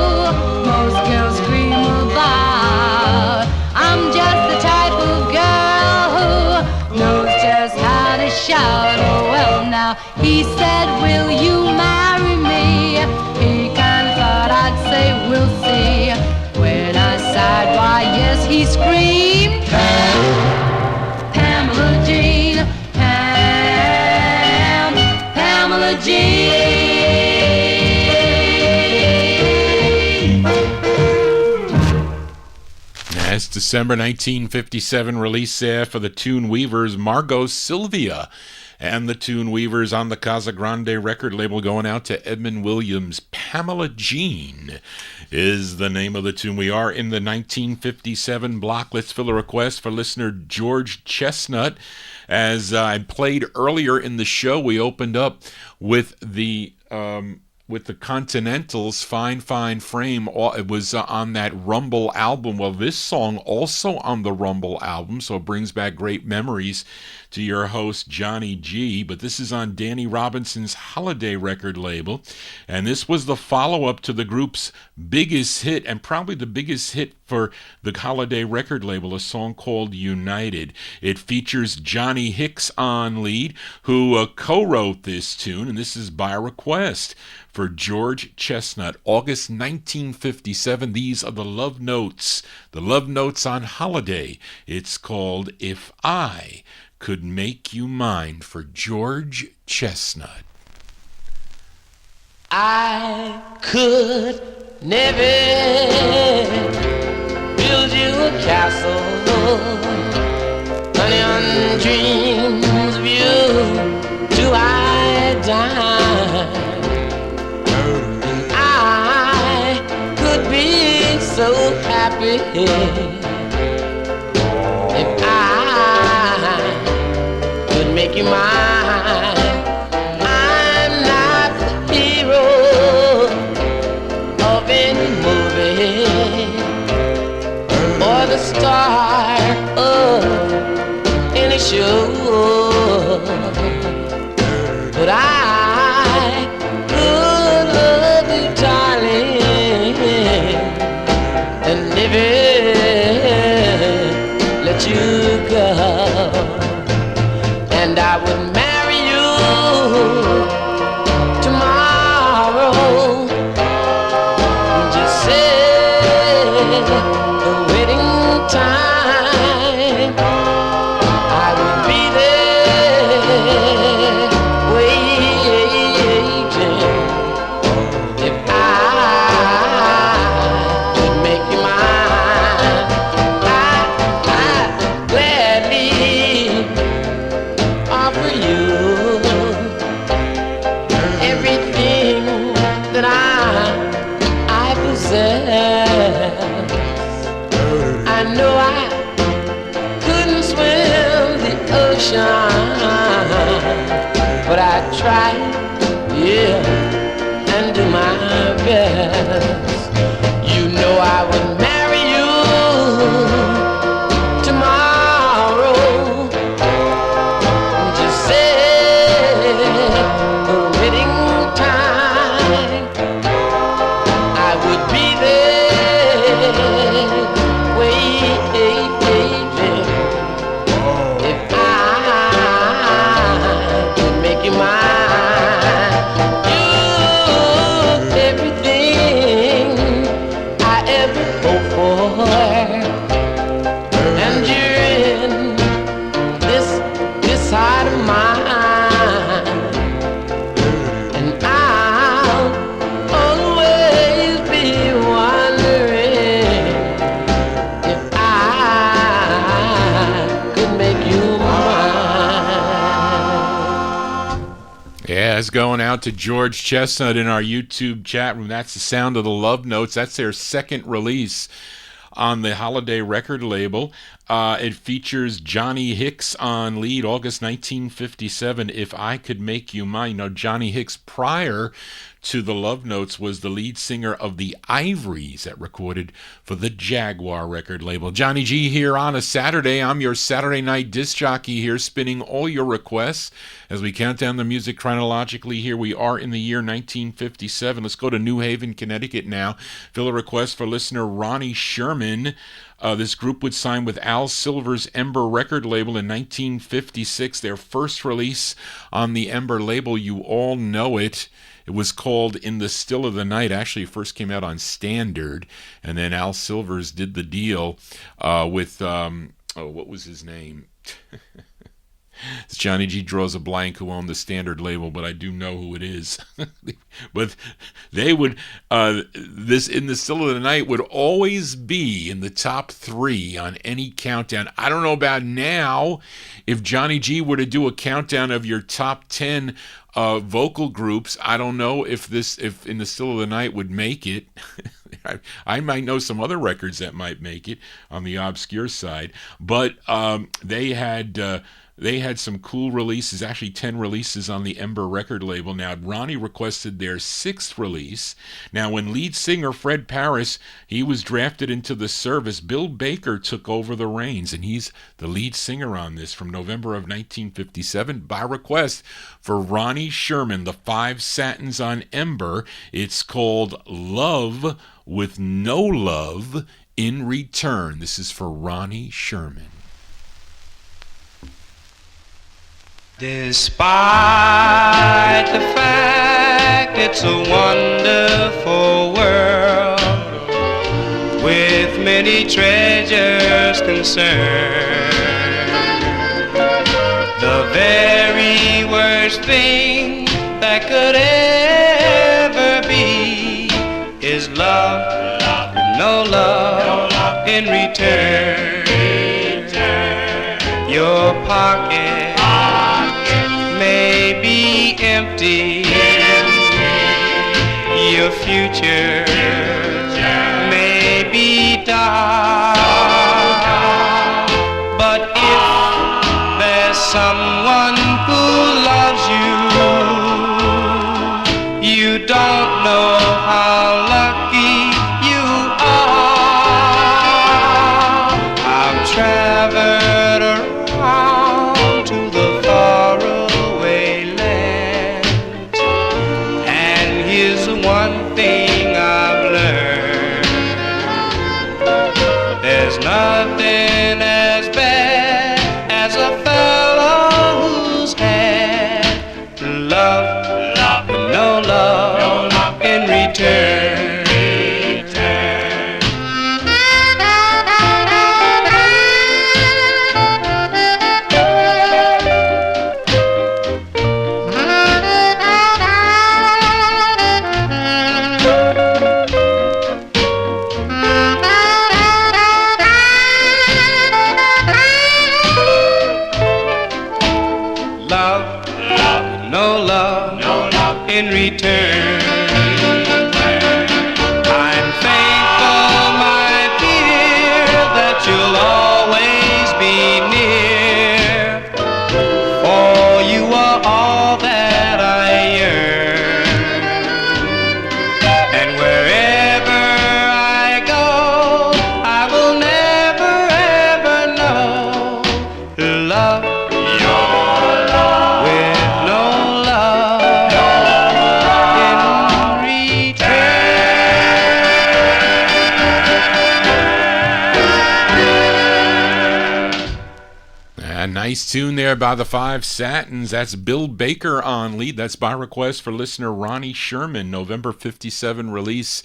most girls scream about. I'm just the type of girl who knows just how to shout. Oh well now, he said, will you marry me? He kinda thought I'd say we'll see. When I sighed, why yes, he screamed. Pamela Jean, Pamela December 1957 release there for the Tune Weavers, Margot Sylvia. And the Tune Weavers on the Casa Grande record label, going out to Edmund Williams. Pamela Jean is the name of the tune. We are in the 1957 block. Let's fill a request for listener George Chestnut. As I played earlier in the show, we opened up with the Continentals, Fine Fine Frame. It was on that Rumble album. Well, this song also on the Rumble album, so it brings back great memories to your host, Johnny G. But this is on Danny Robinson's Holiday record label, and this was the follow-up to the group's biggest hit, and probably the biggest hit for the Holiday record label, a song called United. It features Johnny Hicks on lead, who co-wrote this tune, and this is by request for George Chestnut, August 1957. These are the Love Notes on Holiday. It's called If I Could Make You Mine, for George Chestnut. I could never build you a castle, honey, on dreams of you till I die. I could be so happy if I could make you mine. I'm not the hero of any movie or the star of any show, but I could love you, darling, and never let you go. And I would marry you tomorrow. Just say the wedding time. I would be there waiting if I could make you mine. I gladly offer you everything that I possess. I know I couldn't swim the ocean, but I try, yeah, and do my best. You know I would marry you tomorrow. Just say the wedding time. I would be there waiting if I could make you mine. You everything I ever hoped for, and you're in this heart of mine, and I'll always be wondering if I could make you mine. Yeah, it's going out to George Chestnut in our YouTube chat room. That's the sound of the Love Notes. That's their second release on the Holiday record label. It features Johnny Hicks on lead, August 1957, If I Could Make You Mine. Now, Johnny Hicks, prior to the Love Notes, was the lead singer of the Ivories that recorded for the Jaguar record label. Johnny G here on a Saturday. I'm your Saturday night disc jockey here, spinning all your requests as we count down the music chronologically. Here we are in the year 1957. Let's go to New Haven, Connecticut now. Fill a request for listener Ronnie Sherman. This group would sign with Al Silver's Ember record label in 1956. Their first release on the Ember label, you all know it. It was called In the Still of the Night. Actually, it first came out on Standard, and then Al Silvers did the deal with, what was his name? Johnny G draws a blank who owned the Standard label, but I do know who it is. But they would, this In the Still of the Night would always be in the top 3 on any countdown. I don't know about now. If Johnny G were to do a countdown of your top 10 vocal groups, I don't know if In the Still of the Night would make it. I might know some other records that might make it on the obscure side, but they had some cool releases, actually 10 releases on the Ember record label. Now, Ronnie requested their 6th release. Now, when lead singer Fred Parris, he was drafted into the service, Bill Baker took over the reins, and he's the lead singer on this from November of 1957 by request for Ronnie Sherman, the 5 Satins on Ember. It's called Love with No Love in Return. This is for Ronnie Sherman. Despite the fact it's a wonderful world with many treasures concerned, the very worst thing that could ever be is love, no love in return. Your pocket may be empty, your future may be dark, but if there's someone who loves you, you don't know how lucky you are. I've traveled around to the faraway land, and here's one thing I've learned: there's nothing as bad as a fellow who's had love, no love in return. In return, I'm thankful, my dear, that you'll always be near, for you are all that I yearn, and wherever I go, I will never ever know love. Nice tune there by the 5 Satins. That's Bill Baker on lead. That's by request for listener Ronnie Sherman, November 57 release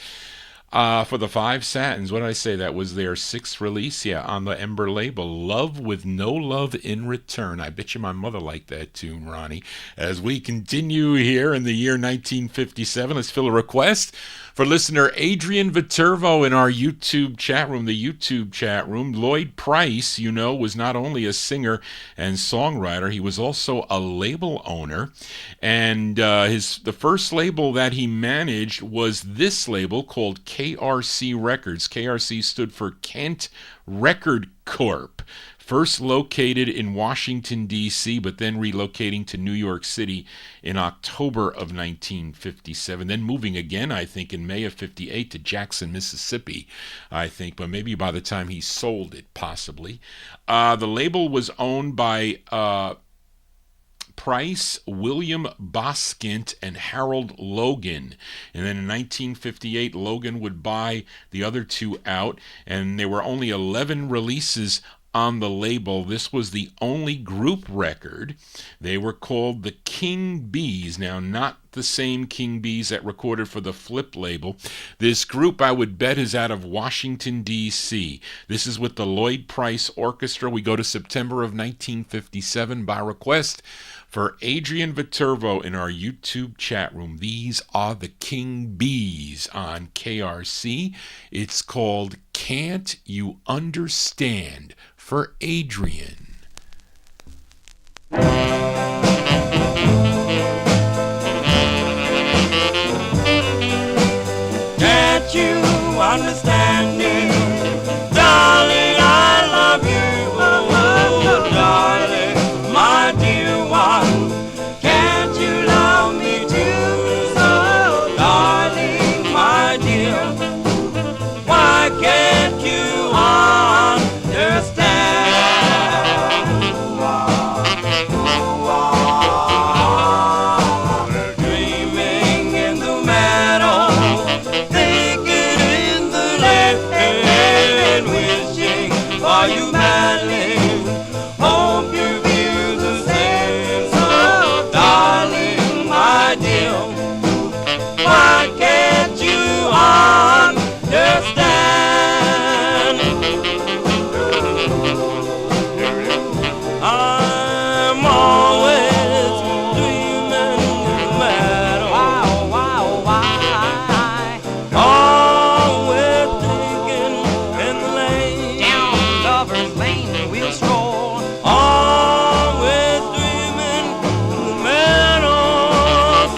for the 5 Satins. What did I say? That was their 6th release, on the Ember label. Love with No Love in Return. I bet you my mother liked that tune, Ronnie. As we continue here in the year 1957, let's fill a request for listener Adrian Viterbo in our YouTube chat room, the YouTube chat room. Lloyd Price, was not only a singer and songwriter, he was also a label owner. And the first label that he managed was this label called KRC Records. KRC stood for Kent Record Corp. First located in Washington, D.C., but then relocating to New York City in October of 1957. Then moving again, I think, in May of 58 to Jackson, Mississippi, I think. But maybe by the time he sold it, possibly. The label was owned by Price, William Boskint, and Harold Logan. And then in 1958, Logan would buy the other two out, and there were only 11 releases on the label. This was the only group record. They were called the King Bees. Now, not the same King Bees that recorded for the Flip label. This group, I would bet, is out of Washington, D.C. This is with the Lloyd Price Orchestra. We go to September of 1957 by request for Adrian Viterbo in our YouTube chat room. These are the King Bees on KRC. It's called Can't You Understand for Adrian. Can't you understand me, darling? I love you, oh, darling, my dear one. Can't you love me too, so darling, my dear? Why can't you understand? Dreaming in the meadow, thinking in the lane, wishing for you madly. Hope you feel the same, so darling, my dear. Why can't you understand? I'm always dreaming in the meadow. Always thinking in the lane. Down Lover's Lane we'll stroll. Always dreaming in the meadows.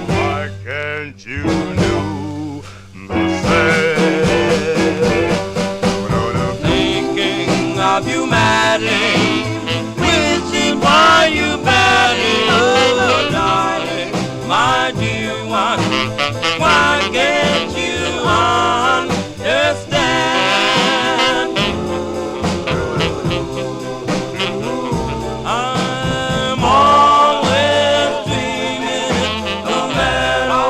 Why can't you do the same? Thinking of you madly, wishing for you badly, oh darling, my dear one. Why can't you understand? I'm always dreaming in the meadow,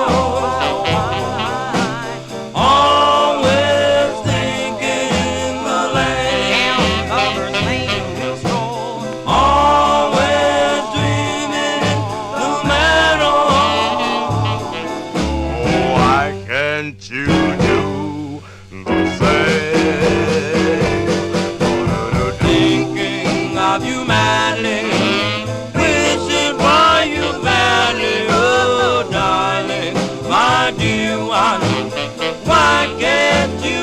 always thinking in the lane. Lover's Lane we'll stroll. Always dreaming in the meadow. Why can't you do the same? Thinking of you madly, wishing for you badly, oh darling, my dear one. Why can't you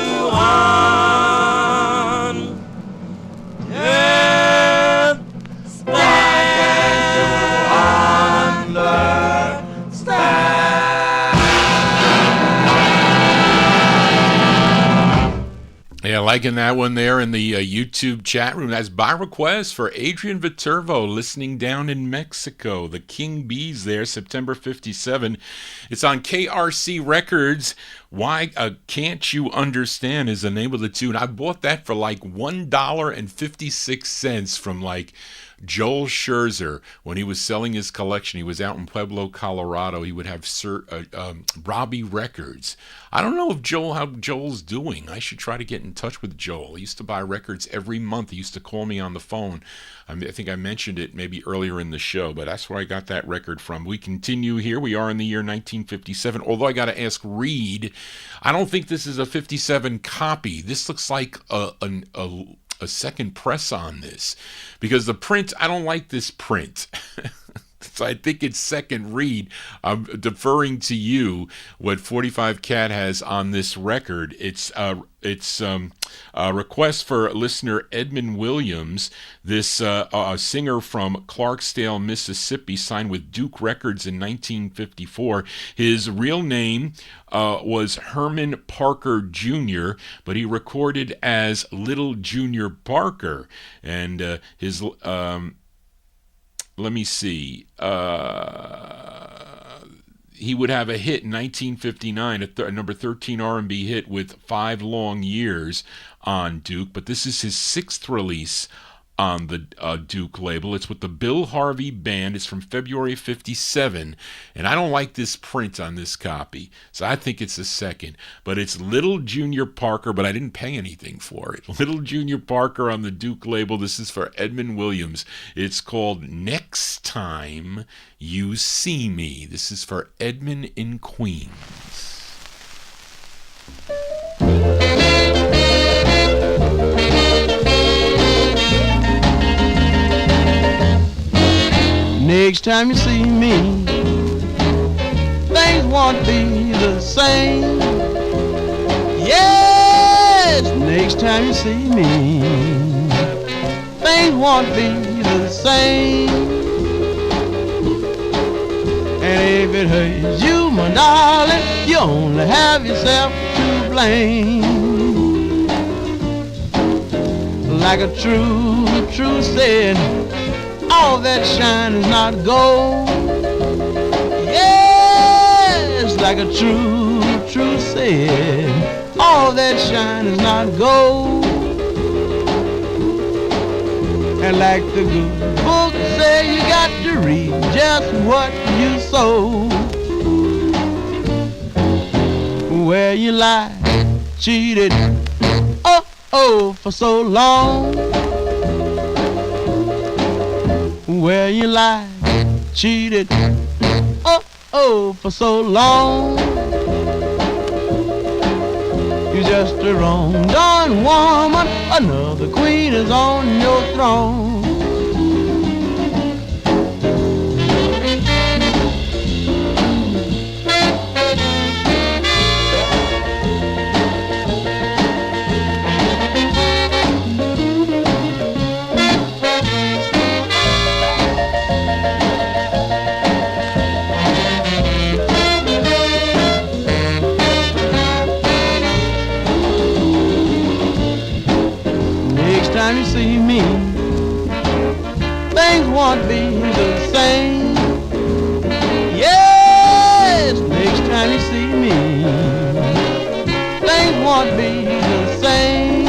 Yeah, liking that one there in the YouTube chat room. That's by request for Adrian Viterbo, listening down in Mexico. The King Bees there, September 57. It's on KRC Records. Why Can't You Understand is the name of the tune. I bought that for like $1.56 from like Joel Scherzer when he was selling his collection. He was out in Pueblo, Colorado. He would have Robbie Records. I don't know how Joel's doing. I should try to get in touch with Joel. He used to buy records every month. He used to call me on the phone. I think I mentioned it maybe earlier in the show, but that's where I got that record from. We continue here. We are in the year 1957, although I got to ask Reed. I don't think this is a 57 copy. This looks like a second press on this, because the print, I don't like this print. So I think it's second read. I'm deferring to you what 45 Cat has on this record. It's a request for listener Edmund Williams, this singer from Clarksdale, Mississippi, signed with Duke Records in 1954. His real name was Herman Parker Jr., but he recorded as Little Junior Parker, and his let me see. He would have a hit in 1959, a number 13 R&B hit with 5 Long Years on Duke, but this is his 6th release on the Duke label. It's with the Bill Harvey Band. It's from February 57, and I don't like this print on this copy, so I think it's the second. But it's Little Junior Parker, but I didn't pay anything for it. Little Junior Parker on the Duke label. This is for Edmund Williams. It's called Next Time You See Me. This is for Edmund in Queens. Next time you see me, things won't be the same. Yes, next time you see me, things won't be the same. And if it hurts you, my darling, you only have yourself to blame. Like a true said, all that shine is not gold. Yes, like a true said, all that shine is not gold. And like the good book say, you got to reap just what you sow. Where you lie, cheated, oh, for so long. Where you lied, cheated, oh, for so long. You're just a wrong done woman, another queen is on your throne. You see me, things won't be the same. Yes, next time you see me, things won't be the same.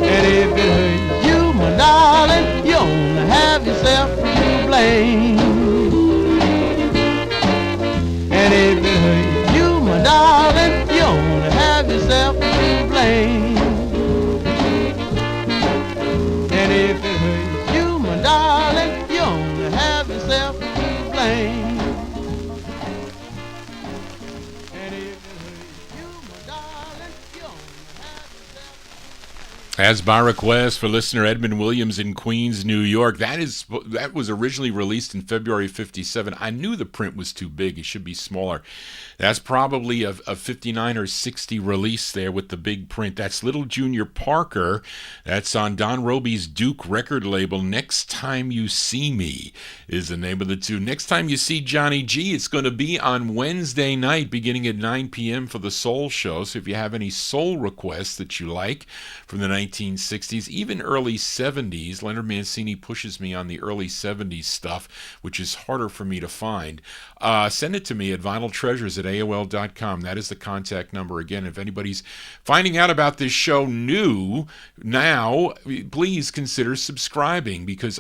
And if it hurts you, my darling, you only have yourself to blame. And if it hurts you, my darling, you only have yourself to blame. And if it hurts you, my darling, you only have yourself to blame. And if it hurts you, my darling, you only have yourself to blame. As by request for listener Edmund Williams in Queens, New York. That was originally released in February 57. I knew the print was too big. It should be smaller. That's probably a 59 or 60 release there with the big print. That's Little Junior Parker. That's on Don Robey's Duke record label. Next Time You See Me is the name of the tune. Next time you see Johnny G, it's going to be on Wednesday night beginning at 9 p.m. for the Soul Show. So if you have any soul requests that you like from the 1960s, even early 70s, Leonard Mancini pushes me on the early 70s stuff, which is harder for me to find. Send it to me at vinyltreasures@AOL.com. That is the contact number. Again, if anybody's finding out about this show new now, please consider subscribing, because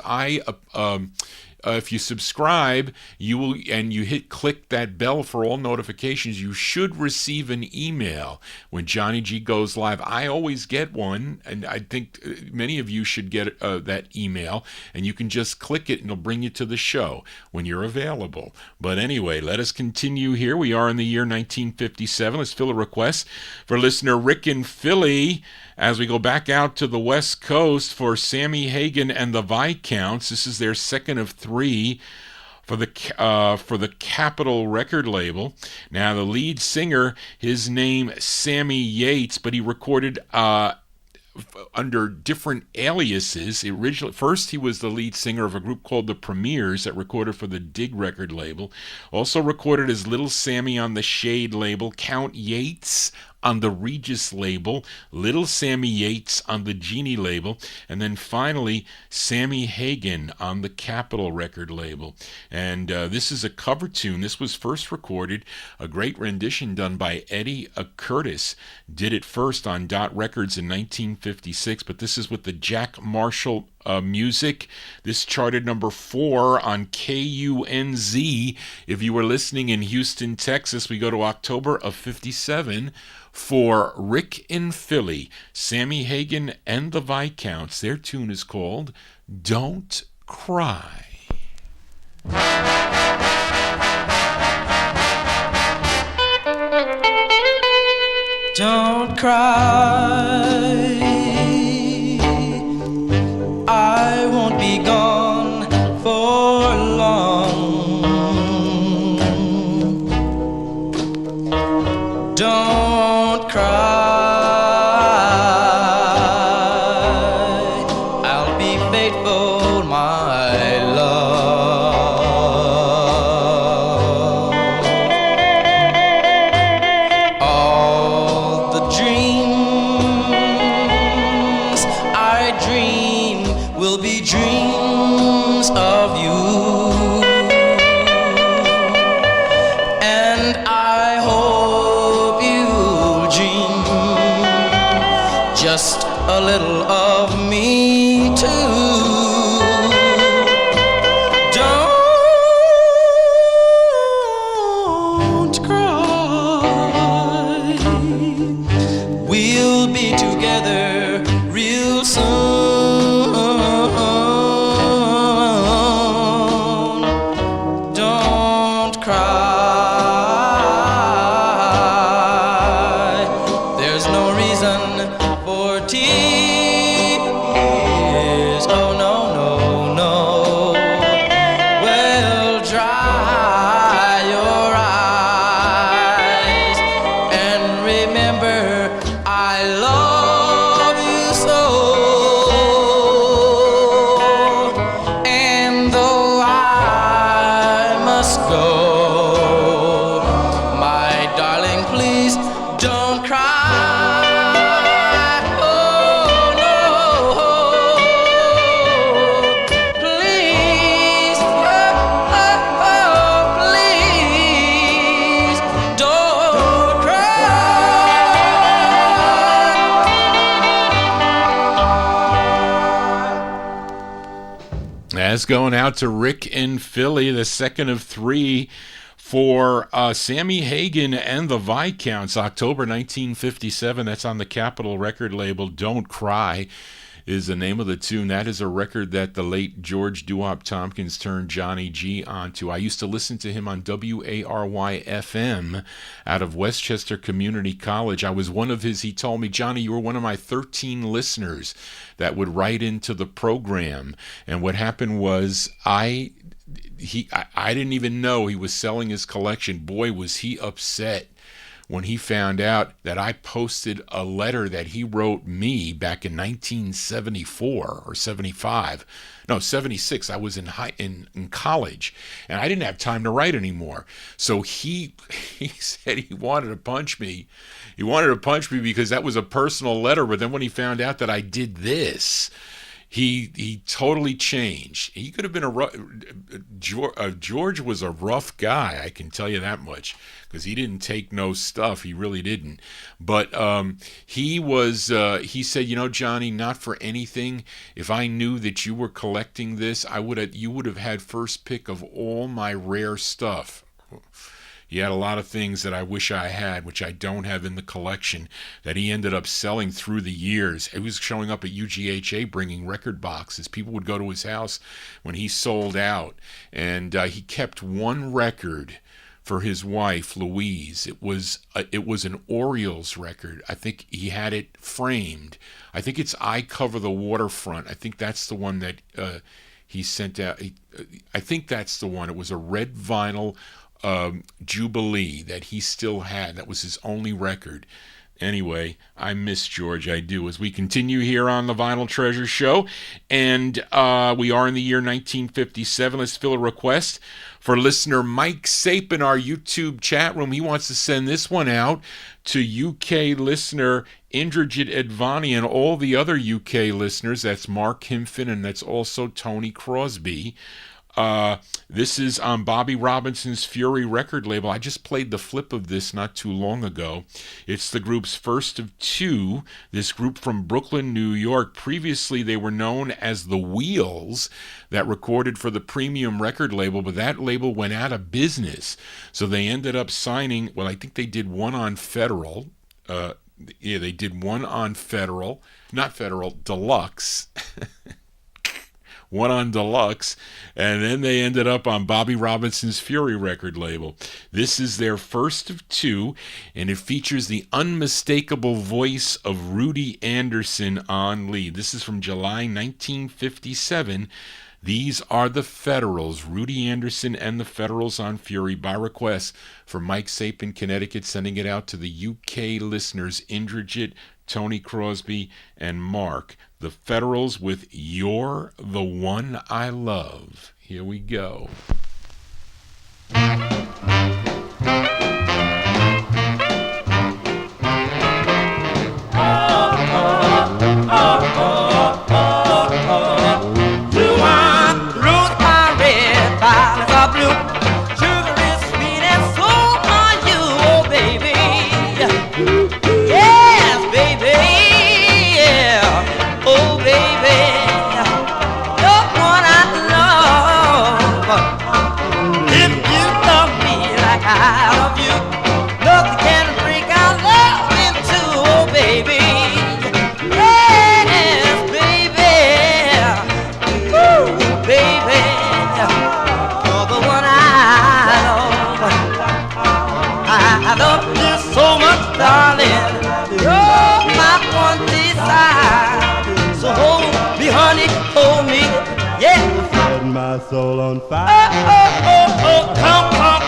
if you subscribe, you click that bell for all notifications, you should receive an email when Johnny G goes live. I always get one, and I think many of you should get that email, and you can just click it and it'll bring you to the show when you're available. But anyway, let us continue here. We are in the year 1957. Let's fill a request for listener Rick in Philly as we go back out to the West Coast for Sammy Hagan and the Viscounts. This is their second of three for the Capitol record label. Now, the lead singer, his name Sammy Yates, but he recorded under different aliases. First, he was the lead singer of a group called the Premiers that recorded for the Dig record label. Also recorded as Little Sammy on the Shade label, Count Yates on the Regis label, Little Sammy Yates on the Genie label, and then finally Sammy Hagan on the Capitol record label. And this is a cover tune. This was first recorded, a great rendition done by Eddie Curtis. Did it first on Dot Records in 1956, but this is with the Jack Marshall music. This charted number 4 on KUNZ. If you were listening in Houston, Texas, we go to October of 57 for Rick in Philly, Sammy Hagan and the Viscounts. Their tune is called Don't Cry. Don't cry, I won't be gone for long. Don't cry, I'll be faithful, my love. All the dreams I dream will be dreams of you, and I hope you'll dream just a little of me too. Don't cry, we'll be together real soon. Don't cry, there's no reason for tears. Oh no, no, no. Well, dry your eyes and remember I love you so. And though I must go, my darling, please don't cry. Oh no, please, please don't cry. That's going out to Rick in Philly, the second of 3 for Sammy Hagan and the Viscounts, October 1957. That's on the Capitol record label. Don't Cry is the name of the tune. That is a record that the late George Doowop Tompkins turned Johnny G onto. I used to listen to him on WARY-FM out of Westchester Community College. I was one of his, he told me, Johnny, you were one of my 13 listeners that would write into the program. And what happened was I didn't even know he was selling his collection. Boy, was he upset when he found out that I posted a letter that he wrote me back in 1974 or 75. No, 76. I was in college, and I didn't have time to write anymore. So he said he wanted to punch me. He wanted to punch me because that was a personal letter. But then when he found out that I did this, he totally changed. He could have been George was a rough guy, I can tell you that much, because he didn't take no stuff. He really didn't. But he said, you know, Johnny, not for anything, if I knew that you were collecting this, you would have had first pick of all my rare stuff. He had a lot of things that I wish I had, which I don't have in the collection, that he ended up selling through the years. He was showing up at UGHA bringing record boxes. People would go to his house when he sold out. And he kept one record for his wife, Louise. It was an Orioles record. I think he had it framed. I think it's I Cover the Waterfront. I think that's the one that he sent out. I think that's the one. It was a red vinyl Jubilee that he still had. That was his only record Anyway, I miss George, I do. As we continue here on the Vinyl Treasure Show, and we are in the year 1957. Let's fill a request for listener Mike Sape in our YouTube chat room. He wants to send this one out to UK listener Indrajit Advani and all the other UK listeners. That's Mark Himfin, and that's also Tony Crosby. This is on Bobby Robinson's Fury record label. I just played the flip of this not too long ago. It's the group's first of two. This group from Brooklyn, New York. Previously, they were known as The Wheels, that recorded for the Premium record label, but that label went out of business. So they ended up signing, well, I think they did one on Federal. They did one on Federal, not Federal, Deluxe. One on Deluxe, and then they ended up on Bobby Robinson's Fury record label. This is their first of two, and it features the unmistakable voice of Rudy Anderson on lead. This is from July 1957. These are the Federals, Rudy Anderson and the Federals on Fury, by request for Mike Sape in Connecticut, sending it out to the UK listeners, Indrajit, Tony Crosby, and Mark. The Federals with You're the One I Love. Here we go. My soul on fire.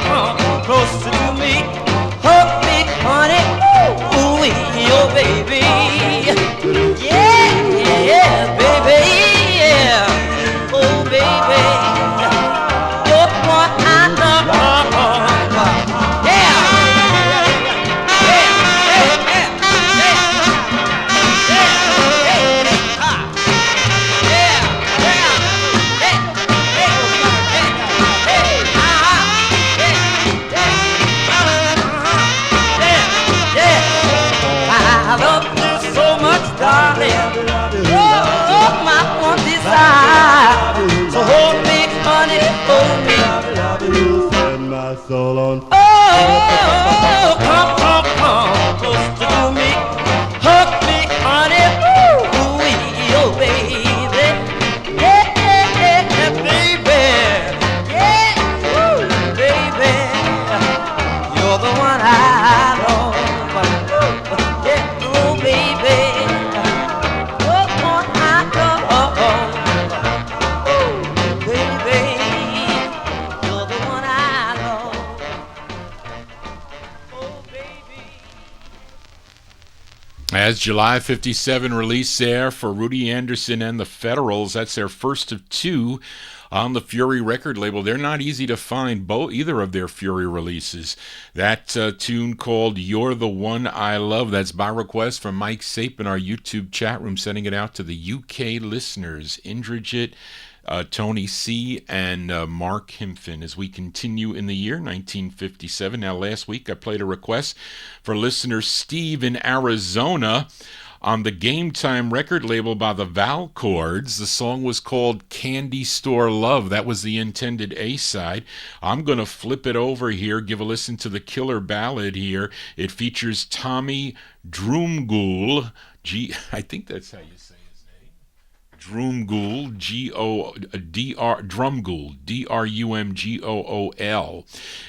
Come closer to me, hug me, honey, ooh, oh baby, yeah, baby, yeah, oh baby, you're what I love, so hold me, honey, hold me. Set my soul on fire. Oh, come close to me, hug me, honey, ooh, oh baby, yeah, baby, yeah, ooh, baby, you're the one I love, yeah, oh baby. As July 57 release there for Rudy Anderson and the Federals. That's their first of two on the Fury record label. They're not easy to find, either of their Fury releases. That tune called You're the One I Love, that's by request from Mike Sape in our YouTube chat room, sending it out to the UK listeners, Indrajit, Tony C., and Mark Himfin, as we continue in the year 1957. Now, last week I played a request for listener Steve in Arizona on the Game Time record label by the Valchords. The song was called Candy Store Love. That was the intended A-side. I'm going to flip it over here, give a listen to the killer ballad here. It features Tommy Drumgool. I think that's how you say his name. Drumgool, Drumgool, Drumgool.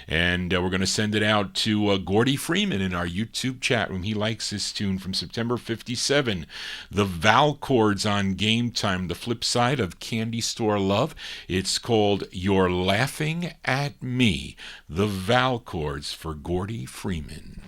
And we're going to send it out to Gordy Freeman in our YouTube chat room. He likes this tune from September 57. The Valchords on Game Time, the flip side of Candy Store Love. It's called You're Laughing at Me. The Valchords for Gordy Freeman.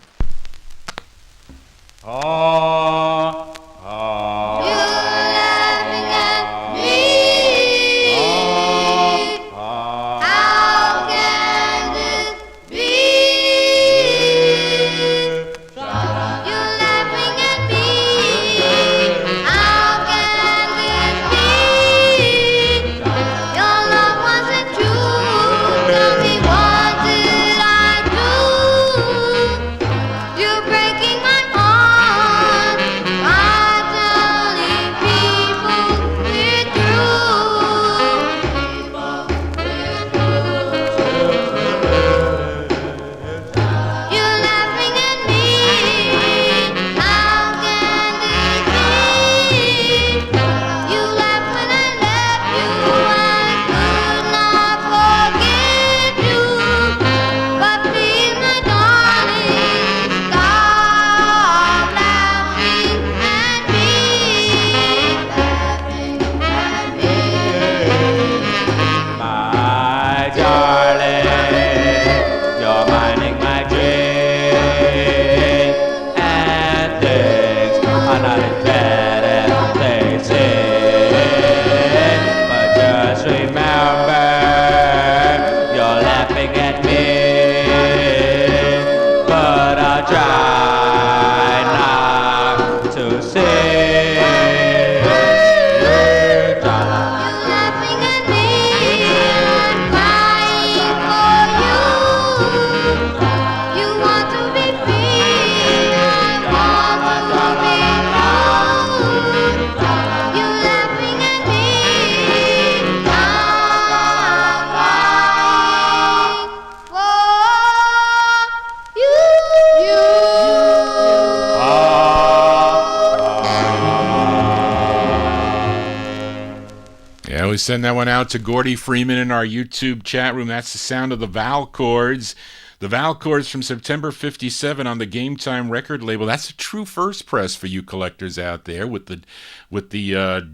Send that one out to Gordy Freeman in our YouTube chat room. That's the sound of the Val chords. The Val chords from September 57 on the Game Time record label. That's a true first press for you collectors out there with the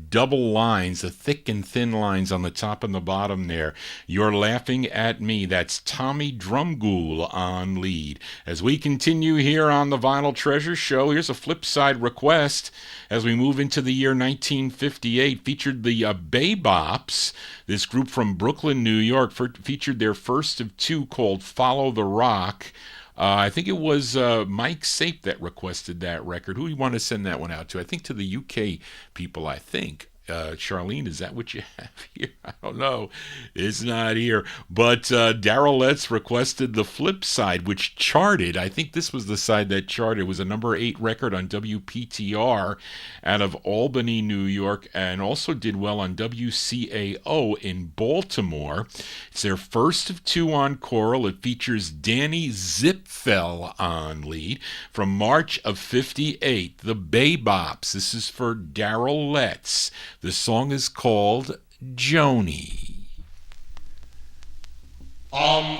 double lines, the thick and thin lines on the top and the bottom there. You're Laughing at Me. That's Tommy Drumgoole on lead. As we continue here on the Vinyl Treasure Show, here's a flip side request as we move into the year 1958. Featured the Bebops. This group from Brooklyn, New York, featured their first of two called Follow the Rock. I think it was Mike Sape that requested that record. Who do you want to send that one out to? I think to the UK people, I think. Charlene, is that what you have here? I don't know. It's not here. But Daryl Letts requested the flip side, which charted. I think this was the side that charted. It was a number 8 record on WPTR out of Albany, New York, and also did well on WCAO in Baltimore. It's their first of two on choral. It features Danny Zipfel on lead. From March of 58, the Bebops. This is for Daryl Letts. The song is called Joni. I'm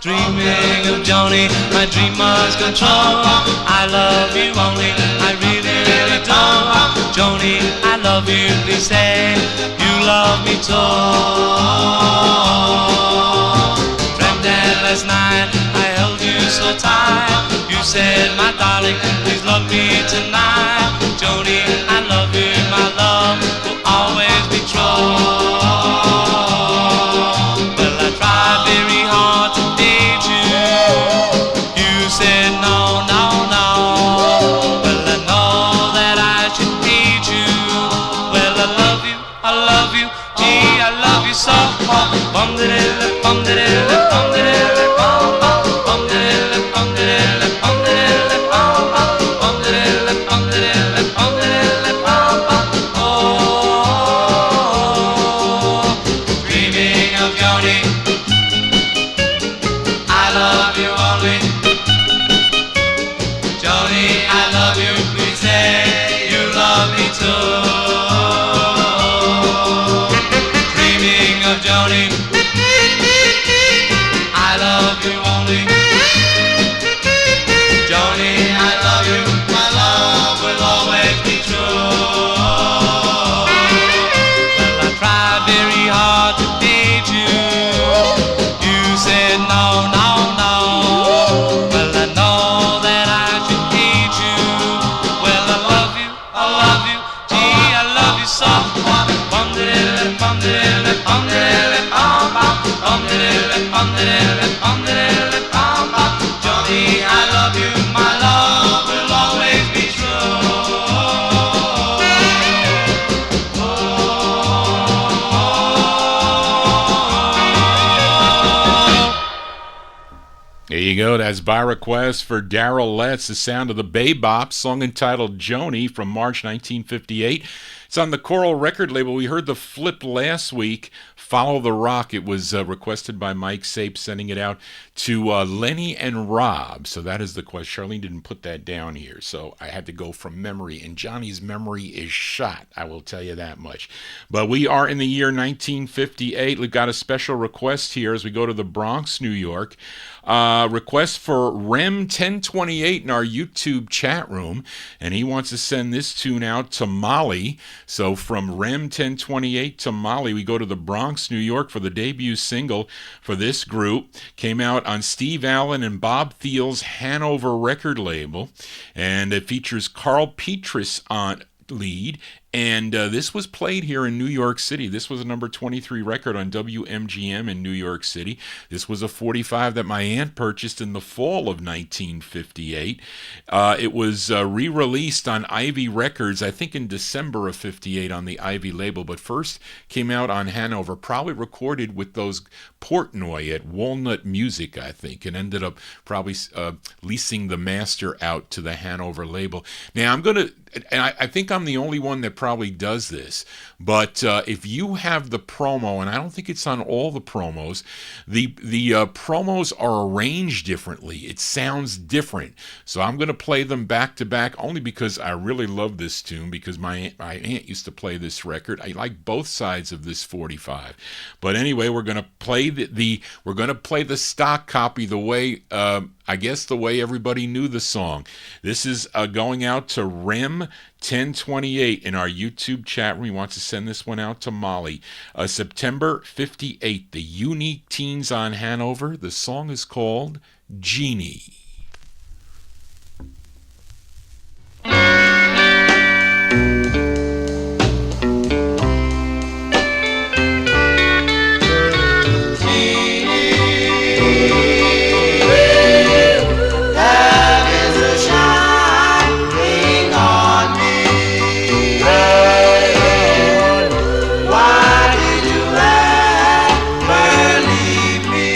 dreaming of Joni, my dream must control. I love you only, I really, really don't. Joni, I love you, please say you love me too. Dreamt that last night I held you so tight. You said, my darling, please love me tonight. Joni, I love you, my love will always be true. Well, I tried very hard to date you. You said no, no, no. Well, I know that I should hate you. Well, I love you, gee, I love you so. Bum de de bum de de bum de de bum bum bum de de bum de de bum de de bum bum bum de de bum de de you go. That's by request for Darrell Letts, the sound of the Bebop, song entitled Joni from March 1958. It's on the Coral record label. We heard the flip last week, Follow the Rock. It was requested by Mike Sape, sending it out to Lenny and Rob. So that is the question. Charlene didn't put that down here, so I had to go from memory. And Johnny's memory is shot, I will tell you that much. But we are in the year 1958. We've got a special request here as we go to the Bronx, New York. Request for Rem 1028 in our YouTube chat room, and he wants to send this tune out to Molly. So from Rem 1028 to Molly, we go to the Bronx, New York for the debut single for this group. Came out on Steve Allen and Bob Thiel's Hanover record label, and it features Carl Petras on lead. And this was played here in New York City. This was a number 23 record on WMGM in New York City. This was a 45 that my aunt purchased in the fall of 1958. It was re-released on Ivy Records, I think in December of 58 on the Ivy label, but first came out on Hanover, probably recorded with those Portnoy at Walnut Music, I think, and ended up probably leasing the master out to the Hanover label. Now, and I think I'm the only one that probably does this, but if you have the promo, and I don't think it's on all the promos, the promos are arranged differently. It sounds different. So I'm going to play them back to back only because I really love this tune, because my aunt used to play this record. I like both sides of this 45. But anyway, we're going to play we're going to play the stock copy the way I guess the way everybody knew the song. This is going out to Rem 1028 in our YouTube chat room. He wants to send this one out to Molly. September 58, the Unique Teens on Hanover. The song is called Genie. Why did you ever leave me?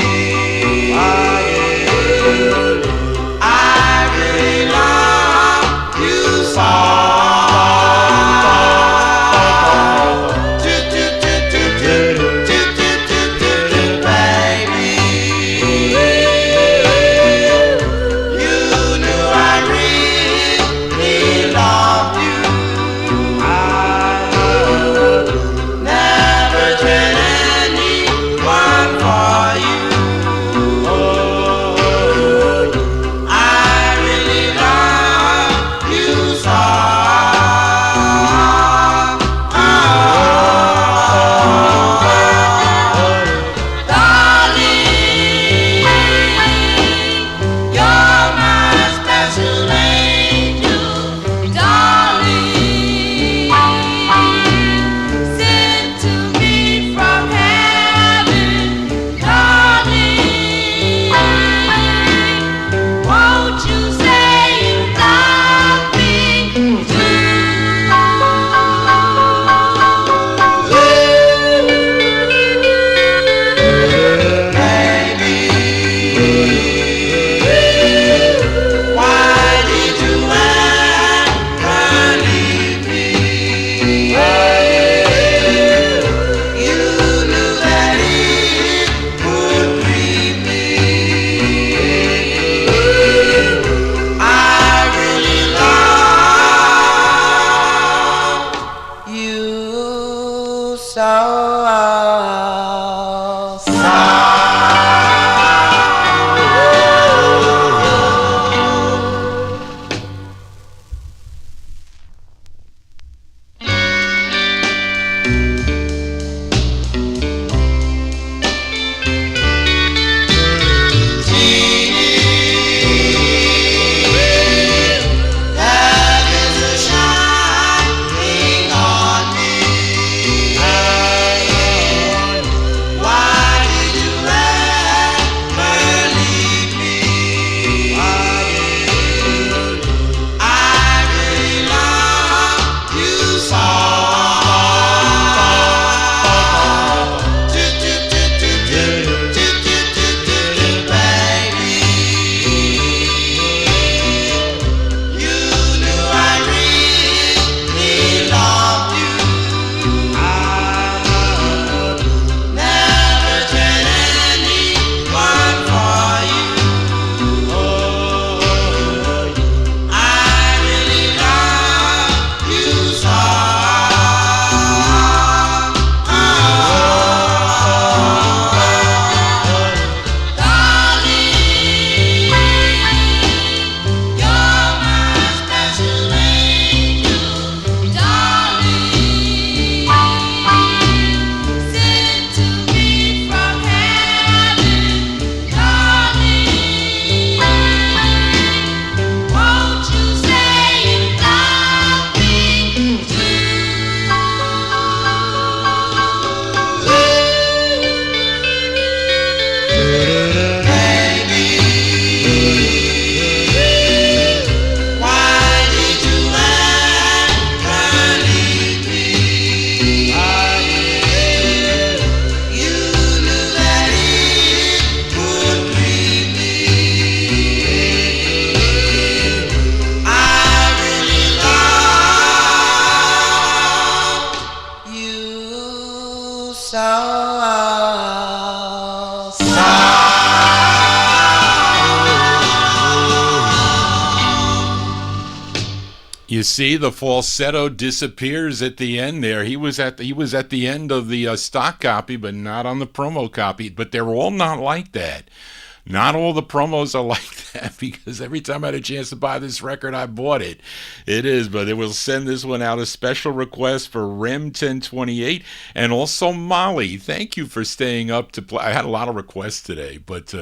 You see, the falsetto disappears at the end there. He was at the end of the stock copy, but not on the promo copy. But they're all not like that. Not all the promos are like that, because every time I had a chance to buy this record, I bought it. It is, but it will send this one out, a special request for Rem 1028 and also Molly. Thank you for staying up to play. I had a lot of requests today, but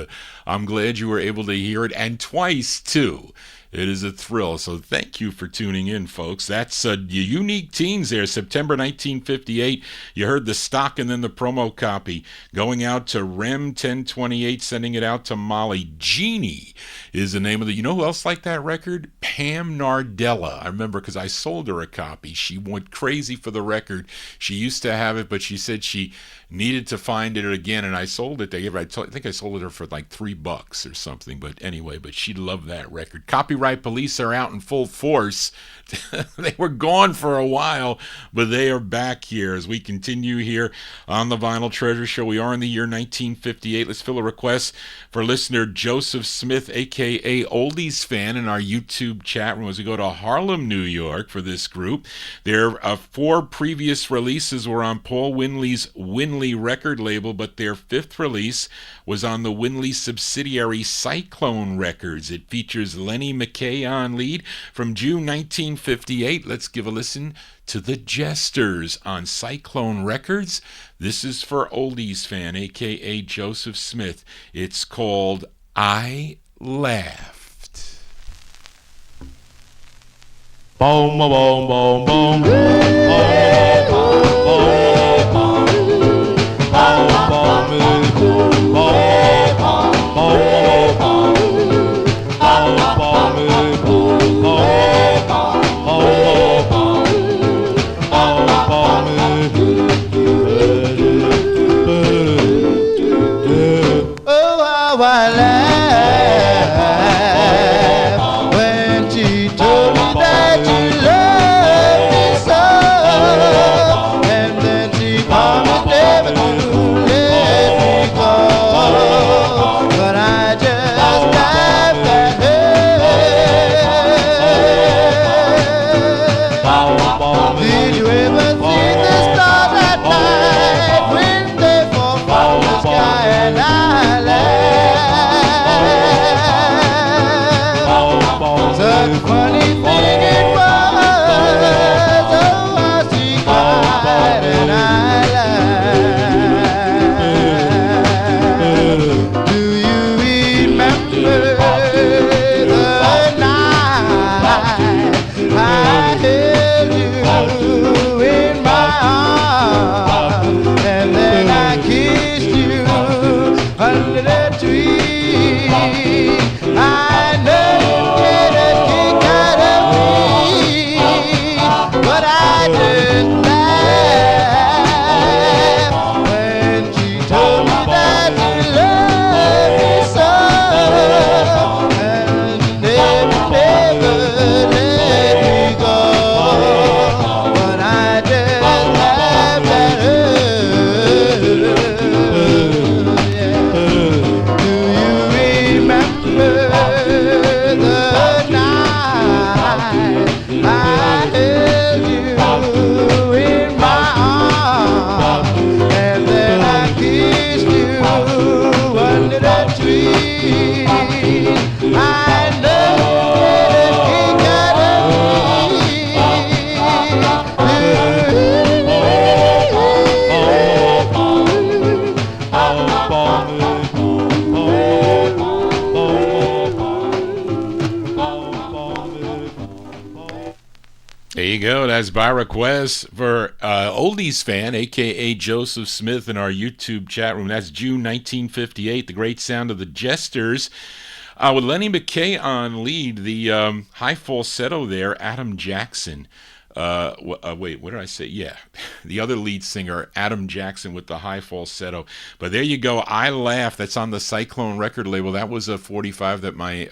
I'm glad you were able to hear it, and twice too. It is a thrill, so thank you for tuning in, folks. That's Unique Teens there, September 1958. You heard the stock and then the promo copy. Going out to Rem 1028, sending it out to Molly. Jeannie is the name of the... You know who else liked that record? Pam Nardella. I remember because I sold her a copy. She went crazy for the record. She used to have it, but she said she needed to find it again, and I sold it to her. I think I sold it her for like $3 or something, but anyway, but she loved that record. Copyright police are out in full force. They were gone for a while, but they are back here as we continue here on the Vinyl Treasure Show. We are in the year 1958. Let's fill a request for listener Joseph Smith, a.k.a. Oldies Fan, in our YouTube chat room as we go to Harlem, New York for this group. Their 4 previous releases were on Paul Winley's Winley record label, but their 5th release was on the Winley subsidiary Cyclone Records. It features Lenny McKay on lead from June 1958. Let's give a listen to the Jesters on Cyclone Records. This is for Oldies Fan, a.k.a. Joseph Smith. It's called I Laughed. Boom, boom, boom, boom, That's by request for Oldies Fan, a.k.a. Joseph Smith, in our YouTube chat room. That's June 1958, the great sound of the Jesters. With Lenny McKay on lead, the high falsetto there, Adam Jackson. Wait, what did I say? Yeah, the other lead singer, Adam Jackson, with the high falsetto. But there you go, I Laugh. That's on the Cyclone record label. That was a 45 that my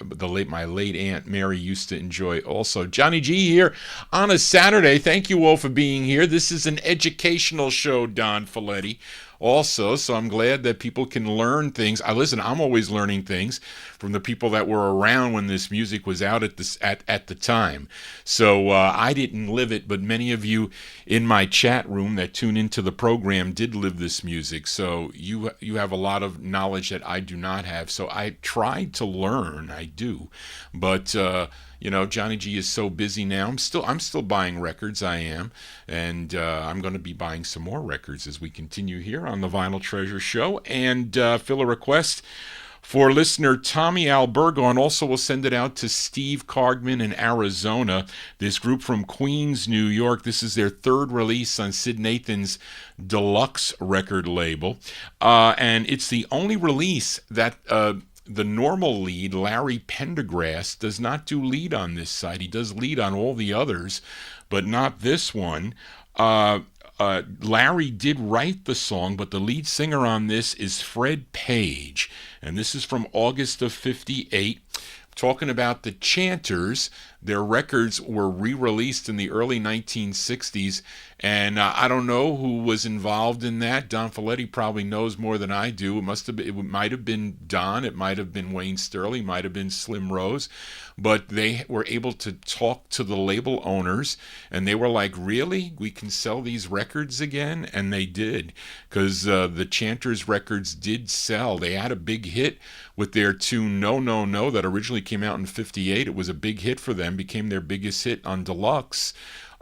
late Aunt Mary used to enjoy also. Johnny G here on a Saturday. Thank you all for being here. This is an educational show, Don Folletti. Also, so I'm glad that people can learn things. Listen, I'm always learning things. from the people that were around when this music was out at the time. So I didn't live it, but many of you in my chat room that tune into the program did live this music. So you have a lot of knowledge that I do not have. So I tried to learn. I do, but Johnny G is so busy now. I'm still buying records. I am, and I'm going to be buying some more records as we continue here on the Vinyl Treasure Show. And fill a request for listener Tommy Albergo, and also we'll send it out to Steve Cargman in Arizona. This group from Queens, New York. This is their third release on Sid Nathan's Deluxe record label, and it's the only release that the normal lead, Larry Pendergrass, does not do lead on this side. He does lead on all the others, but not this one. Larry did write the song, but the lead singer on this is Fred Page, and this is from August of '58. Talking about the Chanters. Their records were re-released in the early 1960s, and I don't know who was involved in that. Don Folletti probably knows more than I do. It might have been Don, it might have been Wayne Sterling, might have been Slim Rose, but they were able to talk to the label owners, and they were like, really? We can sell these records again? And they did, because the Chanters records did sell. They had a big hit with their tune No, No, No that originally came out in '58. It was a big hit for them, became their biggest hit on Deluxe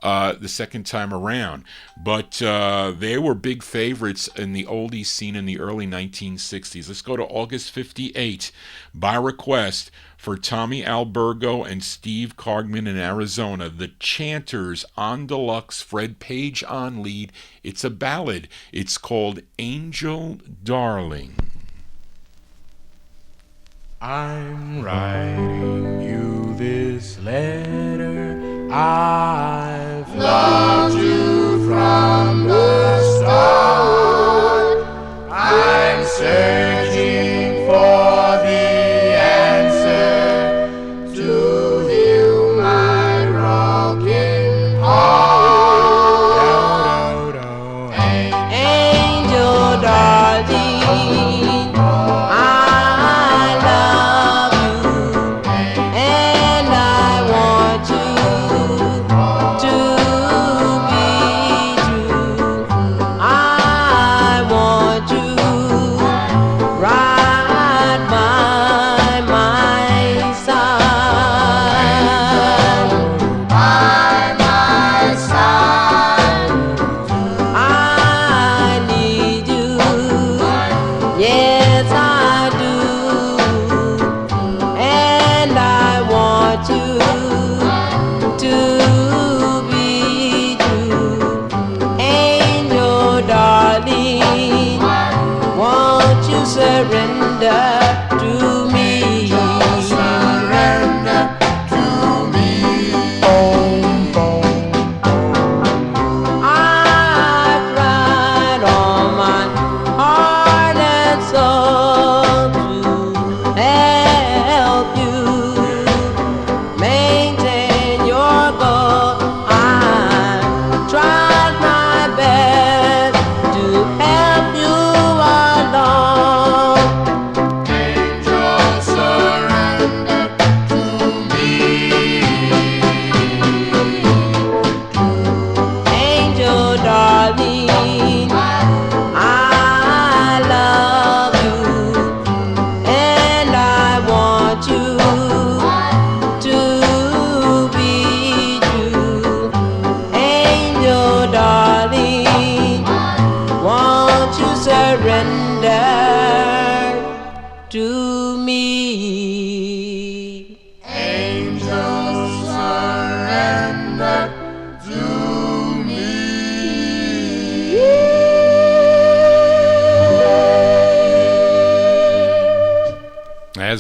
the second time around. But they were big favorites in the oldies scene in the early 1960s. Let's go to August '58 by request for Tommy Albergo and Steve Cargman in Arizona. The Chanters on Deluxe, Fred Page on lead. It's a ballad. It's called Angel Darling. I'm writing you this letter. I've loved you from the start. I'm searching for the answer to heal my broken heart. Angel darling,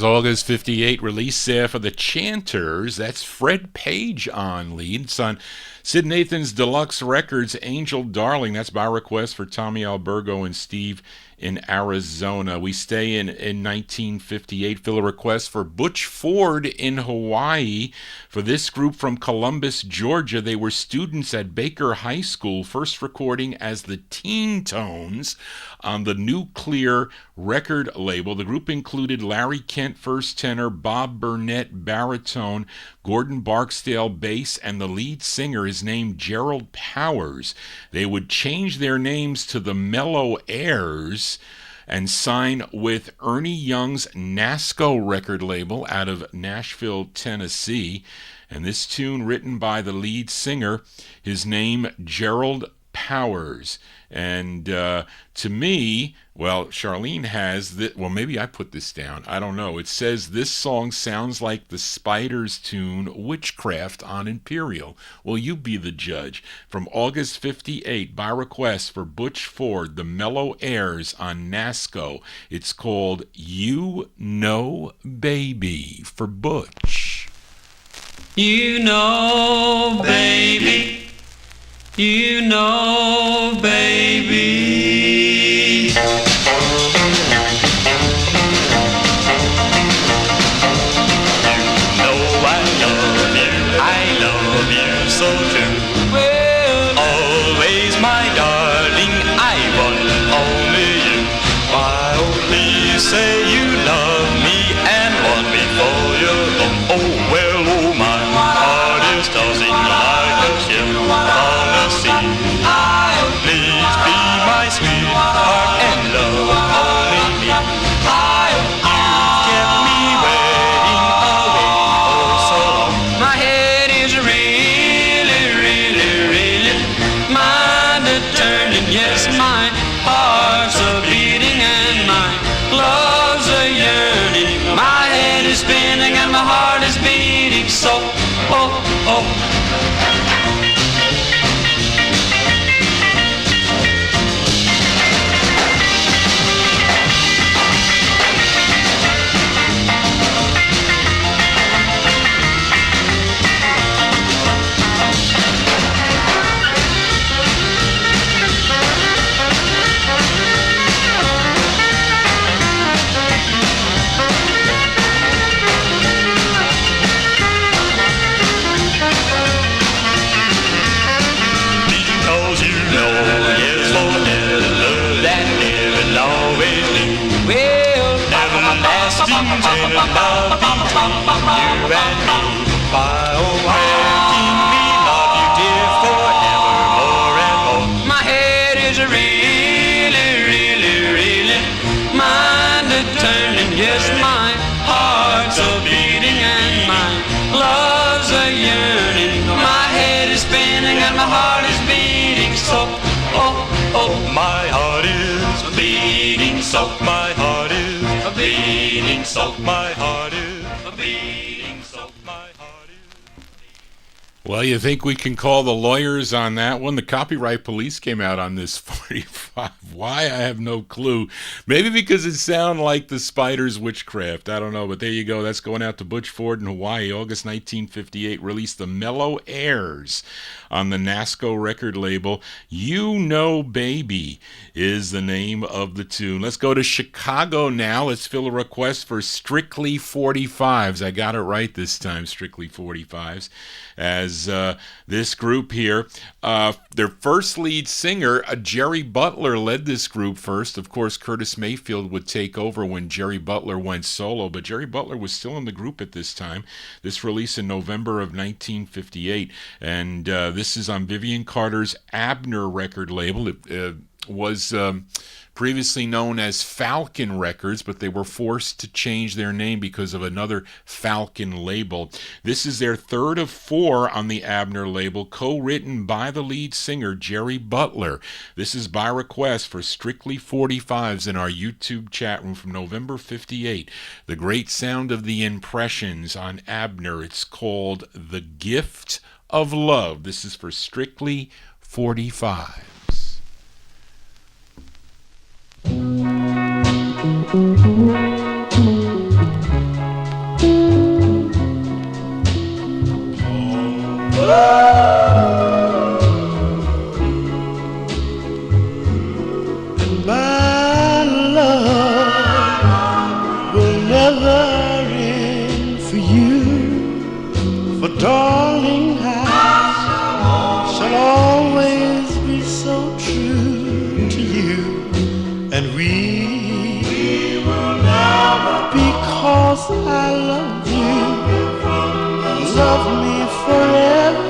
August '58 release there for the Chanters. That's Fred Page on lead. It's on Sid Nathan's Deluxe Records, Angel Darling. That's by request for Tommy Albergo and Steve in Arizona. We stay in 1958. Fill a request for Butch Ford in Hawaii. For this group from Columbus, Georgia, they were students at Baker High School, first recording as the Teen Tones on the Nuclear record label. The group included Larry Kent, first tenor, Bob Burnett, baritone, Gordon Barksdale, bass, and the lead singer is named Gerald Powers. They would change their names to the Mellow Airs and sign with Ernie Young's NASCO record label out of Nashville, Tennessee. And this tune written by the lead singer, his name Gerald Powers. And to me, well, Charlene has this. Well, maybe I put this down. I don't know. It says this song sounds like the Spiders tune Witchcraft on Imperial. Well, you be the judge. From August 58, by request for Butch Ford, the Mellow Airs on NASCO. It's called You Know Baby for Butch. You know, baby. You know, baby. You know I love you so true. Well, always my darling, I want only you. Why, oh, please say you love me and want me for your own. Oh, well, oh, my heart is tossing like a ship on the sea. Please be my sweetheart and love only me. You kept me waiting away oh so long. My head is really, really, really mind a turning. Yes, my heart's a beating and my love's a yearning. My head is spinning and my heart is beating so. Oh, oh. Love between you and me. Why, oh, making me love you, dear, forevermore and more. My head is really, really, really mind a turning. Yes, my heart's a beating and my love's a yearning. My head is spinning and my heart is beating so. Oh, oh, my heart is beating so. My heart is beating so. My heart is beating so. My heart is. Well, you think we can call the lawyers on that one? The Copyright Police came out on this 45. Why? I have no clue. Maybe because it sounds like the Spiders' Witchcraft. I don't know, but there you go. That's going out to Butch Ford in Hawaii, August 1958. Released the Mellow Airs on the NASCO record label. You Know Baby is the name of the tune. Let's go to Chicago now. Let's fill a request for Strictly 45's. I got it right this time, Strictly 45's. As this group here, their first lead singer, Jerry Butler, led this group first. Of course, Curtis Mayfield would take over when Jerry Butler went solo, but Jerry Butler was still in the group at this time. This released in November of 1958, and this is on Vivian Carter's Abner record label. It was previously known as Falcon Records, but they were forced to change their name because of another Falcon label. This is their third of four on the Abner label, co-written by the lead singer, Jerry Butler. This is by request for Strictly 45's in our YouTube chat room from November 58. The great sound of the Impressions on Abner. It's called The Gift of Love. This is for Strictly 45. My love me forever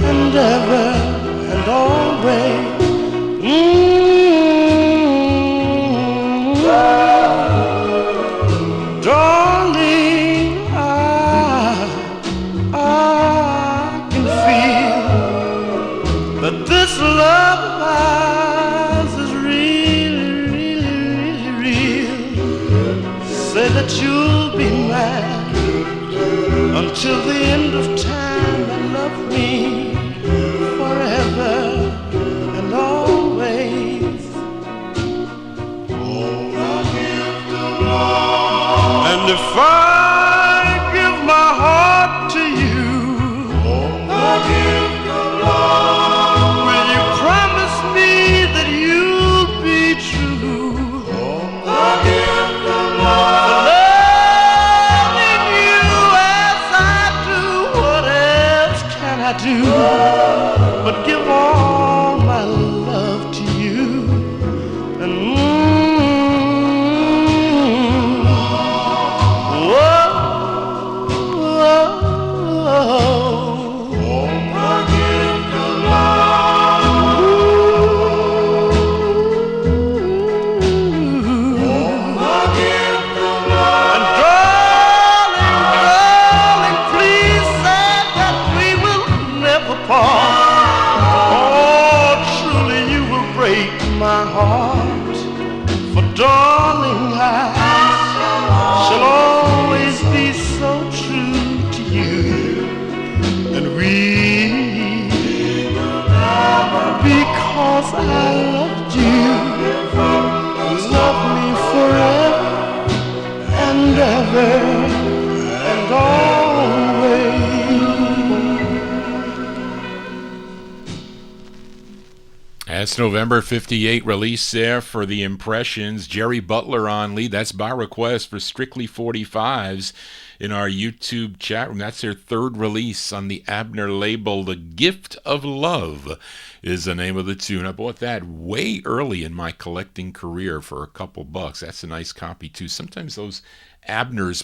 and ever and always. Darling, I can feel that this love of ours is really, really, really real. Say that you'll be mine until the end of time and love me forever and always. And if I give my heart to you, will you promise me that you'll be true? Loving you as I do, what else can I do but give all my love to you? And my heart, for darling, I shall always be so true to you, and we because I loved you, love me forever and ever and always. That's November 58 release there for the Impressions. Jerry Butler on lead. That's by request for Strictly 45's in our YouTube chat room. That's their third release on the Abner label. The Gift of Love is the name of the tune. I bought that way early in my collecting career for a couple bucks. That's a nice copy too. Sometimes those Abner's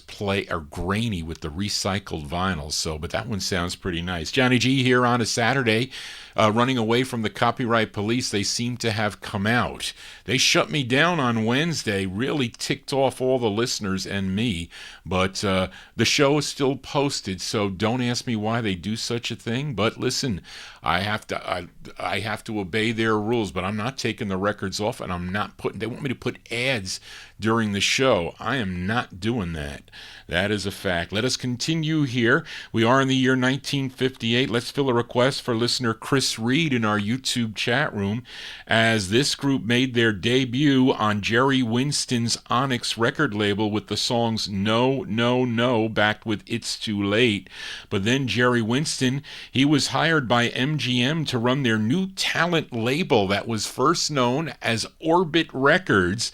are grainy with the recycled vinyl, but that one sounds pretty nice. Johnny G here on a Saturday, running away from the copyright police. They seem to have come out. They shut me down on Wednesday, really ticked off all the listeners and me, but the show is still posted, so don't ask me why they do such a thing. But listen, I have to obey their rules, but I'm not taking the records off, and I'm not putting. They want me to put ads during the show. I am not doing that. That is a fact. Let us continue here. We are in the year 1958. Let's fill a request for listener Chris Reed in our YouTube chat room, as this group made their debut on Jerry Winston's Onyx record label with the songs No, No, No, backed with It's Too Late. But then Jerry Winston, he was hired by MGM to run their new talent label that was first known as Orbit Records.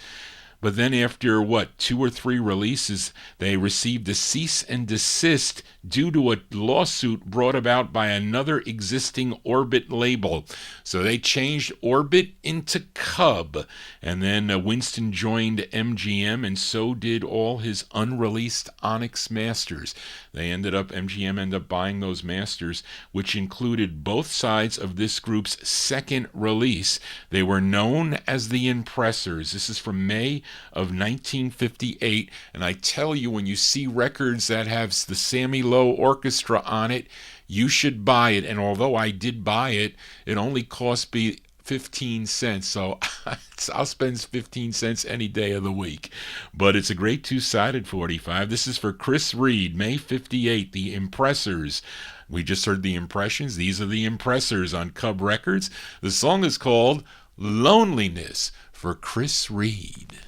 But then after, 2 or 3 releases, they received a cease and desist due to a lawsuit brought about by another existing Orbit label. So they changed Orbit into Cub. And then Winston joined MGM, and so did all his unreleased Onyx masters. MGM ended up buying those masters, which included both sides of this group's second release. They were known as the Impressors. This is from May of 1958, and I tell you, when you see records that have the Sammy Lowe Orchestra on it, you should buy it. And although I did buy it, it only cost me 15 cents, so I'll spend 15 cents any day of the week. But it's a great two-sided 45. This is for Chris Reed, May 58, the Impressors. We just heard the Impressions. These are the Impressors on Cub Records. The song is called Loneliness for Chris Reed.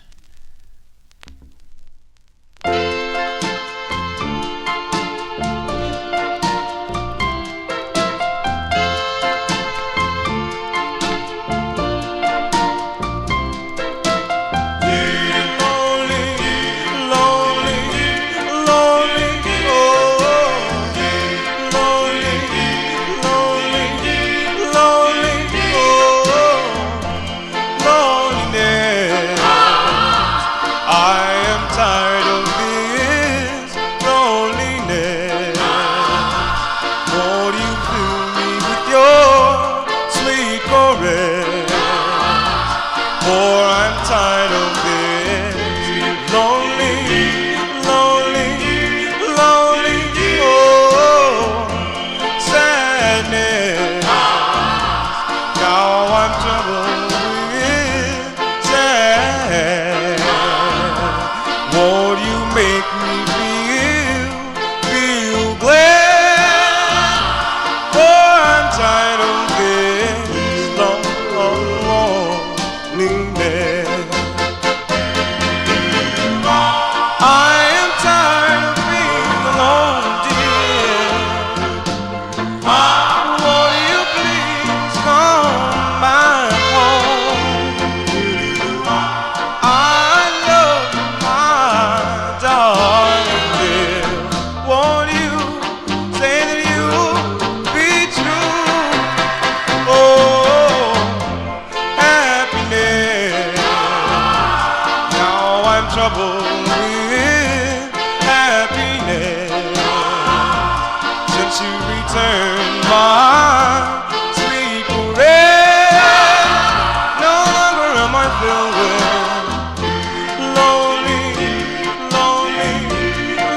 Loneliness. to return my sweet caress. No longer am I filled with lonely, lonely,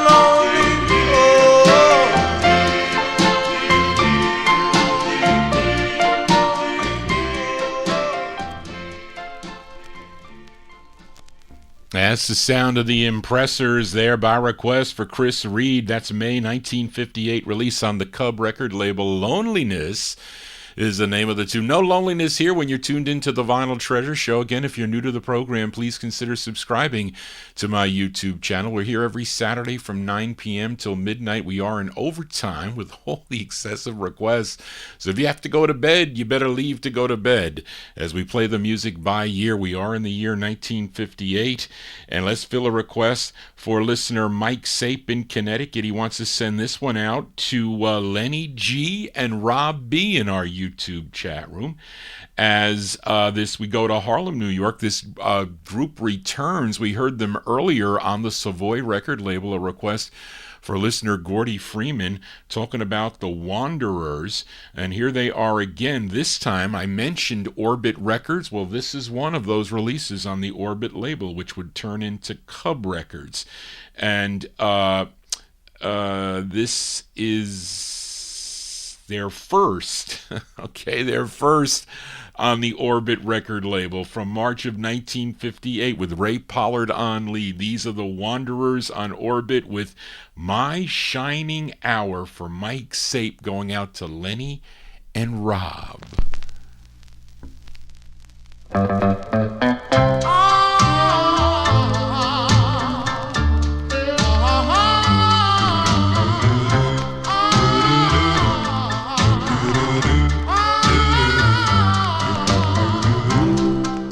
lonely. That's the sound of the Impressors there by request for Chris Reed. That's May 1958 release on the Cub record label. Loneliness is the name of the tune. No loneliness here when you're tuned into the Vinyl Treasure Show. Again, if you're new to the program, please consider subscribing to my YouTube channel. We're here every Saturday from 9 p.m. till midnight. We are in overtime with all the excessive requests. So if you have to go to bed, you better leave to go to bed. As we play the music by year, we are in the year 1958. And let's fill a request for listener Mike Sape in Connecticut. He wants to send this one out to Lenny G and Rob B in our YouTube chat room. As we go to Harlem, New York, this group returns. We heard them earlier on the Savoy record label, a request for listener Gordy Freeman talking about the Wanderers. And here they are again. This time I mentioned Orbit Records. Well, this is one of those releases on the Orbit label, which would turn into Cub Records. And this is their first, their first on the Orbit record label from March of 1958 with Ray Pollard on lead. These are the Wanderers on Orbit with My Shining Hour for Mike Sape, going out to Lenny and Rob.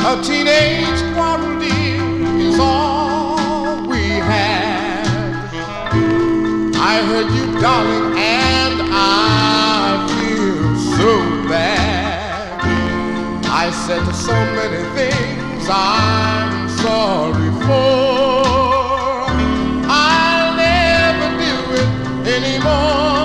A teenage quarrel, dear, is all we had. I heard you, darling, and I feel so bad. I said so many things I'm sorry for. I'll never do it anymore.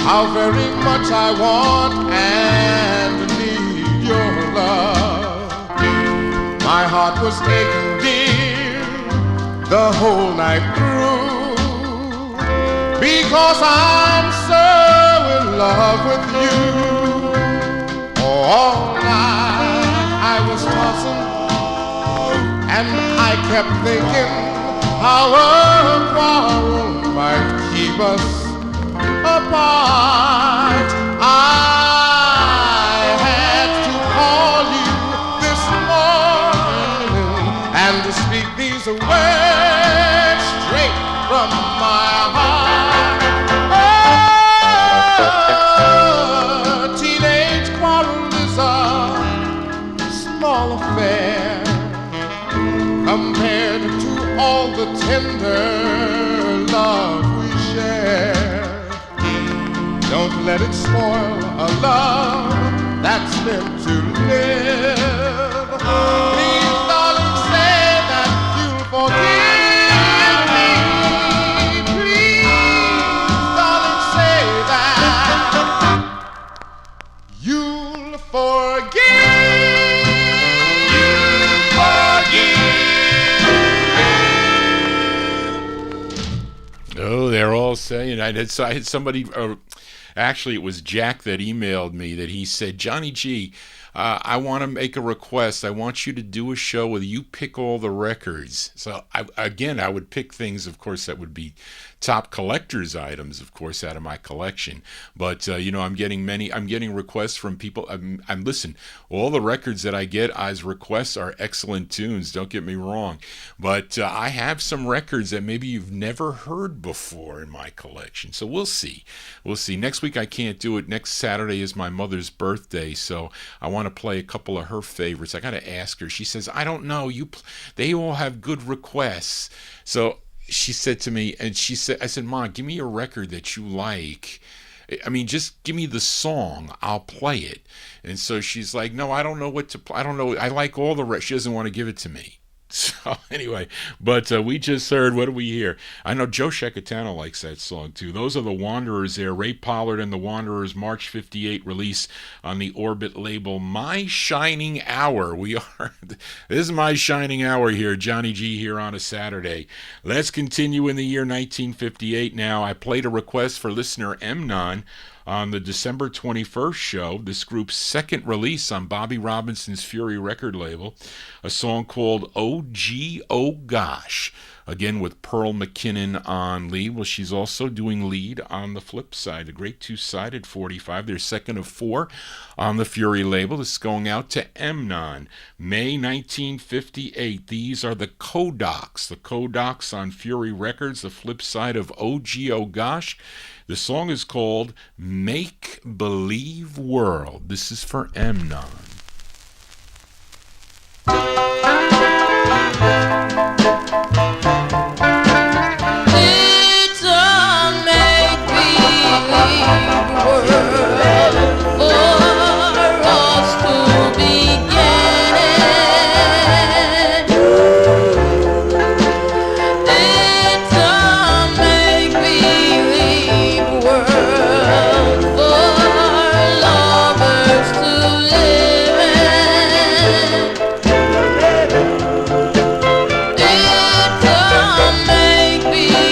How very much I want and need your love. My heart was aching, dear, the whole night through, because I'm so in love with you. All night I was tossing, and I kept thinking how a quarrel might keep us apart. I had to call you this morning and to speak these words straight from my heart. Oh, teenage quarrel is a small affair compared to all the tender love we share. Don't let it spoil a love that's meant to live. Please, darling, say that you'll forgive me. Please, darling, say that you'll forgive. Oh, they're all saying. I had somebody. Actually, it was Jack that emailed me that he said, Johnny G, I want to make a request. I want you to do a show where you pick all the records. So, I would pick things, of course, that would be top collector's items, of course, out of my collection. But, I'm getting requests from people. Listen, all the records that I get as requests are excellent tunes. Don't get me wrong. But I have some records that maybe you've never heard before in my collection. So we'll see. Next week I can't do it. Next Saturday is my mother's birthday. So I want to play a couple of her favorites. I got to ask her. She says, I don't know. They all have good requests. So she said to me, I said, Mom, give me a record that you like. I mean, just give me the song. I'll play it. And so she's like, no, I don't know what to play. I don't know. I like all the rest. She doesn't want to give it to me. So anyway, but we just heard, what do we hear? I know Joe Shekatano likes that song too. Those are the Wanderers there. Ray Pollard and the Wanderers, March 58 release on the Orbit label. My Shining Hour. This is My Shining Hour here. Johnny G here on a Saturday. Let's continue in the year 1958 now. I played a request for listener Emnon on the December 21st show, this group's second release on Bobby Robinson's Fury record label, a song called Oh Gee Oh Gosh, again with Pearl McKinnon on lead. Well, she's also doing lead on the flip side, a great two-sided 45, their second of 4 on the Fury label. This is going out to Emnon, May 1958. These are the Kodaks on Fury Records, the flip side of Oh Gee Oh Gosh. The song is called Make Believe World. This is for Emnon. It's a make-believe world for us to begin in. It's a make-believe world for lovers to live in. It's a make-believe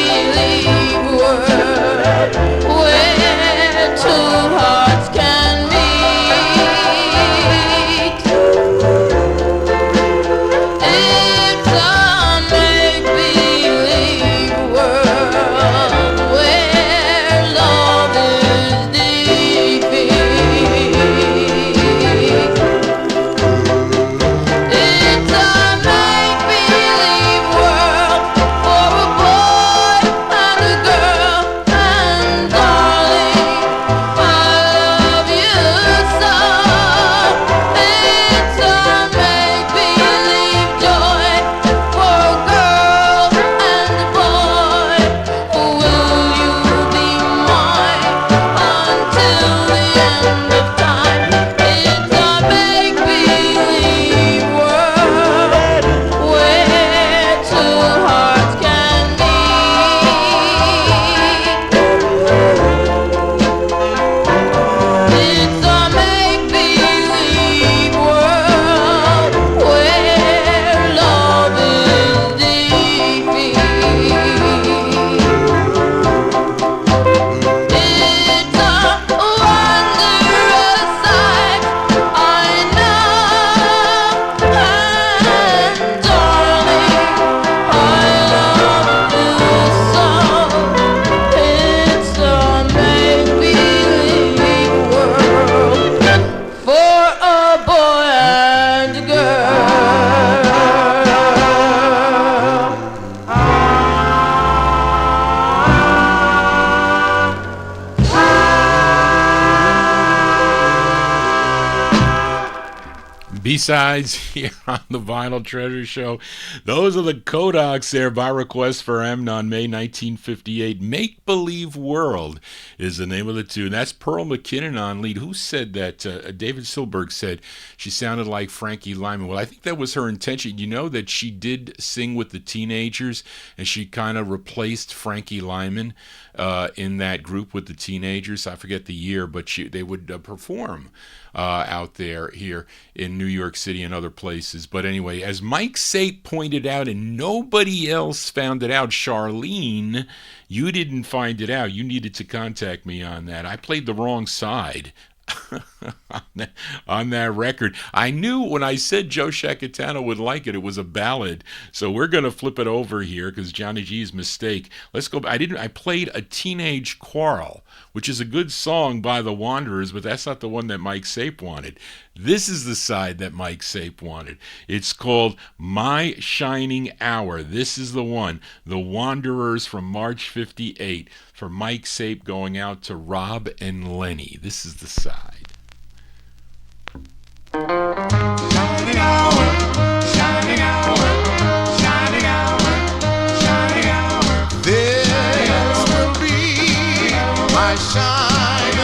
world where two hearts can meet. It's a make-believe world where love is defeat. It's a make-believe world for a boy and a girl, and darling, I love you so. It's a make-believe joy for a girl and a boy. Will you be mine until the end of time? It's a make-believe world where two hearts can meet. It's a make-believe world where love is defeat. It's a wondrous sight, I know, and darling, I love you so. It's a make-believe world for a boy and a girl. B-sides here on the Vinyl Treasure Show. Those are the Kodaks there by request for Emnon, May 1958. Make Believe World is the name of the tune. That's Pearl McKinnon on lead. Who said that? David Silberg said she sounded like Frankie Lyman. Well, I think that was her intention. You know that she did sing with the Teenagers, and she kind of replaced Frankie Lyman in that group with the Teenagers. I forget the year, but they would perform out there here in New York City and other places. But anyway, as Mike Sape pointed out, and nobody else found it out, Charlene, you didn't find it out. You needed to contact me on that. I played the wrong side on that record. I knew when I said Joe Shekatano would like it, it was a ballad. So we're going to flip it over here because Johnny G's mistake. Let's go. I played A Teenage Quarrel, which is a good song by the Wanderers, but that's not the one that Mike Sape wanted. This is the side that Mike Sape wanted. It's called My Shining Hour. This is the one. The Wanderers from March 58. For Mike Sape going out to Rob and Lenny. This is the side. Shining hour, shining hour, shining hour, shining hour. This will be my shining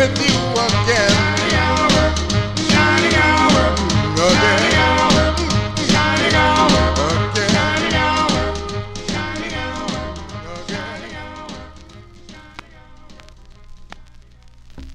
with you again. Shining hour, shining hour, shining hour, shining hour, shining hour, shining hour, shining hour.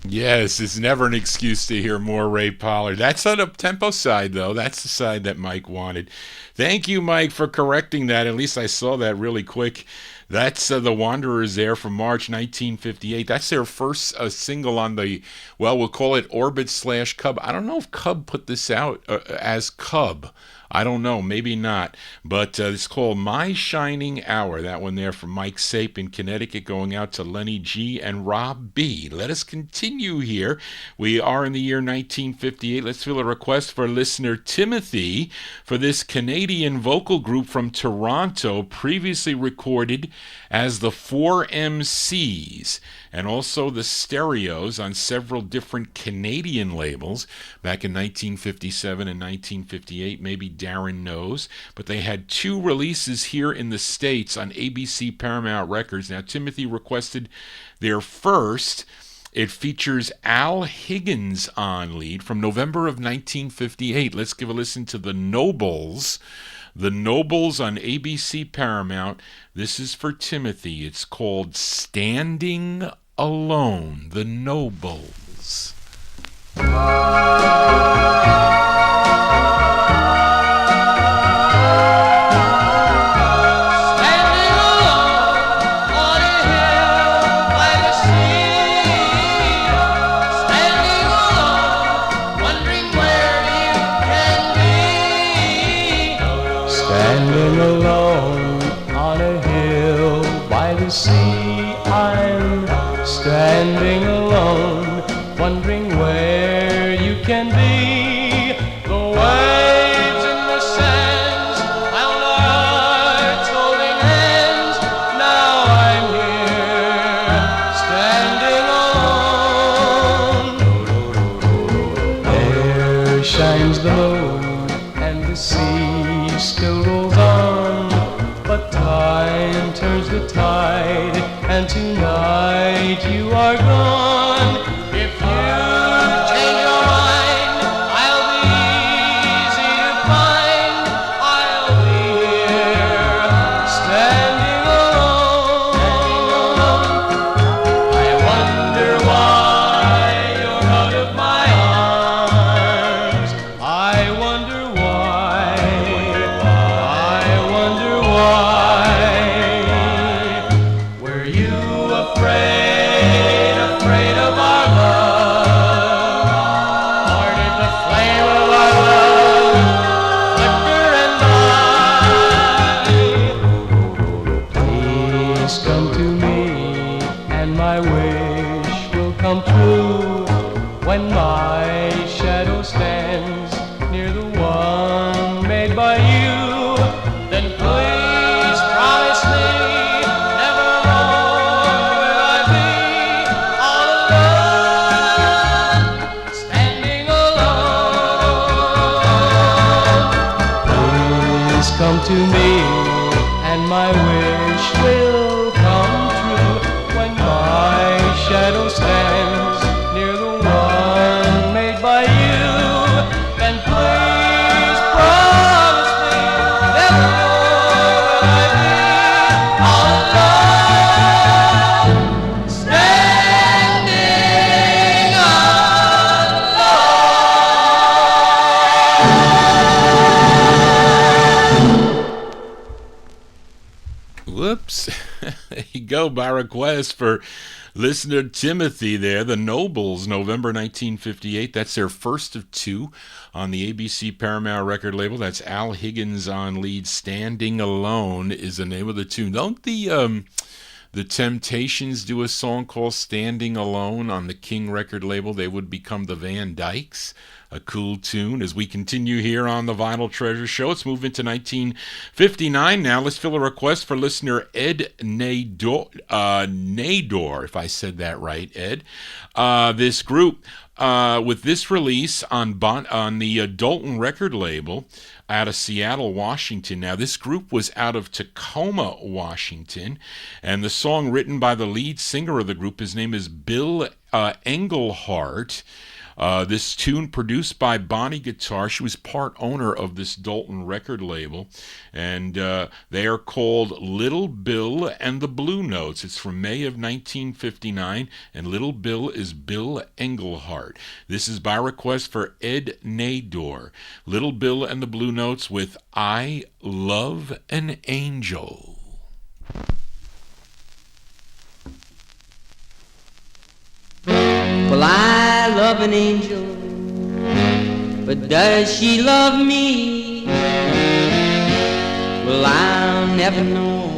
Yes, it's never an excuse to hear more Ray Pollard. That's on the up-tempo side, though. That's the side that Mike wanted. Thank you, Mike, for correcting that. At least I saw that really quick. That's The Wanderers there from March 1958. That's their first single on the, well, we'll call it Orbit/Cub. I don't know if Cub put this out as Cub. I don't know, maybe not. But it's called My Shining Hour. That one there from Mike Sape in Connecticut, going out to Lenny G and Rob B. Let us continue here. We are in the year 1958. Let's fill a request for listener Timothy for this Canadian vocal group from Toronto, previously recorded as the 4MCs, and also the Stereos on several different Canadian labels back in 1957 and 1958. Maybe Darren knows, but they had two releases here in the States on ABC Paramount Records. Now, Timothy requested their first. It features Al Higgins on lead from November of 1958. Let's give a listen to The Nobles. The Nobles on ABC Paramount. This is for Timothy. It's called Standing Alone. The Nobles. Standing alone on a hill by the sea, I'm standing alone, wondering where you can be. The waves in the sands, held our hearts holding hands. Now I'm here, standing alone. There shines the moon and the sea still rolls on, but time turns the tide, and tonight you are gone. If you change your mind, I'll be easy to find. I'll be here, standing alone. I wonder why you're out of my arms. I wonder why. I wonder why. Were you afraid of our love? Or did the flame of our love flicker and die? Please come to me, and my wish will come true. When my shadow stands near the one made by you, then please promise me nevermore will I be all alone, standing alone. Please come to me, and my wish will come true. When my shadow stands near the one made by you, then please promise me nevermore will I be all alone, standing alone. Whoops. There you go, by request for listener Timothy there. The Nobles, November 1958. That's their first of two on the ABC Paramount record label. That's Al Higgins on lead. Standing Alone is the name of the tune. Don't the Temptations do a song called Standing Alone on the King record label? They would become the Van Dykes. A cool tune as we continue here on the Vinyl Treasure Show. Let's move into 1959 now. Let's fill a request for listener Ed Nador, if I said that right, Ed. This group, with this release on the Dalton record label out of Seattle, Washington. Now, this group was out of Tacoma, Washington, and the song written by the lead singer of the group, his name is Bill Englehart. This tune produced by Bonnie Guitar. She was part owner of this Dalton record label, and they are called Little Bill and the Blue Notes. It's from May of 1959, and Little Bill is Bill Englehart. This is by request for Ed Nador. Little Bill and the Blue Notes with I Love an Angel. Well, I love an angel, but does she love me? Well, I'll never know,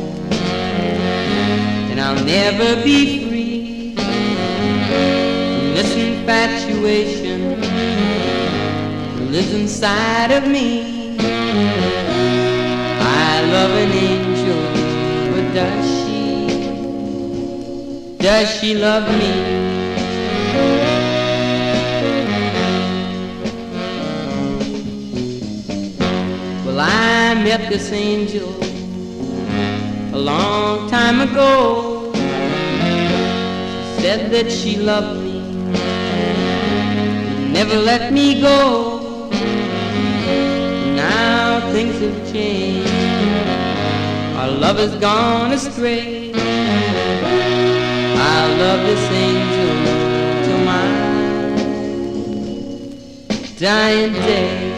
and I'll never be free from this infatuation that lives inside of me. I love an angel, but does she love me? Well, I met this angel a long time ago. She said that she loved me and never let me go. Now things have changed, our love has gone astray. I love this angel till my dying day.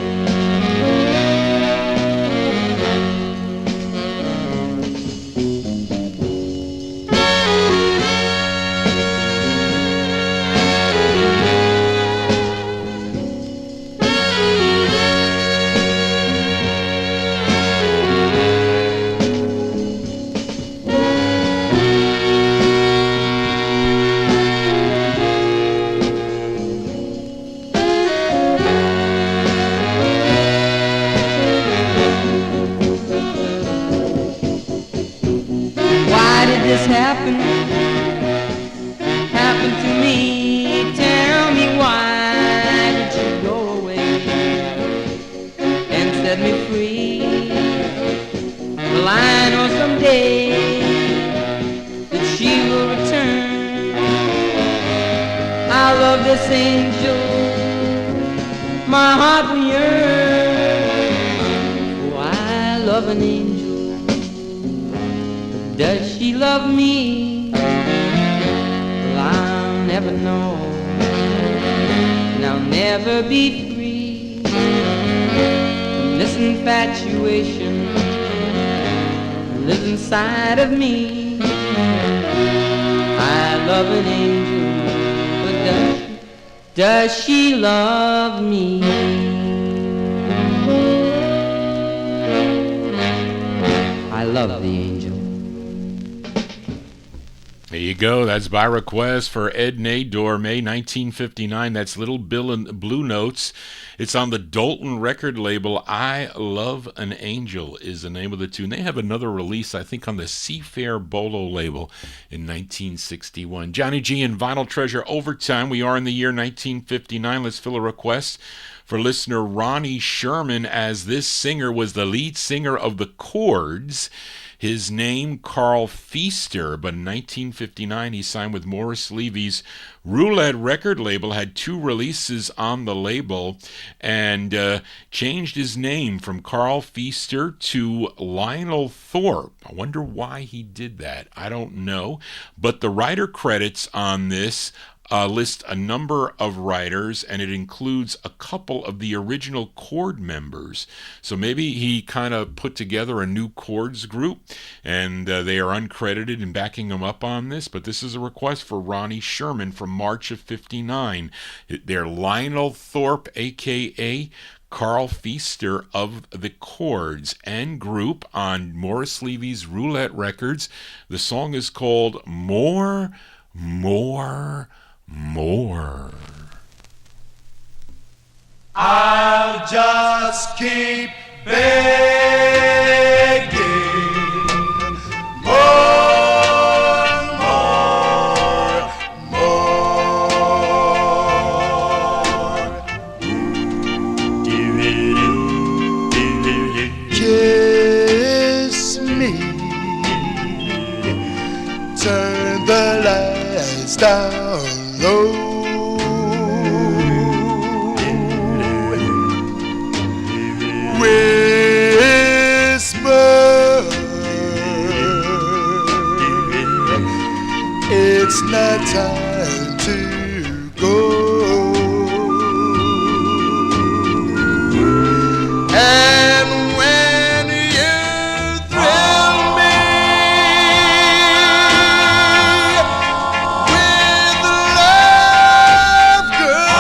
Happen to me. Tell me, why did you go away and set me free? Well, I know someday that she will return. I love this angel, my heart will yearn. Oh, I love an angel, but does she love me? Never know, and I'll never be free from this infatuation that lives inside of me. I love an angel, but does she love me? I love the angel. There you go. That's by request for Ed Nador, May 1959. That's Little Bill and the Blue Notes. It's on the Dalton record label. I Love an Angel is the name of the tune. They have another release, I think, on the Seafair Bolo label in 1961. Johnny G and Vinyl Treasure Overtime. We are in the year 1959. Let's fill a request for listener Ronnie Sherman, as this singer was the lead singer of the Chords. His name, Carl Feaster, but in 1959 he signed with Morris Levy's Roulette record label, had 2 releases on the label, and changed his name from Carl Feaster to Lionel Thorpe. I wonder why he did that. I don't know. But the writer credits on this list a number of writers, and it includes a couple of the original Chord members. So maybe he kind of put together a new Chords group, and they are uncredited in backing him up on this. But this is a request for Ronnie Sherman from March of '59. They're Lionel Thorpe, a.k.a. Carl Feaster of the Chords and group on Morris Levy's Roulette Records. The song is called More, More, More. I'll just keep begging more, more, more. Kiss me, turn the lights down low. Whisper, it's not time to go. And when you thrill me with love, girl,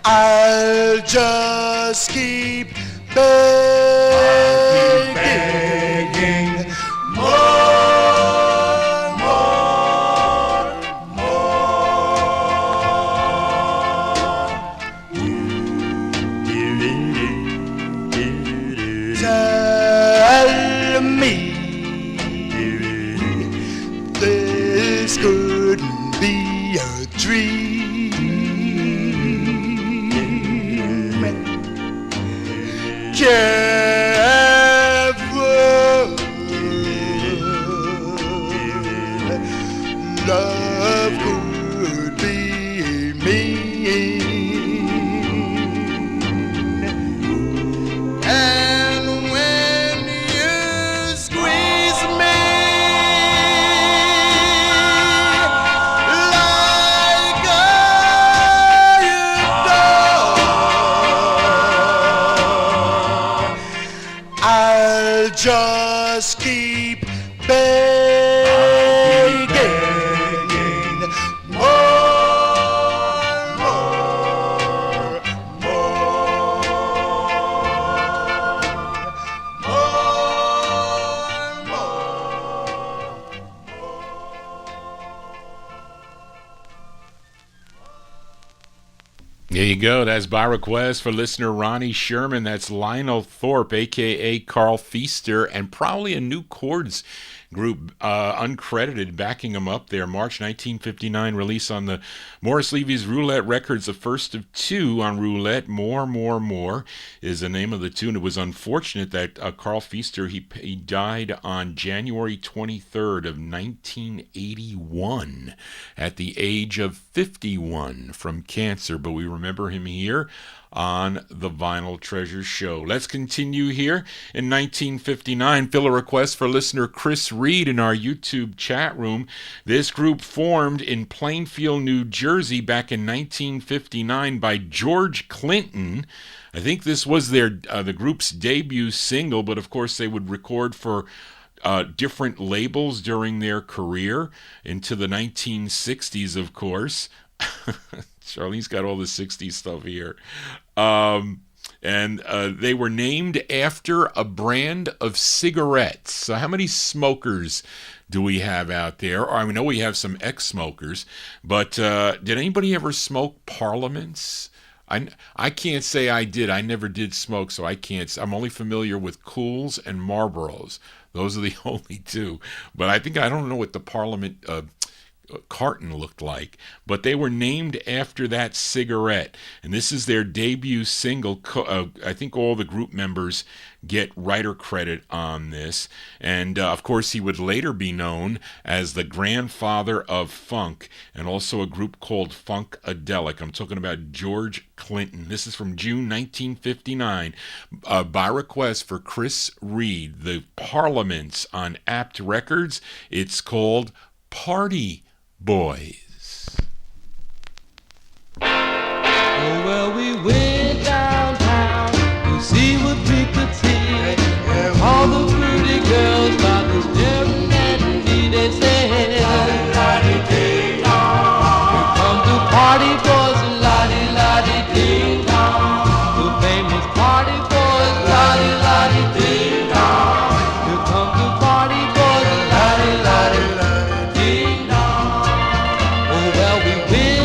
I'll just keep begging more, more, more. Tell me this couldn't be a dream. Careful, love could be mean. And when you squeeze me like I'll just keep begging more, more, There you go. That's by request for listener Ronnie Sherman. That's Lionel Thorpe, a.k.a. Carl Feaster, and probably a new chords group, uncredited, backing him up there. March 1959 release on the Morris Levy's Roulette Records, the first of two on Roulette. More, More, More is the name of the tune. It was unfortunate that Carl Feaster, he died on January 23rd of 1981 at the age of 51 from cancer, but we remember him here on the Vinyl Treasure Show. Let's continue here. In 1959, fill a request for listener Chris Reed in our YouTube chat room. This group formed in Plainfield, New Jersey back in 1959 by George Clinton. I think this was their the group's debut single, but of course they would record for different labels during their career into the 1960s, of course. Charlene's got all the 60s stuff here. And they were named after a brand of cigarettes. So how many smokers do we have out there? Or I know we have some ex-smokers, but did anybody ever smoke Parliaments? I can't say I did. I never did smoke, so I can't. I'm only familiar with Cools and Marlboros. Those are the only two. But I don't know what the Parliament carton looked like, but they were named after that cigarette, and this is their debut single. I think all the group members get writer credit on this, and of course he would later be known as the grandfather of funk, and also a group called Funkadelic. I'm talking about George Clinton. This is from June 1959 by request for Chris Reed, the Parliaments on Apt Records. It's called Party Boys. Oh, well, we went downtown to see what we could see. All the pretty girls about the staring at me. They said, la-di-la-di-ding dong. We come to party boys, la-di-la-di-ding dong. The famous party boys, la-di-la-di-ding dong. You come to party boys, la-di-la-di-ding dong. Oh, well, we went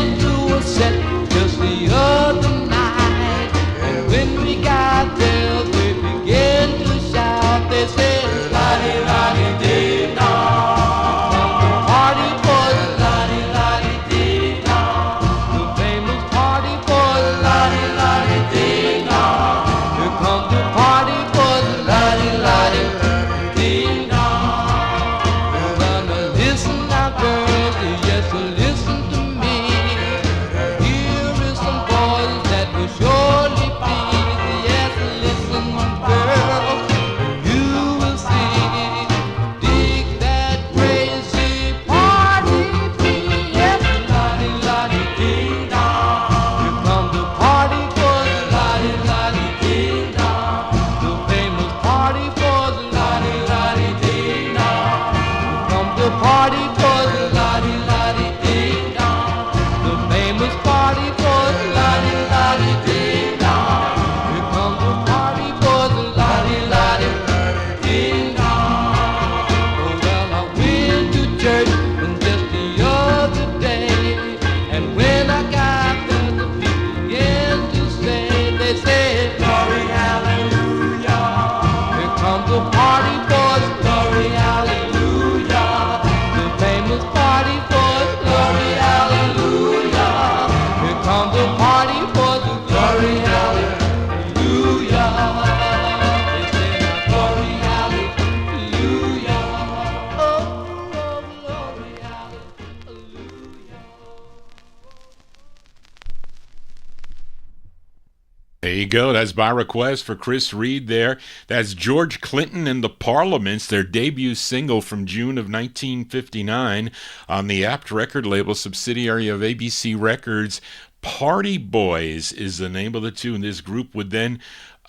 There you go. That's by request for Chris Reed there. That's George Clinton and the Parliaments, their debut single from June of 1959 on the Apt record label, subsidiary of ABC Records. Party Boys is the name of the tune. This group would then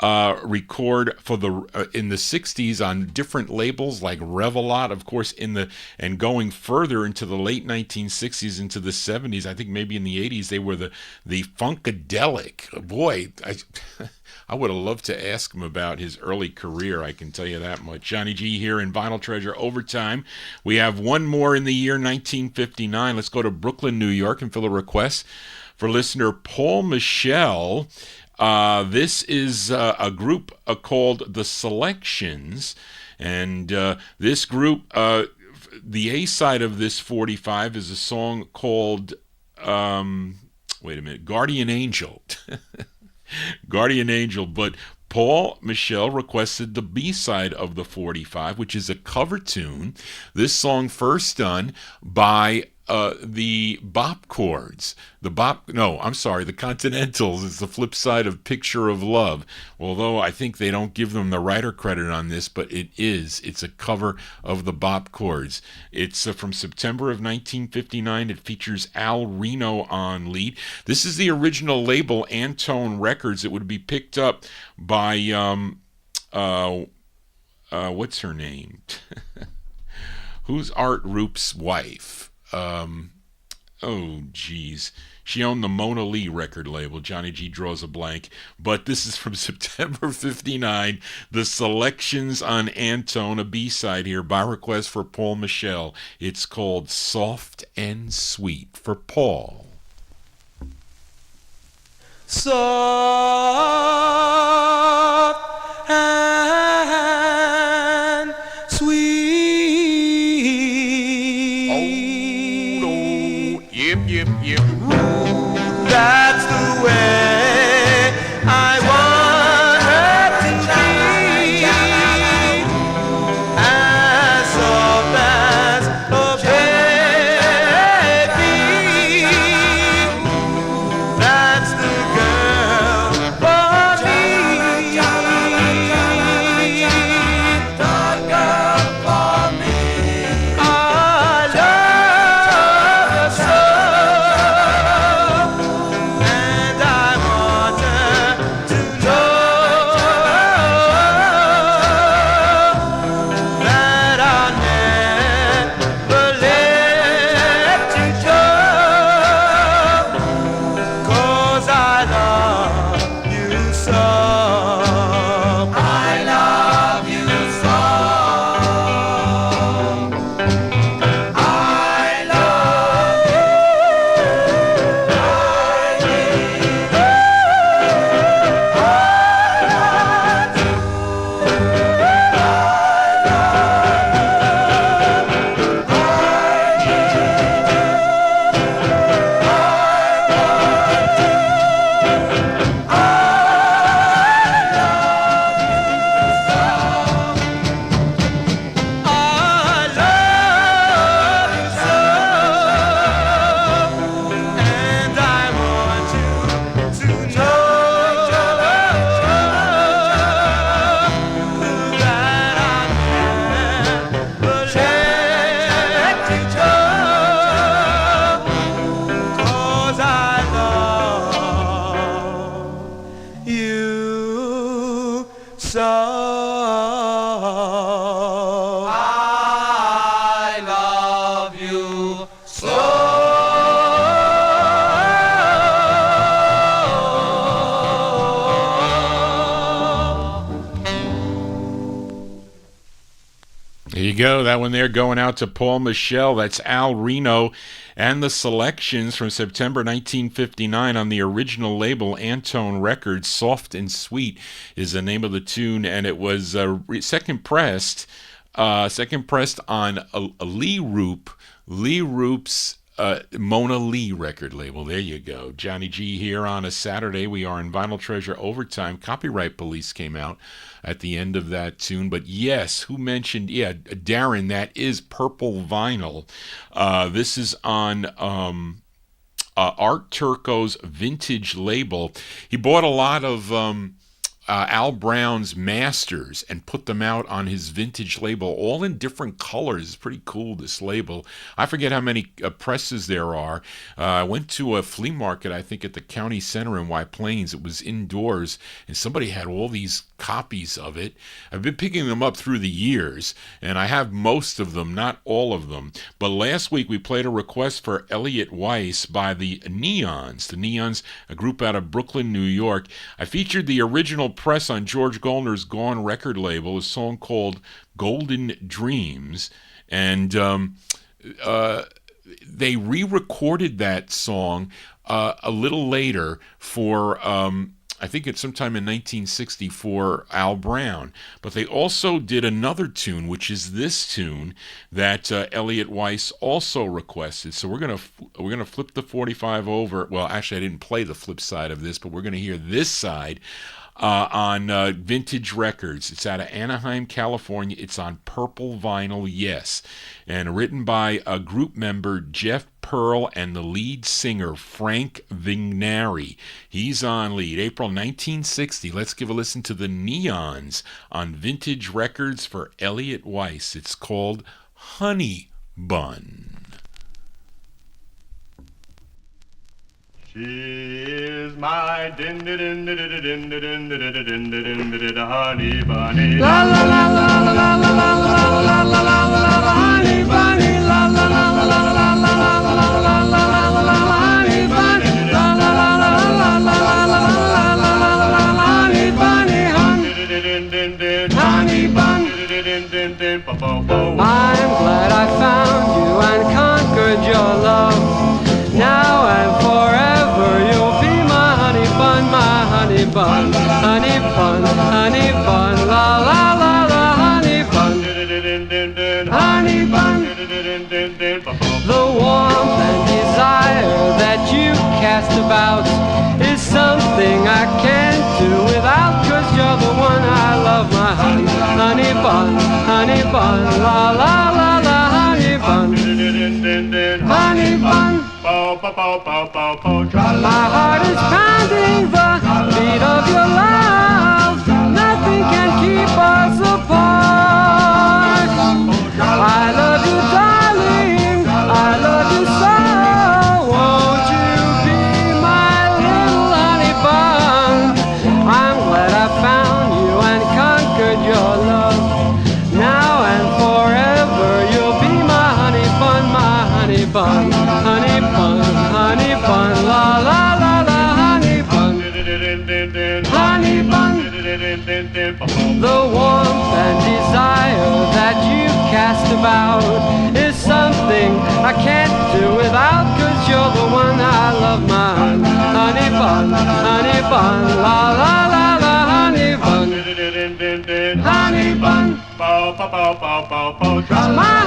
record for in the 60s on different labels like Revelot, of course, and going further into the late 1960s into the 70s. I think maybe in the 80s they were the Funkadelic. Boy, I would have loved to ask him about his early career, I can tell you that much. Johnny G here in Vinyl Treasure Overtime. We have one more in the year 1959. Let's go to Brooklyn, New York, and fill a request for listener Paul Michel. This is a group called The Selections, and this group, the A side of this 45 is a song called, Guardian Angel. Guardian Angel, but Paul Michel requested the B-side of the 45, which is a cover tune. This song first done by the Bop Chords. The Continentals is the flip side of Picture of Love. Although I think they don't give them the writer credit on this, but it's a cover of the Bop Chords. It's from September of 1959. It features Al Reno on lead. This is the original label, Antone Records. It would be picked up by what's her name? Who's Art Roop's wife? She owned the Mona Lee record label. Johnny G draws a blank. But this is from September 59. The Selections on Antone, a B-side here by request for Paul Michel. It's called Soft and Sweet for Paul. Soft and sweet. Yep. That's the way I want her to be. As soft as a baby. That's the girl for me. The girl for me. I love her so. Go. That one there going out to Paul Michel. That's Al Reno and the Selections from September 1959 on the original label Antone Records. Soft and Sweet is the name of the tune, and it was second pressed on Lee Roop's Mona Lee record label. There you go. Johnny G here on a Saturday. We are in Vinyl Treasure Overtime. Copyright Police came out at the end of that tune. But yes, who mentioned, Darren, that is Purple Vinyl. This is on Art Turco's vintage label. He bought a lot of Al Brown's masters and put them out on his vintage label, all in different colors. It's pretty cool, this label. I forget how many presses there are. I went to a flea market, I think, at the county center in White Plains. It was indoors, and somebody had all these copies of it. I've been picking them up through the years, and I have most of them, not all of them. But last week we played a request for Elliot Weiss by the Neons. The Neons, a group out of Brooklyn, New York. I featured the original press on George Goldner's Gone record label, a song called Golden Dreams, and they re-recorded that song a little later for I think it's sometime in 1964, Al Brown. But they also did another tune, which is this tune that Elliot Weiss also requested. So we're gonna flip the 45 over. Well, actually, I didn't play the flip side of this, but we're gonna hear this side on Vintage Records. It's out of Anaheim, California. It's on purple vinyl, yes, and written by a group member, Jeff Pearl, and the lead singer, Frank Vignari. He's on lead. April 1960. Let's give a listen to the Neons on Vintage Records for Elliot Weiss. It's called Honey Bun. She is my honey bunny. La la la la la la la la la la la la honey bunny. La la la la la la la la la la la honey bunny. La la la la la la la la la honey bunny. Honey bun. I'm glad I found you and conquered your love. Now and forever you'll be my honey bun, honey bun, honey bun, honey bun, la la la la, honey bun, honey bun. The warmth and desire that you cast about is something I can't do without, 'cause you're the one I love, my honey bun, la la la la, honey bun, honey bun. My heart is pounding the beat of your love. Nothing can keep us apart. I love you, darling. I love you so. Won't you be my little honey bun? I'm glad I found you and conquered your love. Now and forever you'll be my honey bun, honey bun, honey bun, la la la la, honey bun, honey bun. The warmth and desire that you cast about is something I can't do without, 'cause you're the one I love, my honey bun, la la la la, honey bun, honey bun. My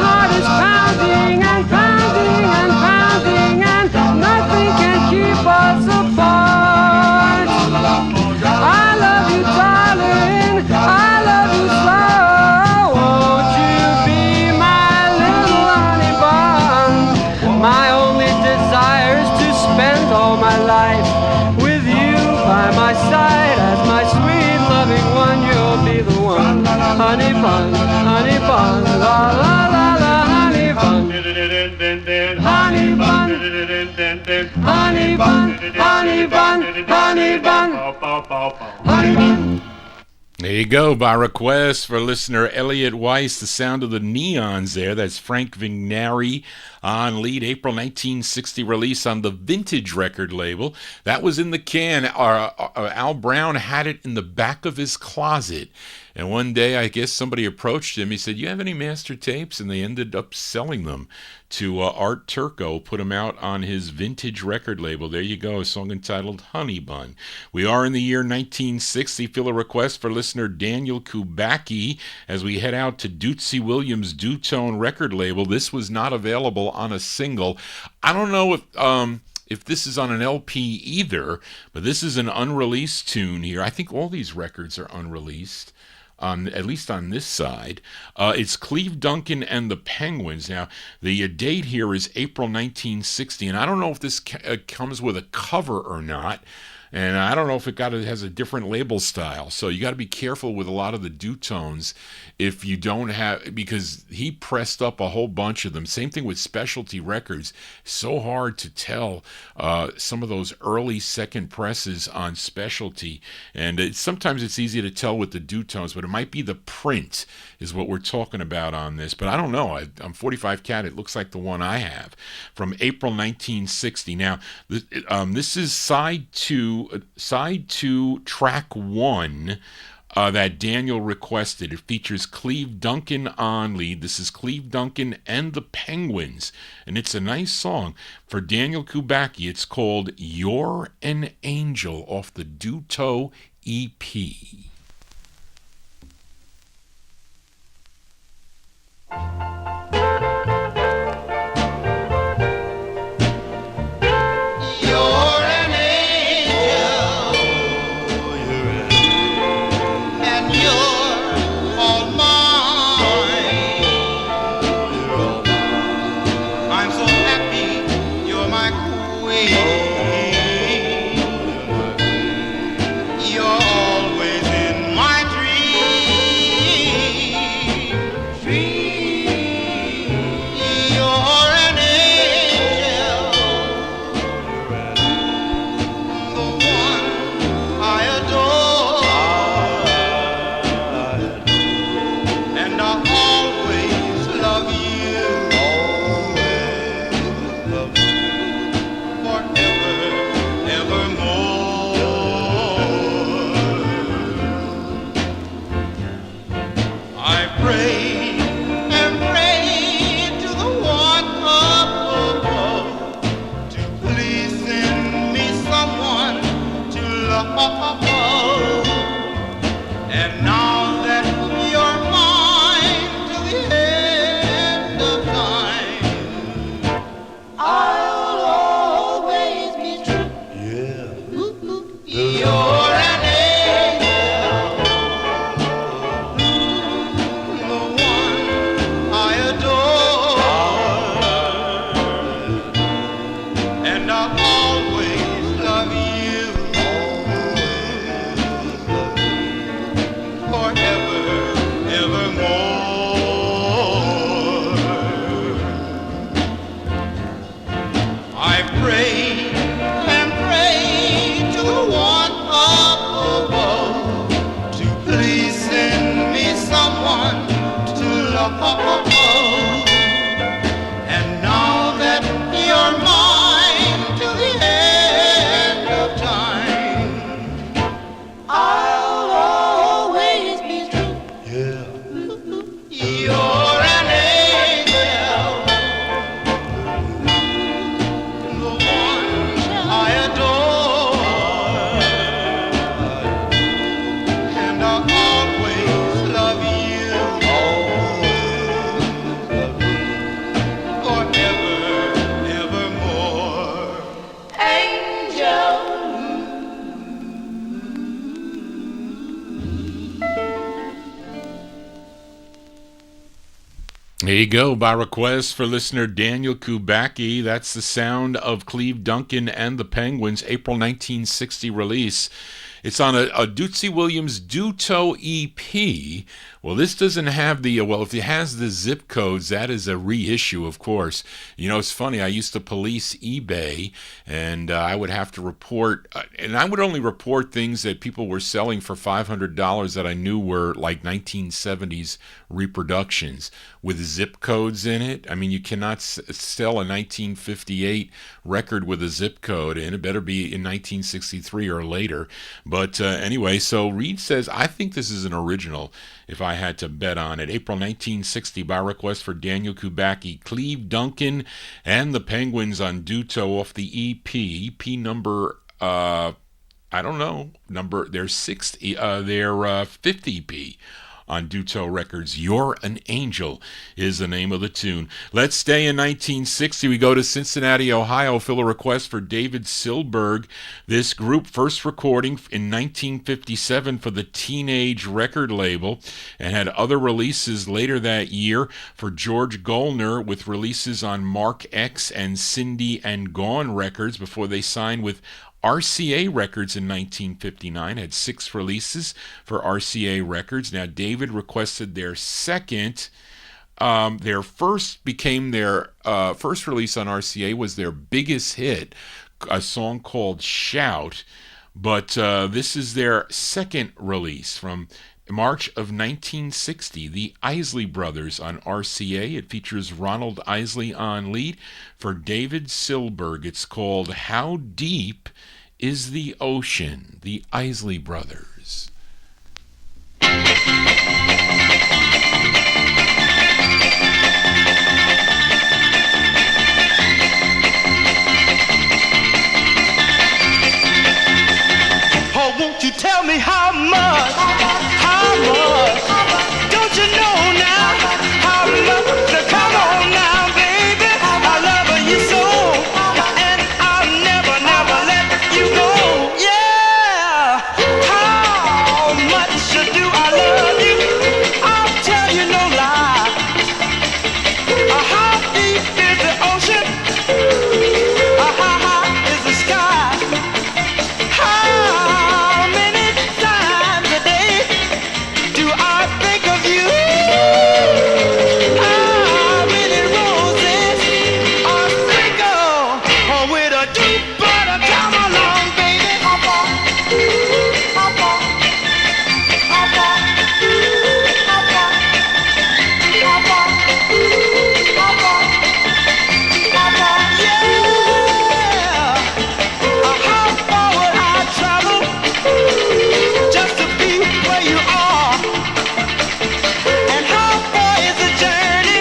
heart is pounding and pounding and pounding, and nothing can keep us apart. I love you, darling. I love you so. Won't you be my little honey bun? My only desire is to spend all my life with you by my side as my sweet loving one. You'll be the one, honey bun, la la la la, honey bun, honey bun, honey bun, honey bun, honey bun, honey bun. There you go, by request for listener Elliot Weiss, the sound of the Neons there. That's Frank Vignari on lead, April 1960 release on the Vintage record label. That was in the can. Al Brown had it in the back of his closet. And one day, I guess somebody approached him. He said, "You have any master tapes?" And they ended up selling them to Art Turco, put them out on his Vintage record label. There you go, a song entitled Honey Bun. We are in the year 1960. Feel a request for listener Daniel Kubacki as we head out to Dootsy Williams' Dutone record label. This was not available on a single. I don't know if this is on an LP either, but this is an unreleased tune here. I think all these records are unreleased. at least on this side. It's Cleve Duncan and the Penguins. Now, the date here is April 1960, and I don't know if this comes with a cover or not. And I don't know if it has a different label style. So you got to be careful with a lot of the Dewtones if you don't have, because he pressed up a whole bunch of them. Same thing with Specialty Records. So hard to tell some of those early second presses on Specialty. And sometimes it's easy to tell with the Dewtones, but it might be the print is what we're talking about on this. But I don't know. I'm 45 Cat. It looks like the one I have from April 1960. Now, this is side two, track one that Daniel requested. It features Cleve Duncan on lead. This is Cleve Duncan and the Penguins, and it's a nice song for Daniel Kubacki. It's called You're an Angel off the Dewto EP. There you go, by request for listener Daniel Kubacki. That's the sound of Cleve Duncan and the Penguins, April 1960 release. It's on a Dootsy Williams Dewto EP. Well, this doesn't have the, if it has the zip codes, that is a reissue, of course. You know, it's funny, I used to police eBay, and I would have to report, and I would only report things that people were selling for $500 that I knew were like 1970s reproductions with zip codes in it. I mean, you cannot sell a 1958 record with a zip code, and it better be in 1963 or later. But anyway, so Reed says, I think this is an original, if I had to bet on it. April 1960, by request for Daniel Kubacki, Cleve Duncan and the Penguins on Dewto off the EP number, I don't know, their 50 EP on Duto Records. You're an Angel is the name of the tune. Let's stay in 1960. We go to Cincinnati, Ohio. Fill a request for David Silberg. This group first recording in 1957 for the Teenage record label and had other releases later that year for George Gollner with releases on Mark X and Cindy and Gone Records before they signed with RCA Records in 1959, had 6 releases for RCA Records. Now, David requested their second. Their first first release on RCA was their biggest hit, a song called Shout. But this is their second release from March of 1960, the Isley Brothers on RCA. It features Ronald Isley on lead. For David Silberg, it's called How Deep is the Ocean? The Isley Brothers. Oh, won't you tell me how much? Don't you know now how much? Come on now, baby. I love you so, and I'll never, never let you go. Yeah, how much do I love you? I'll tell you no lie. How deep is the ocean? How high is the sky? How many times a day do I think of you? How many roses are sprinkled with a deep butter? Come along, baby. Hop on, hop on, hop on, hop on, hop on, hop on, hop on, yeah. How far would I travel just to be where you are? And how far is the journey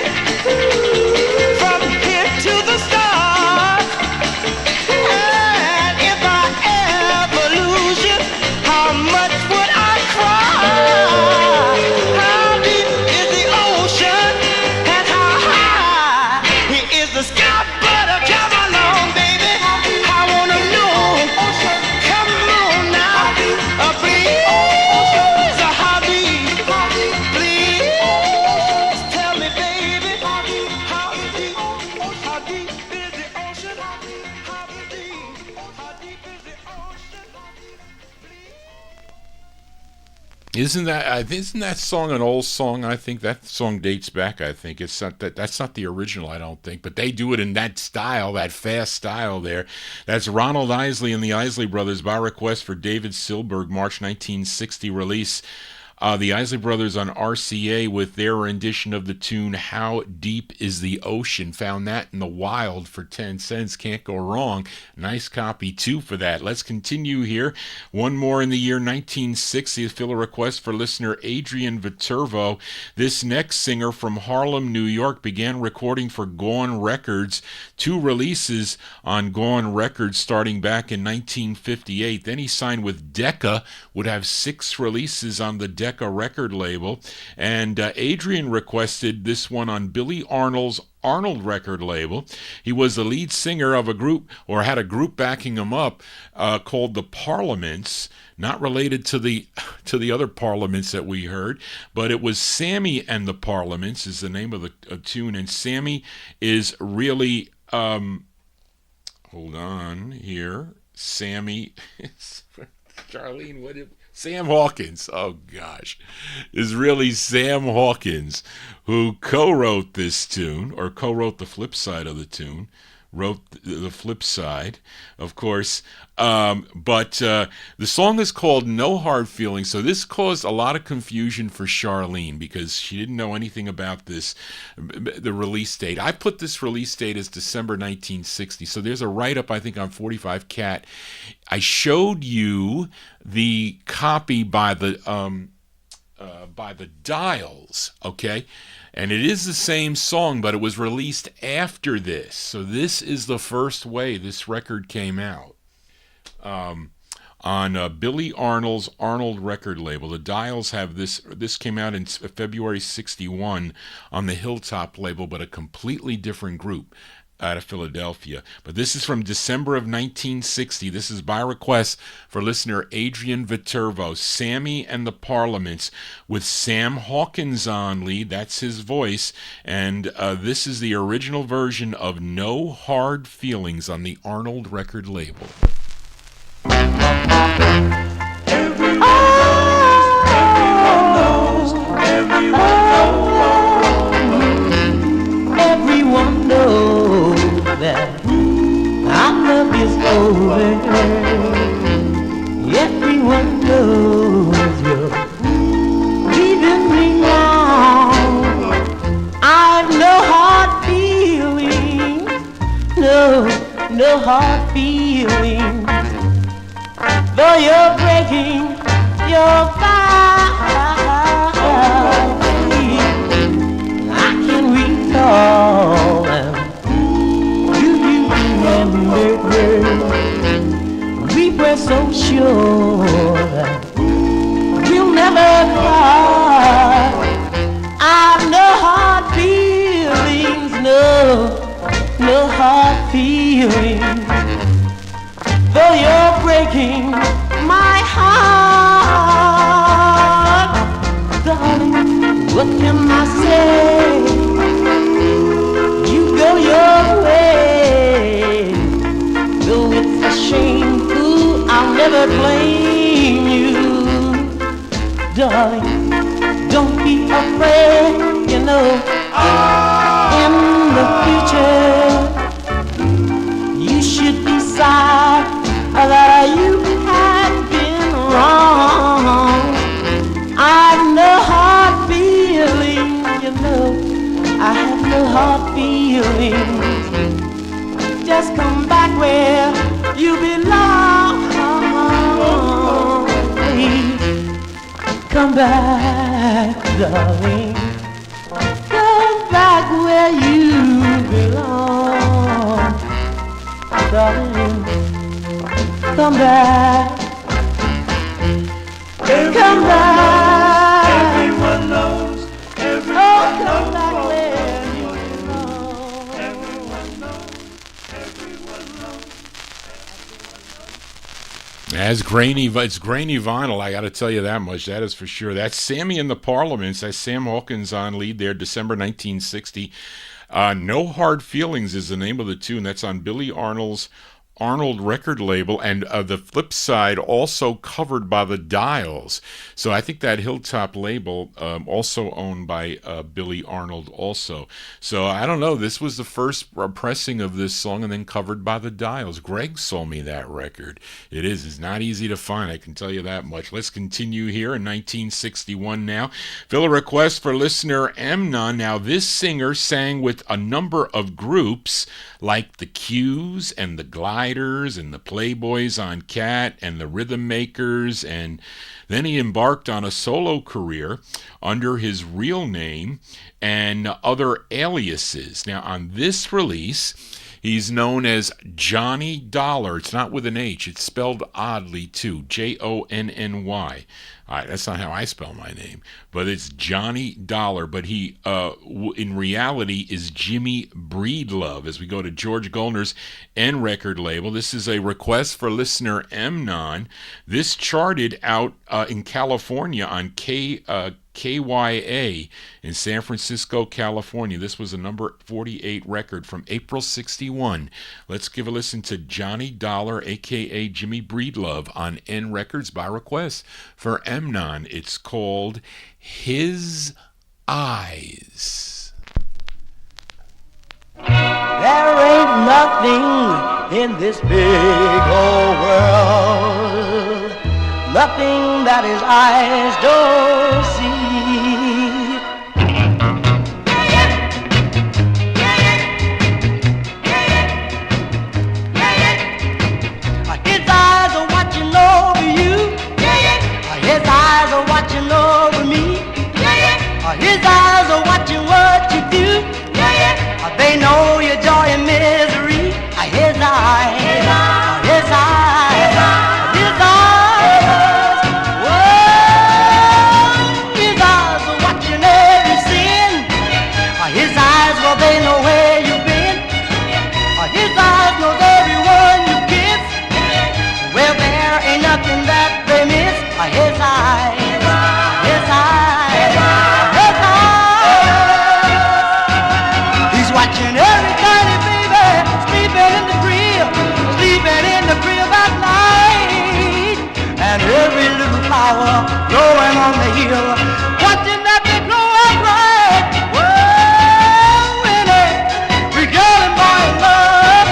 from here to the stars? And if I ever lose you, how much would I cry? How deep is the ocean and how high is the sky? But come along, baby. I wanna know. Come on now, please. How deep? Please tell me, baby. How deep? How deep is the ocean? How deep? How deep is the ocean? Isn't that song an old song? I think that song dates back. I think it's not that's not the original. I don't think, but they do it in that style, that fast style. There, that's Ronald Isley and the Isley Brothers by request for David Silberg, March 1960 release. The Isley Brothers on RCA with their rendition of the tune How Deep is the Ocean. Found that in the wild for 10 cents. Can't go wrong. Nice copy, too, for that. Let's continue here. One more in the year 1960. Fill a request for listener Adrian Viterbo. This next singer from Harlem, New York, began recording for Gone Records. 2 releases on Gone Records starting back in 1958. Then he signed with Decca, would have 6 releases on the Decca record label, and Adrian requested this one on Billy Arnold's Arnold record label. He was the lead singer of a group, or had a group backing him up, called the Parliaments, not related to the other Parliaments that we heard, but it was Sammy and the Parliaments is the name of the tune, and Sammy is really hold on here, Sammy Charlene, what did Sam Hawkins, oh gosh, is really Sam Hawkins, who co-wrote this tune, or co-wrote the flip side of the tune, wrote the flip side, of course, but the song is called No Hard Feelings, so this caused a lot of confusion for Charlene, because she didn't know anything about this, the release date. I put this release date as December 1960, so there's a write-up, I think, on 45 Cat. I showed you the copy by the Dials, okay? And it is the same song, but it was released after this. So this is the first way this record came out. On on Billy Arnold's Arnold record label. The Dials have this. This came out in February 61 on the Hilltop label, but a completely different group out of Philadelphia. But this is from December of 1960. This is by request for listener Adrian Viterbo, Sammy and the Parliaments, with Sam Hawkins on lead. That's his voice. And this is the original version of No Hard Feelings on the Arnold record label. Everyone knows that our love is over. Everyone knows you're leaving me now. I've no hard feelings, no hard feelings. Though you're breaking your vow, I can recall them. Do you remember? We were so sure that we'll never part. I've no hard feelings, no hard feelings. Though you're breaking my heart, darling, what can I say? You go your way, though it's a shameful, I'll never blame you, darling. Don't be afraid, you know, in the future you should decide that you had been wrong. I've no hard feelings, you know, I have no hard feelings. Just come back where you belong. Please, come back, darling. Come back where you belong, darling. Come back, come back. Everyone knows, everyone knows. Back where you belong. Everyone knows, everyone knows. It's grainy vinyl, I got to tell you that much. That is for sure. That's Sammy and the Parliaments. That's Sam Hawkins on lead there, December 1960. No Hard Feelings is the name of the tune. That's on Billy Arnold's Arnold record label, and the flip side also covered by the Dials. So I think that Hilltop label also owned by Billy Arnold also. So I don't know, this was the first pressing of this song and then covered by the Dials. Greg sold me that record. It's not easy to find, I can tell you that much. Let's continue here in 1961 now. Fill a request for listener Emnon. Now this singer sang with a number of groups like the Q's and the Gliders and the Playboys on Cat and the Rhythm Makers, and then he embarked on a solo career under his real name and other aliases. Now on this release, he's known as Johnny Dollar. It's not with an H. It's spelled oddly too, Jonny. That's not how I spell my name, but it's Johnny Dollar. But he, in reality, is Jimmy Breedlove. As we go to George Goldner's N record label, this is a request for listener Emnon. This charted out in California on KYA in San Francisco, California. This was a number 48 record from April 61. Let's give a listen to Johnny Dollar, a.k.a. Jimmy Breedlove, on N Records by request for Emnon. It's called His Eyes. There ain't nothing in this big old world, nothing that his eyes don't see. His eyes are watching over you. His eyes are watching over me. His eyes are watching what you do. They know your joy and misery. His eyes, his eyes, his eyes. flower blowing on the hill, watching that big blow up right. Whoa, Winnie, regaling my love.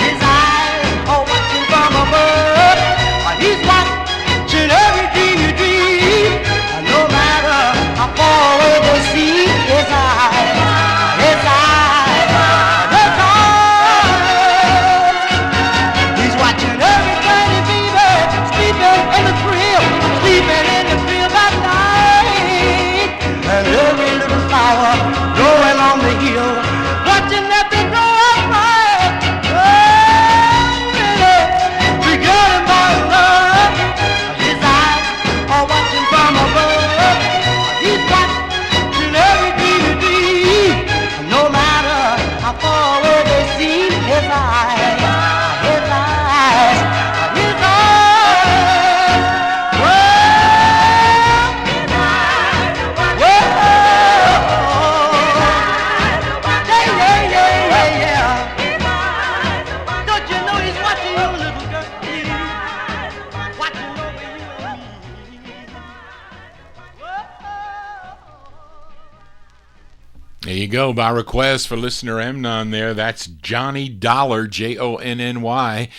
His eyes are watching from above. He's watching every dream you dream. No matter how far away they see, his eyes, his eyes, his eyes. He's watching every tiny baby sleeping in the crib, sleeping in the crib at night. And every little flower growing on the hill, watching that big grow up right. Oh, really, beginning by love. His eyes are watching from above. He's watching every dream you dream. No matter how far away they seem, his eyes, his eyes, his eyes. Don't you know he's watching you, little girl? Watching over you and me. There you go. By request for listener Amnon there. That's Johnny Dollar, Jonny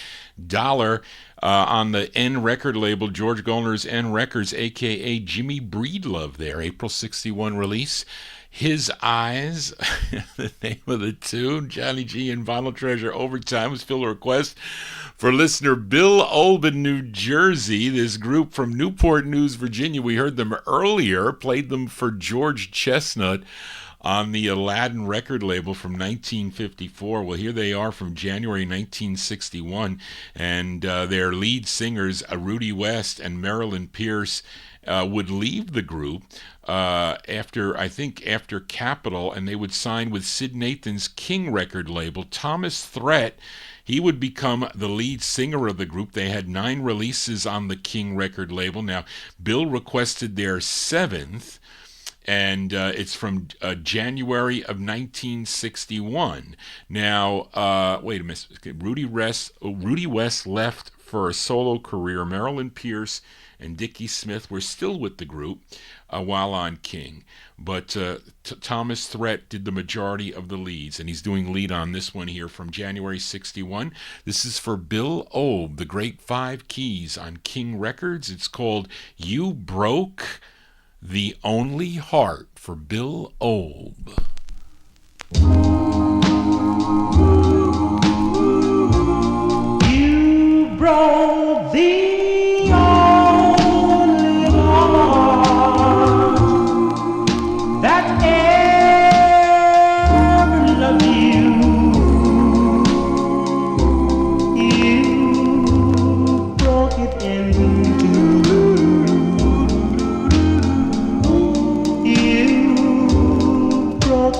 Dollar, on the N record label, George Goldner's N Records, a.k.a. Jimmy Breedlove there. April 61 release. His Eyes, the name of the tune. Johnny G and Vinyltreasure Overtime was filled a request for listener Bill Olben, New Jersey. This group from Newport News, Virginia. We heard them earlier, played them for George Chestnut on the Aladdin record label from 1954. Well, here they are from January 1961, and their lead singers, Rudy West and Marilyn Pierce, would leave the group after Capitol, and they would sign with Sid Nathan's King record label. Thomas Threat, he would become the lead singer of the group. They had 9 releases on the King record label. Now, Bill requested their 7th, and it's from January of 1961. Now, wait a minute. Rudy West left for a solo career. Marilyn Pierce and Dickie Smith were still with the group while on King. But Thomas Threat did the majority of the leads, and he's doing lead on this one here from January 61. This is for Bill Obe, the Great 5 Keys on King Records. It's called You Broke the Only Heart, for Bill Obe. You broke the only heart that ever loved you. You broke it in two. You broke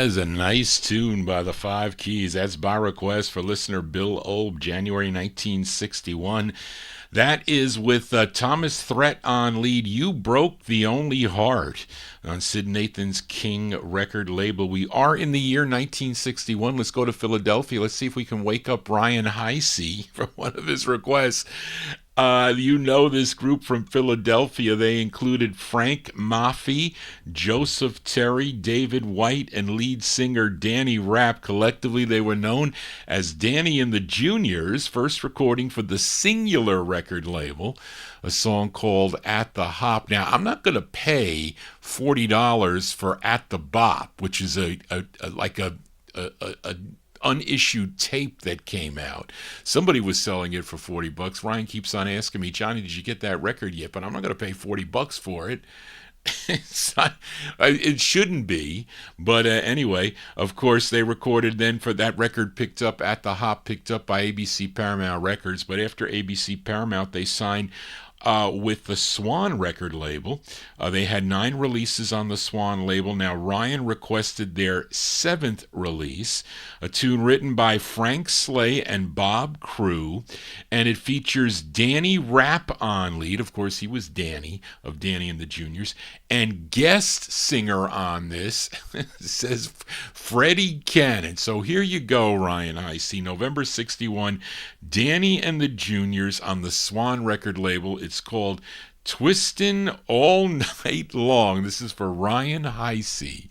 That is a nice tune by the Five Keys. That's by request for listener Bill Olb, January 1961. That is with Thomas Threat on lead, You Broke the Only Heart, on Sid Nathan's King record label. We are in the year 1961. Let's go to Philadelphia. Let's see if we can wake up Ryan Heisey from one of his requests. You know this group from Philadelphia. They included Frank Maffey, Joseph Terry, David White, and lead singer Danny Rapp. Collectively, they were known as Danny and the Juniors, first recording for the Singular record label, a song called At the Hop. Now, I'm not going to pay $40 for At the Bop, which is a unissued tape that came out. Somebody was selling it for $40. Ryan keeps on asking me, Johnny, did you get that record yet? But I'm not going to pay $40 for it. It shouldn't be, but anyway, of course, they recorded then for that record picked up At the Hop, picked up by ABC Paramount Records. But after ABC Paramount, they signed with the Swan record label. They had 9 releases on the Swan label. Now, Ryan requested their 7th release, a tune written by Frank Slay and Bob Crew, and it features Danny Rapp on lead. Of course, he was Danny of Danny and the Juniors, and guest singer on this says Freddie Cannon. So here you go, Ryan Heisey, November 61, Danny and the Juniors on the Swan record label. It's called Twistin' All Night Long. This is for Ryan Heisey.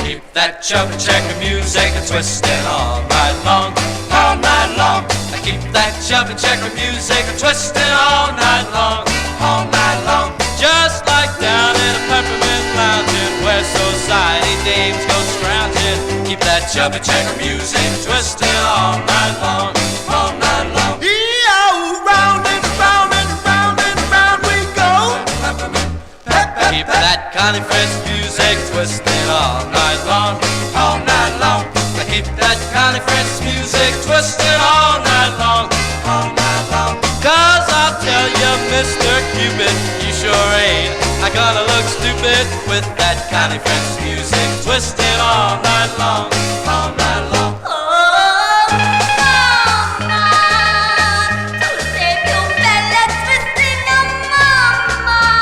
Keep that chubby checker music twisting all night long, all night long. Keep that chubby checker music twisting all night long, all night long. Just like down in a peppermint mountain where society dames go scrounging. Keep that chubby checker music twisting all night long, all night long. E-O, round and round and round and round we go. Keep that Connie Fritz music twisting all night long, all night long. Keep that Connie Fritz music twisting all night long, all night long. 'Cause I'll tell you, Mr. Cupid, you sure ain't gonna look stupid with that Connie Fritz music twisting all night long, all night long.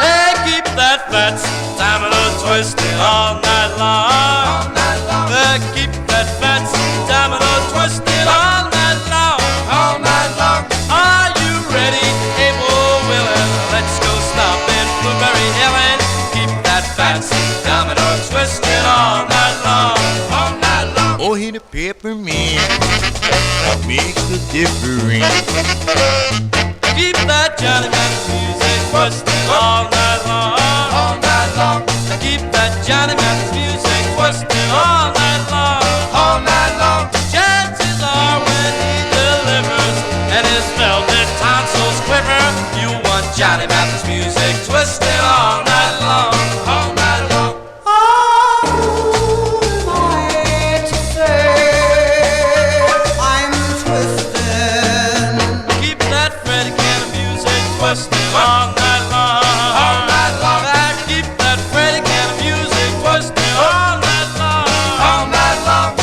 Hey, keep that fat stamina twisting all night long, all night long. Keep that fat stamina twisting all night long, all night long. Are you ready, able, willing? Let's go stomping Blueberry Hillin'. Keep that fat stamina twisting all night long, all night long. Oh, hit a peppermint makes the difference. Keep that Johnny Man's music twisting all night long, all night long. Keep that Johnny Man's music twisting all night long, all night long. Chances are when he delivers and his velvet tonsils quiver, you want Johnny Man's music twisting all night long, all night long. Twisting all night long, all night long. I keep that Freddie Cannon music twisting all night long, all night long. The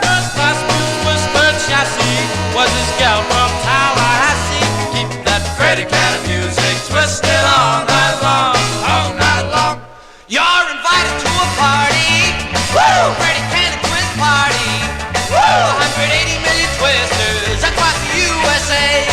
first class blue twisted chassis was his gal from Tallahassee. Keep that Freddie Cannon music twisting all night long, all night long. You're invited to a party, woo! Freddie Cannon twist party, woo! 180 million twisters across the USA.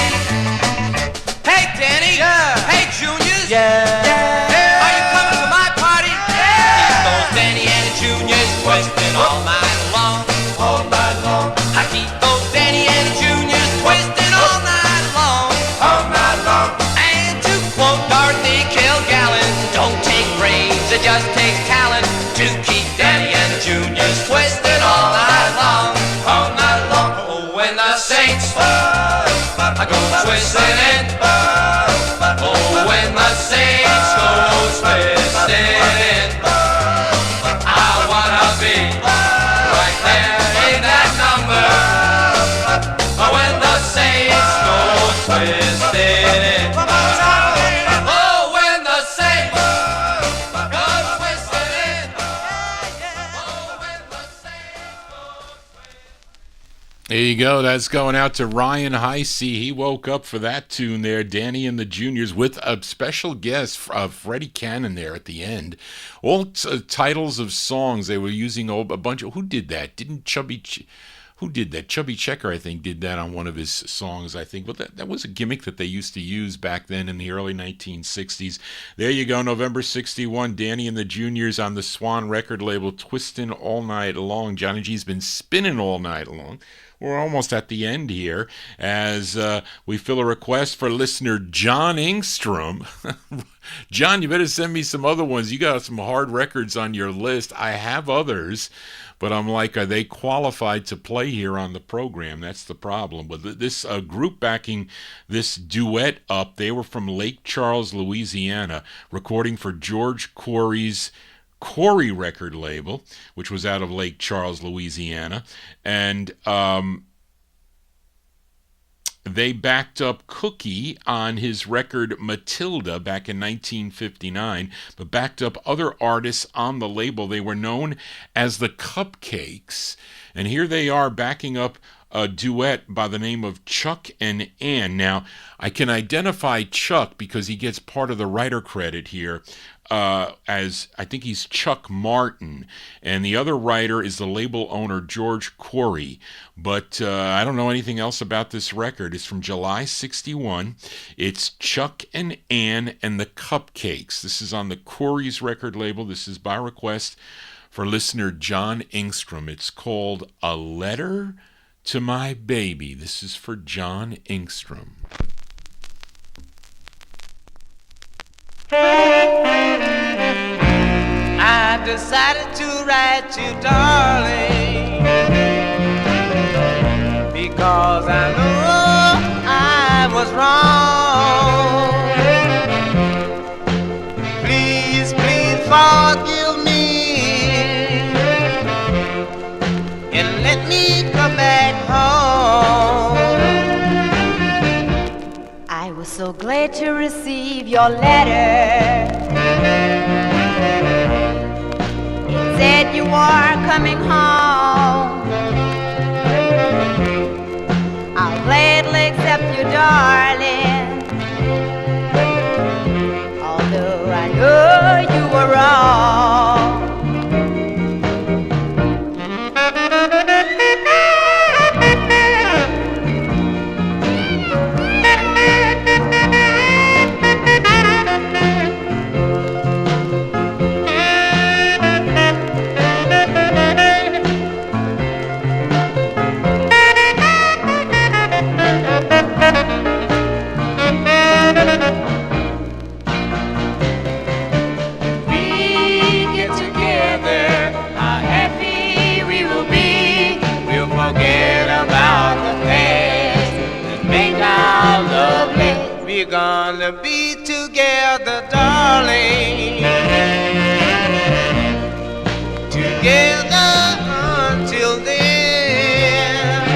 Hey Danny, yeah. Hey Juniors, yeah. Yeah. Are you coming to my party? Yeah. Keep those Danny and the Juniors twisting all night long, all night long. I keep those Danny and the Juniors twisting all night long, all night long. And to quote Dorothy Kilgallen, don't take brains, it just takes talent to keep Danny and the Juniors twisting all night long, all night long. Oh, when the Saints I go twisting in. Oh, when the Saints go twisting in, I wanna be There you go. That's going out to Ryan Heisey. He woke up for that tune there, Danny and the Juniors, with a special guest, Freddie Cannon there at the end. All titles of songs they were using. A bunch of, who did that? Who did that? Chubby Checker, I think, did that on one of his songs, I think. But that was a gimmick that they used to use back then in the early 1960s. There you go, November 61, Danny and the Juniors on the Swan record label, twisting all night long. Johnny G's been spinning all night long. We're almost at the end here as we fill a request for listener John Ingstrom. John, you better send me some other ones. You got some hard records on your list. I have others, but I'm like, are they qualified to play here on the program? That's the problem. But this group backing this duet up, they were from Lake Charles, Louisiana, recording for George Corey's Corey record label, which was out of Lake Charles, Louisiana, and they backed up Cookie on his record Matilda back in 1959, but backed up other artists on the label. They were known as the Cupcakes, and here they are backing up a duet by the name of Chuck and Ann. Now, I can identify Chuck because he gets part of the writer credit here, as I think he's Chuck Martin, and the other writer is the label owner George Corey, but I don't know anything else about this record. It's from July 61. It's Chuck and Ann and the Cupcakes. This is on the Corey's record label. This is by request for listener John Ingstrom. It's called A Letter to My Baby. This is for John Ingstrom. I decided to write you, darling, because I know I was wrong. Please, please forgive me and let me come back home. I was so glad to receive your letter. It said you are coming home. I'll gladly accept you, darling, although I know you were wrong. We're gonna be together, darling, together until then.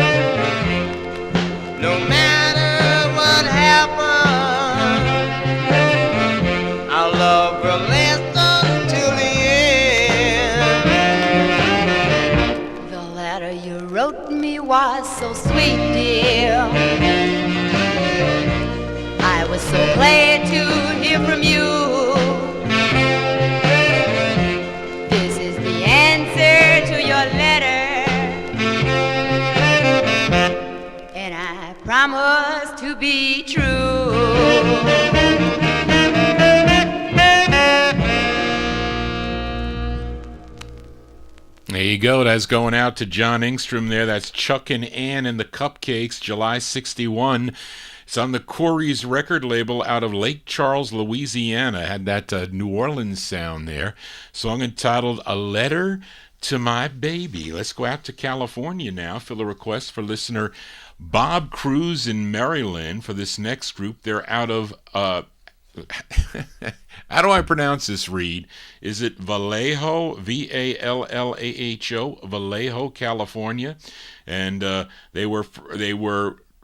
No matter what happens, our love will last until the end. The letter you wrote me was so sweet, dear. I was so glad to hear from you. This is the answer to your letter, and I promise to be true. There you go. That's going out to John Ingstrom there. That's Chuck and Ann and the Cupcakes, July 61. It's on the Corey's record label out of Lake Charles, Louisiana. Had that New Orleans sound there. Song entitled A Letter to My Baby. Let's go out to California now. Fill a request for listener Bob Cruz in Maryland for this next group. They're out of... how do I pronounce this, Reed? Is it Vallejo? V-A-L-L-A-H-O? Vallejo, California. And they were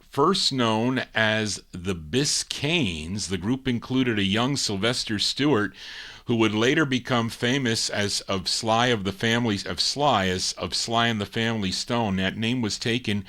first known as the Biscaynes. The group included a young Sylvester Stewart, who would later become famous as of Sly and the Family Stone. That name was taken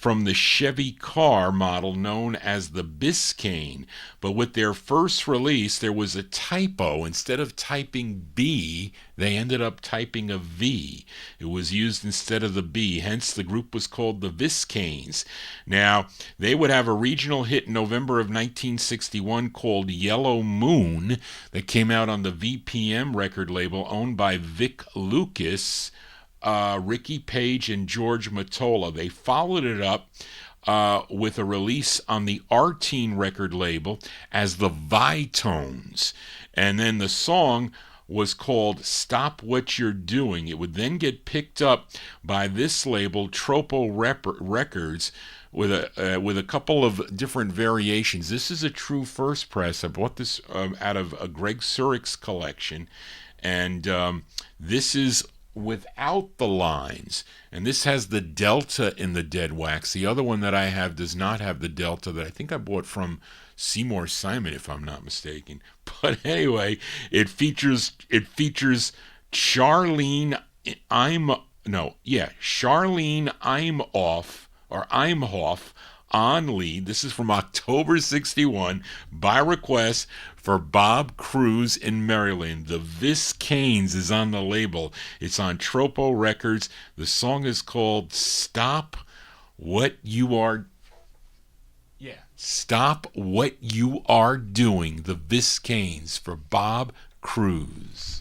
from the Chevy car model known as the Biscayne. But with their first release, there was a typo. Instead of typing B, they ended up typing a V. It was used instead of the B, hence the group was called the Viscaynes. Now, they would have a regional hit in November of 1961 called Yellow Moon that came out on the VPM record label owned by Vic Lucas, Ricky Page, and George Mottola. They followed it up with a release on the Artine record label as the Vitones. And then the song was called Stop What You're Doing. It would then get picked up by this label, Tropo Records, with a couple of different variations. This is a true first press. I bought this out of a Greg Zurich's collection, and this is without the lines, and this has the delta in the dead wax. The other one that I have does not have the delta, that I think I bought from Seymour Simon, if I'm not mistaken. But anyway, it features Charlene Imhoff on lead. This is from October 61 by request for Bob Cruz in Maryland. The Viscaynes is on the label. It's on Tropo Records. The song is called Stop What You Are Doing. The Viscaynes for Bob Cruz.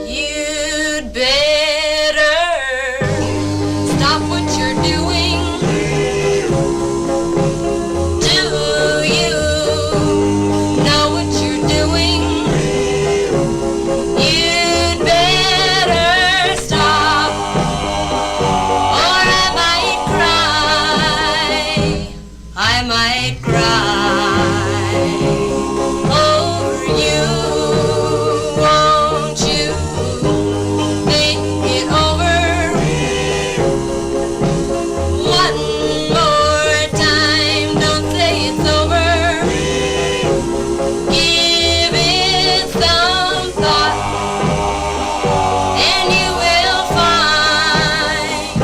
You'd better stop what you're doing. Do you know what you're doing? You'd better stop, or I might cry over you. Won't you think it over one more time? Don't say it's over. Give it some thought, and you will find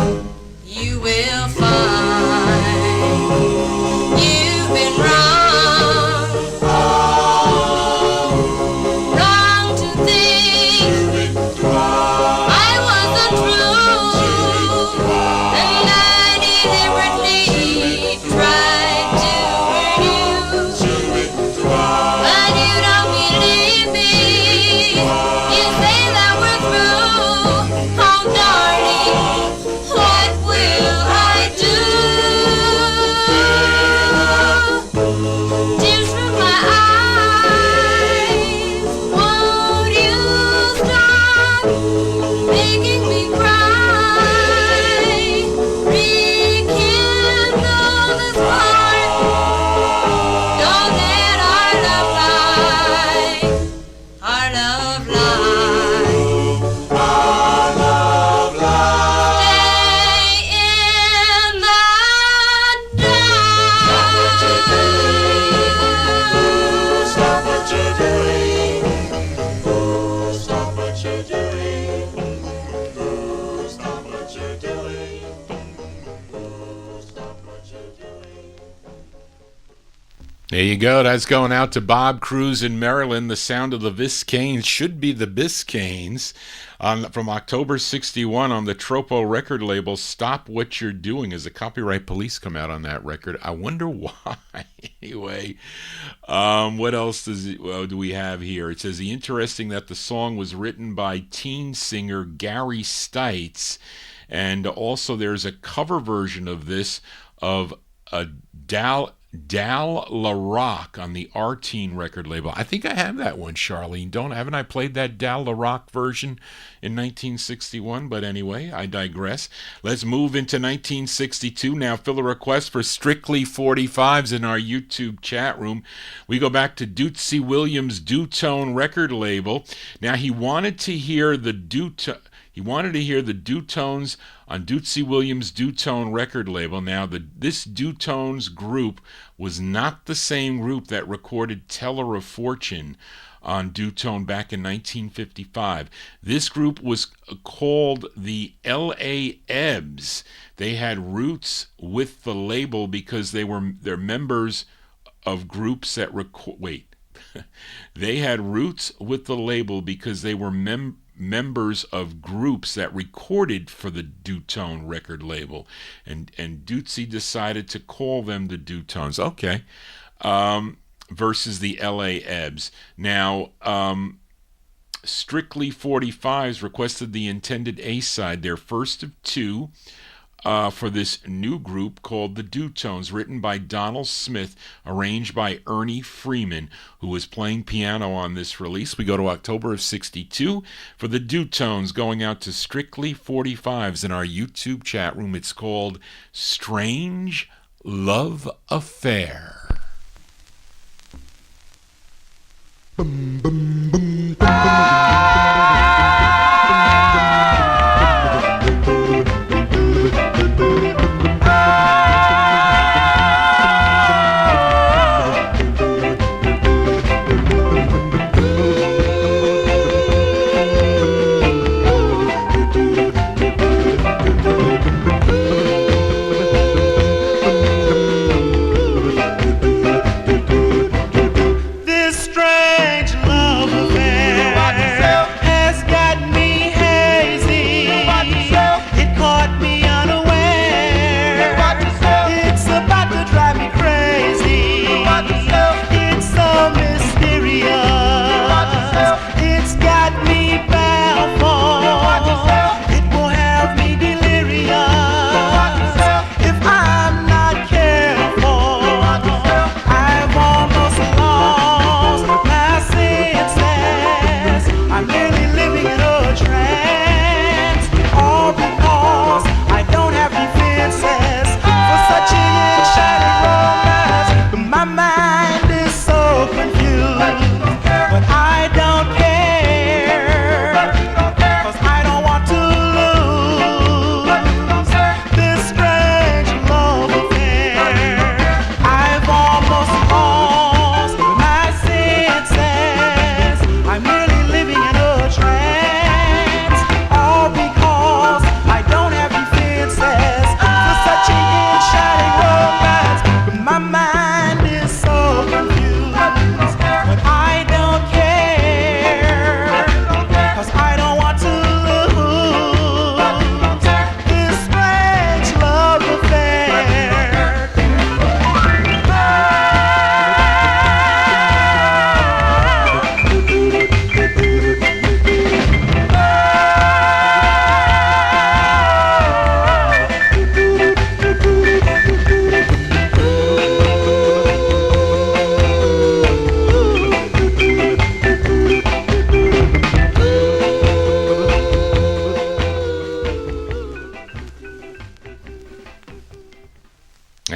you've been wrong to think I wasn't true, and I deliberately tried to hurt you, but you don't believe me. You say that we're through. Oh, darling, what will I do? Tears from my eyes, won't you stop making me cry? Rekindle this heart, don't let our love lie, our love lie, stay in the dark. Stop what you're doing. Stop what you're doing. Stop what you're doing. Stop what you're doing. There you go. That's going out to Bob Cruz in Maryland. The sound of the Viscaynes should be the Biscaynes from October 61 on the Tropo record label. Stop What You're Doing. As the Copyright Police come out on that record. I wonder why. Anyway, what else do we have here? It says, interesting that the song was written by teen singer Gary Stites, and also there's a cover version of this of a Dal LaRock on the Artine record label. I think I have that one, Charlene. Haven't I played that Dal LaRock version in 1961? But anyway, I digress. Let's move into 1962 now. Fill a request for Strictly 45's in our YouTube chat room. We go back to Dootsy Williams' Dutone record label. Now he wanted to hear the Dutones on Dootsy Williams' Dutone record label. Now, this Dutones group was not the same group that recorded Teller of Fortune on Dutone back in 1955. This group was called the L.A. Ebbs. They had roots with the label because they're members of groups that they had roots with the label because they were members of groups that recorded for the Dutone record label, and Dootsy decided to call them the Dutones. Okay. Versus the L.A. Ebbs. Now, Strictly 45's requested the intended A-side, their first of two, for this new group called the Dutones, written by Donald Smith, arranged by Ernie Freeman, who was playing piano on this release. We go to October of 62 for the Dutones, going out to Strictly 45's in our YouTube chat room. It's called Strange Love Affair. Boom, boom, boom, boom,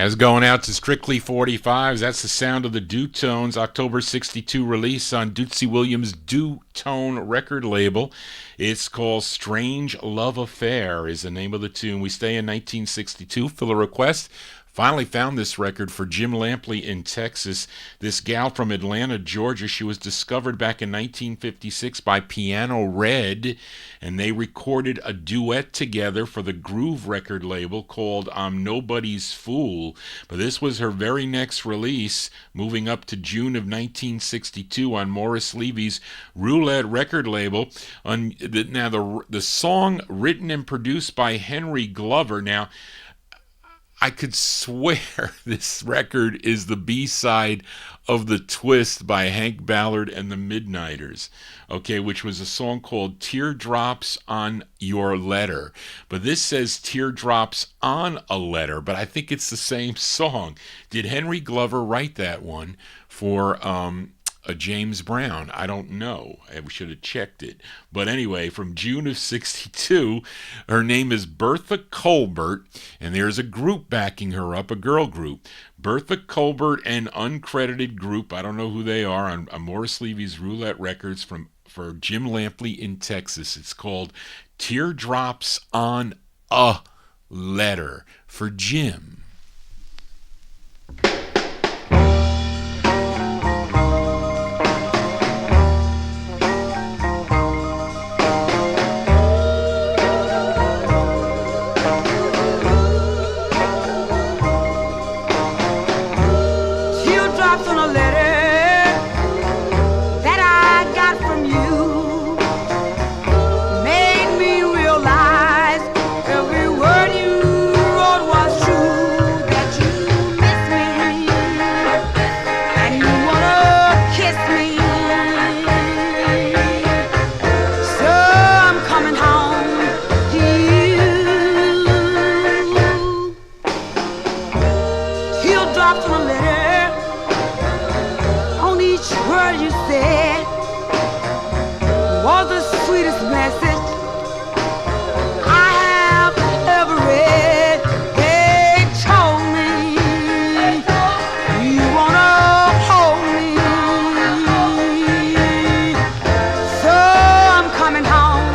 As going out to Strictly 45's, that's the sound of the Dutones, October 62 release on Dootsy Williams' Dutone record label. It's called Strange Love Affair is the name of the tune. We stay in 1962. Fill a request. Finally found this record for Jim Lampley in Texas. This gal from Atlanta, Georgia, she was discovered back in 1956 by Piano Red, and they recorded a duet together for the Groove record label called I'm Nobody's Fool. But this was her very next release, moving up to June of 1962 on Morris Levy's Roulette record label. Now, the song written and produced by Henry Glover. Now, I could swear this record is the B-side of The Twist by Hank Ballard and the Midnighters, okay, which was a song called Teardrops on Your Letter. But this says Teardrops on a Letter, but I think it's the same song. Did Henry Glover write that one for a James Brown? I don't know. I should have checked it. But anyway, from June of 62, her name is Bertha Colbert, and there's a group backing her up, a girl group. Bertha Colbert and uncredited group, I don't know who they are, on Morris Levy's Roulette Records for Jim Lampley in Texas. It's called Teardrops on a letter for Jim. Teardrops on a letter that I got from you made me realize every word you wrote was true. That you miss me and you wanna kiss me. So I'm coming home to you. Teardrops on a letter, on each word you said was the sweetest message I have ever read. They told me you wanna hold me, so I'm coming home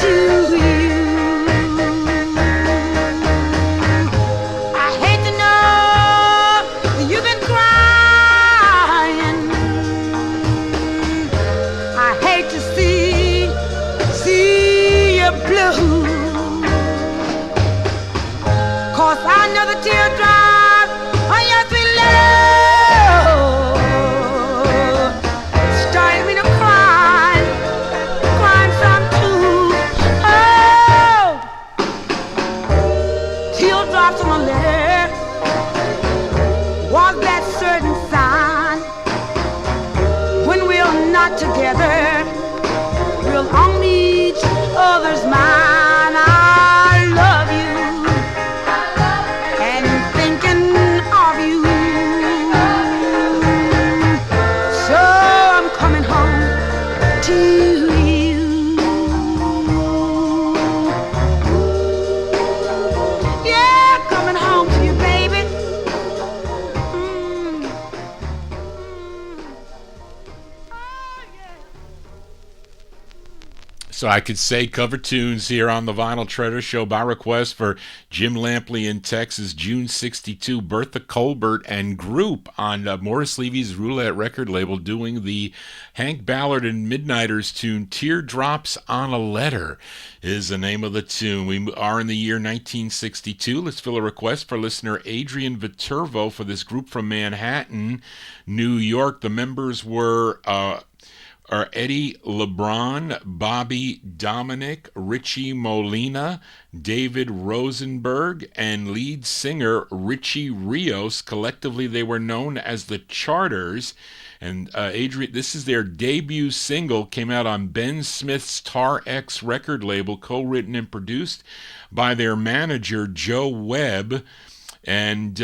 to you. I hate to know that you've been crying. I hate to see you blue. 'Cause I know the teardrop on your sweet love started me to cry some too. Oh, teardrops on a letter was that certain sign when we're not together, we'll own each other's mind. I love you and thinking of you, so I'm coming home to you. Yeah, coming home to you, baby. So I could say cover tunes here on the Vinyl Treasure Show by request for Jim Lampley in Texas, June 62, Bertha Colbert and Group on Morris Levy's Roulette record label, doing the Hank Ballard and Midnighters tune Teardrops on a Letter is the name of the tune. We are in the year 1962. Let's fill a request for listener Adrian Viterbo for this group from Manhattan, New York. The members were are Eddie LeBron, Bobby Dominic, Richie Molina, David Rosenberg, and lead singer Richie Rios. Collectively, they were known as the Charters. And Adrian, this is their debut single, came out on Ben Smith's Tar X record label, co-written and produced by their manager, Joe Webb. And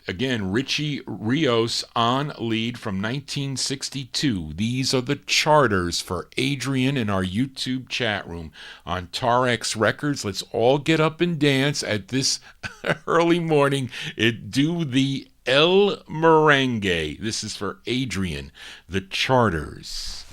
again, Richie Rios on lead from 1962. These are the Charters for Adrian in our YouTube chat room on Tar X Records. Let's all get up and dance at this early morning. Do the El Merengue. This is for Adrian, the Charters.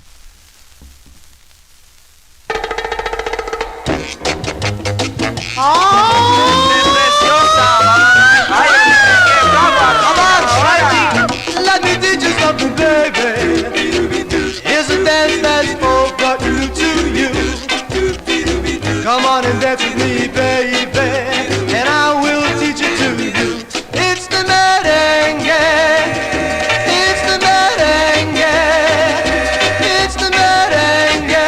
Let me teach you something, baby. Here's a dance that's for but new to you. Come on and dance with me, baby, and I will teach it to you. It's the merengue. It's the merengue. It's the merengue.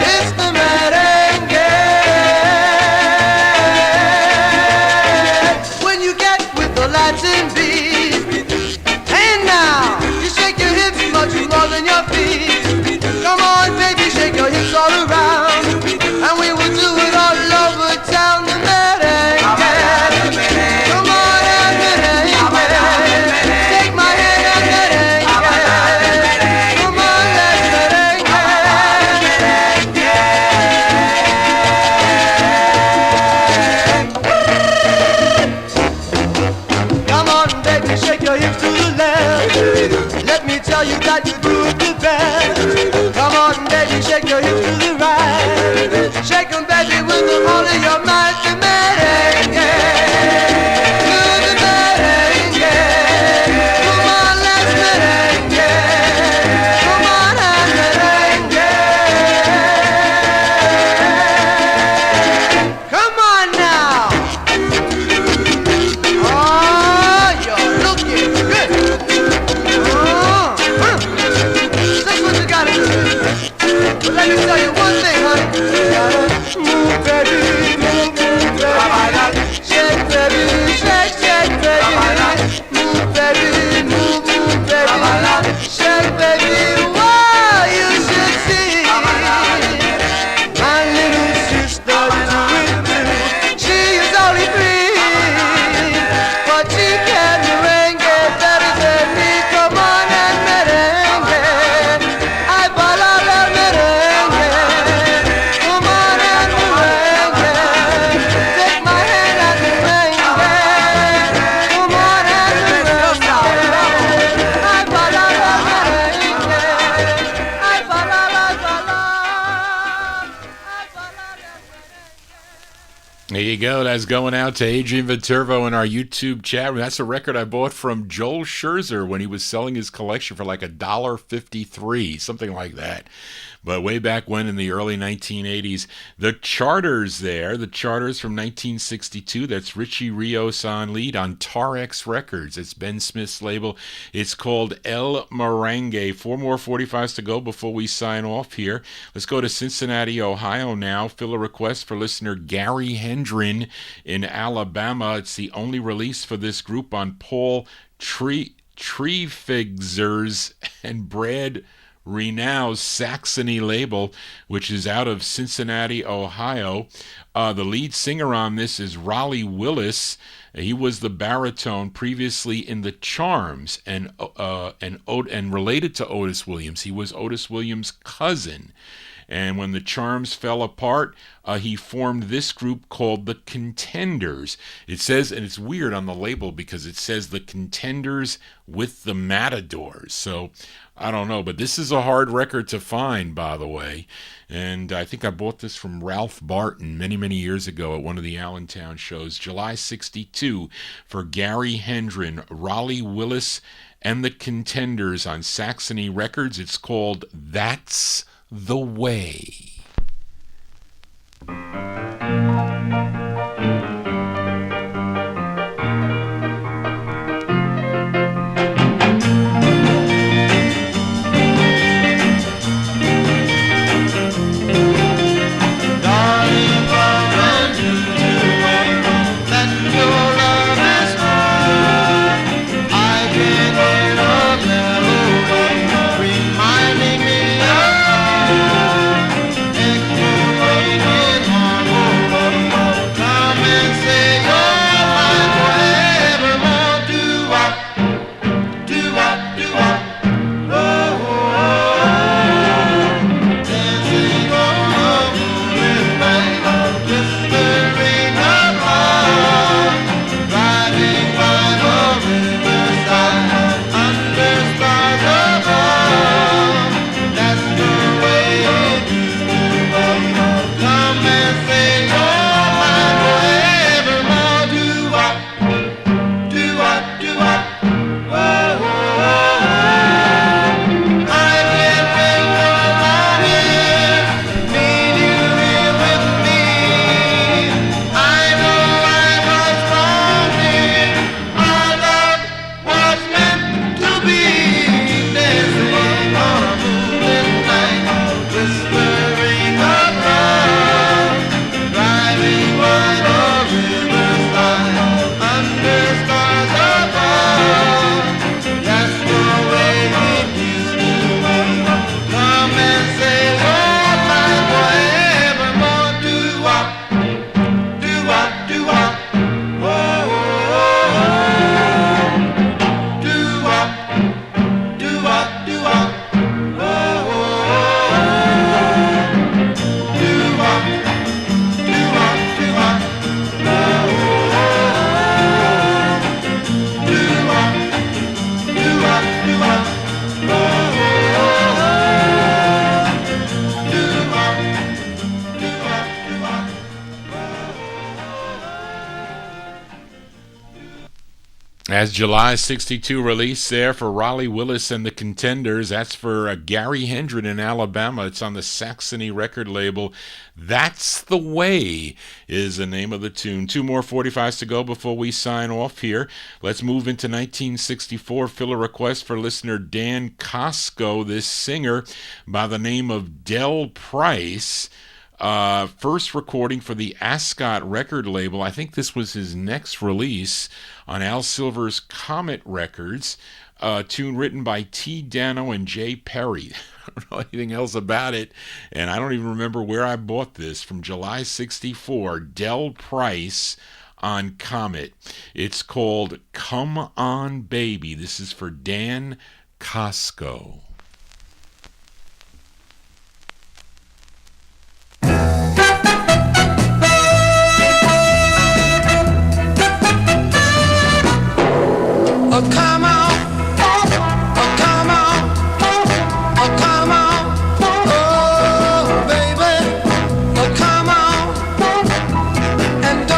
It's the merengue. When you get with the Latin beat, and now you shake your hips much more than your feet. Come on, baby, shake your hips all around, and we will do it all over town. The merengue. Come on and merengue. Take my hand and merengue. Come on, let's merengue. Come on, baby, shake your hips to the left. Let me tell you that you do it the best. Come on, baby, shake your hips to the right. Shake 'em, baby, with the whole of your mouth. There you go. That's going out to Adrian Viterbo in our YouTube chat room. That's a record I bought from Joel Scherzer when he was selling his collection for like $1.53, something like that. But way back when in the early 1980s, the Charters there, the Charters from 1962, that's Richie Rios on lead on Tarex Records. It's Ben Smith's label. It's called El Merengue. 4 more 45s to go before we sign off here. Let's go to Cincinnati, Ohio now. Fill a request for listener Gary Hendren in Alabama. It's the only release for this group on Paul Trefigzer's and Brad Renow's Saxony label, which is out of Cincinnati, Ohio. The lead singer on this is Raleigh Willis. He was the baritone previously in the Charms and related to Otis Williams. He was Otis Williams' cousin. And when the Charms fell apart, he formed this group called the Contenders. It says, and it's weird on the label because it says the Contenders with the Matadors. So I don't know, but this is a hard record to find, by the way. And I think I bought this from Ralph Barton many, many years ago at one of the Allentown shows. July 62 for Gary Hendren, Raleigh Willis, and the Contenders on Saxony Records. It's called That's the Way. As July 62 release there for Raleigh Willis and the Contenders. That's for Gary Hendren in Alabama. It's on the Saxony record label. That's the Way is the name of the tune. 2 more 45s to go before we sign off here. Let's move into 1964. Fill a request for listener Dan Costco, this singer by the name of Del Price. First recording for the Ascot record label. I think this was his next release on Al Silver's Comet Records. Tune written by T. Dano and Jay Perry. I don't know anything else about it, and I don't even remember where I bought this. From July 64, Del Price on Comet. It's called Come On Baby. This is for Dan Costco. Oh, come on, oh, come on, oh, come on, oh, baby, oh, come on, and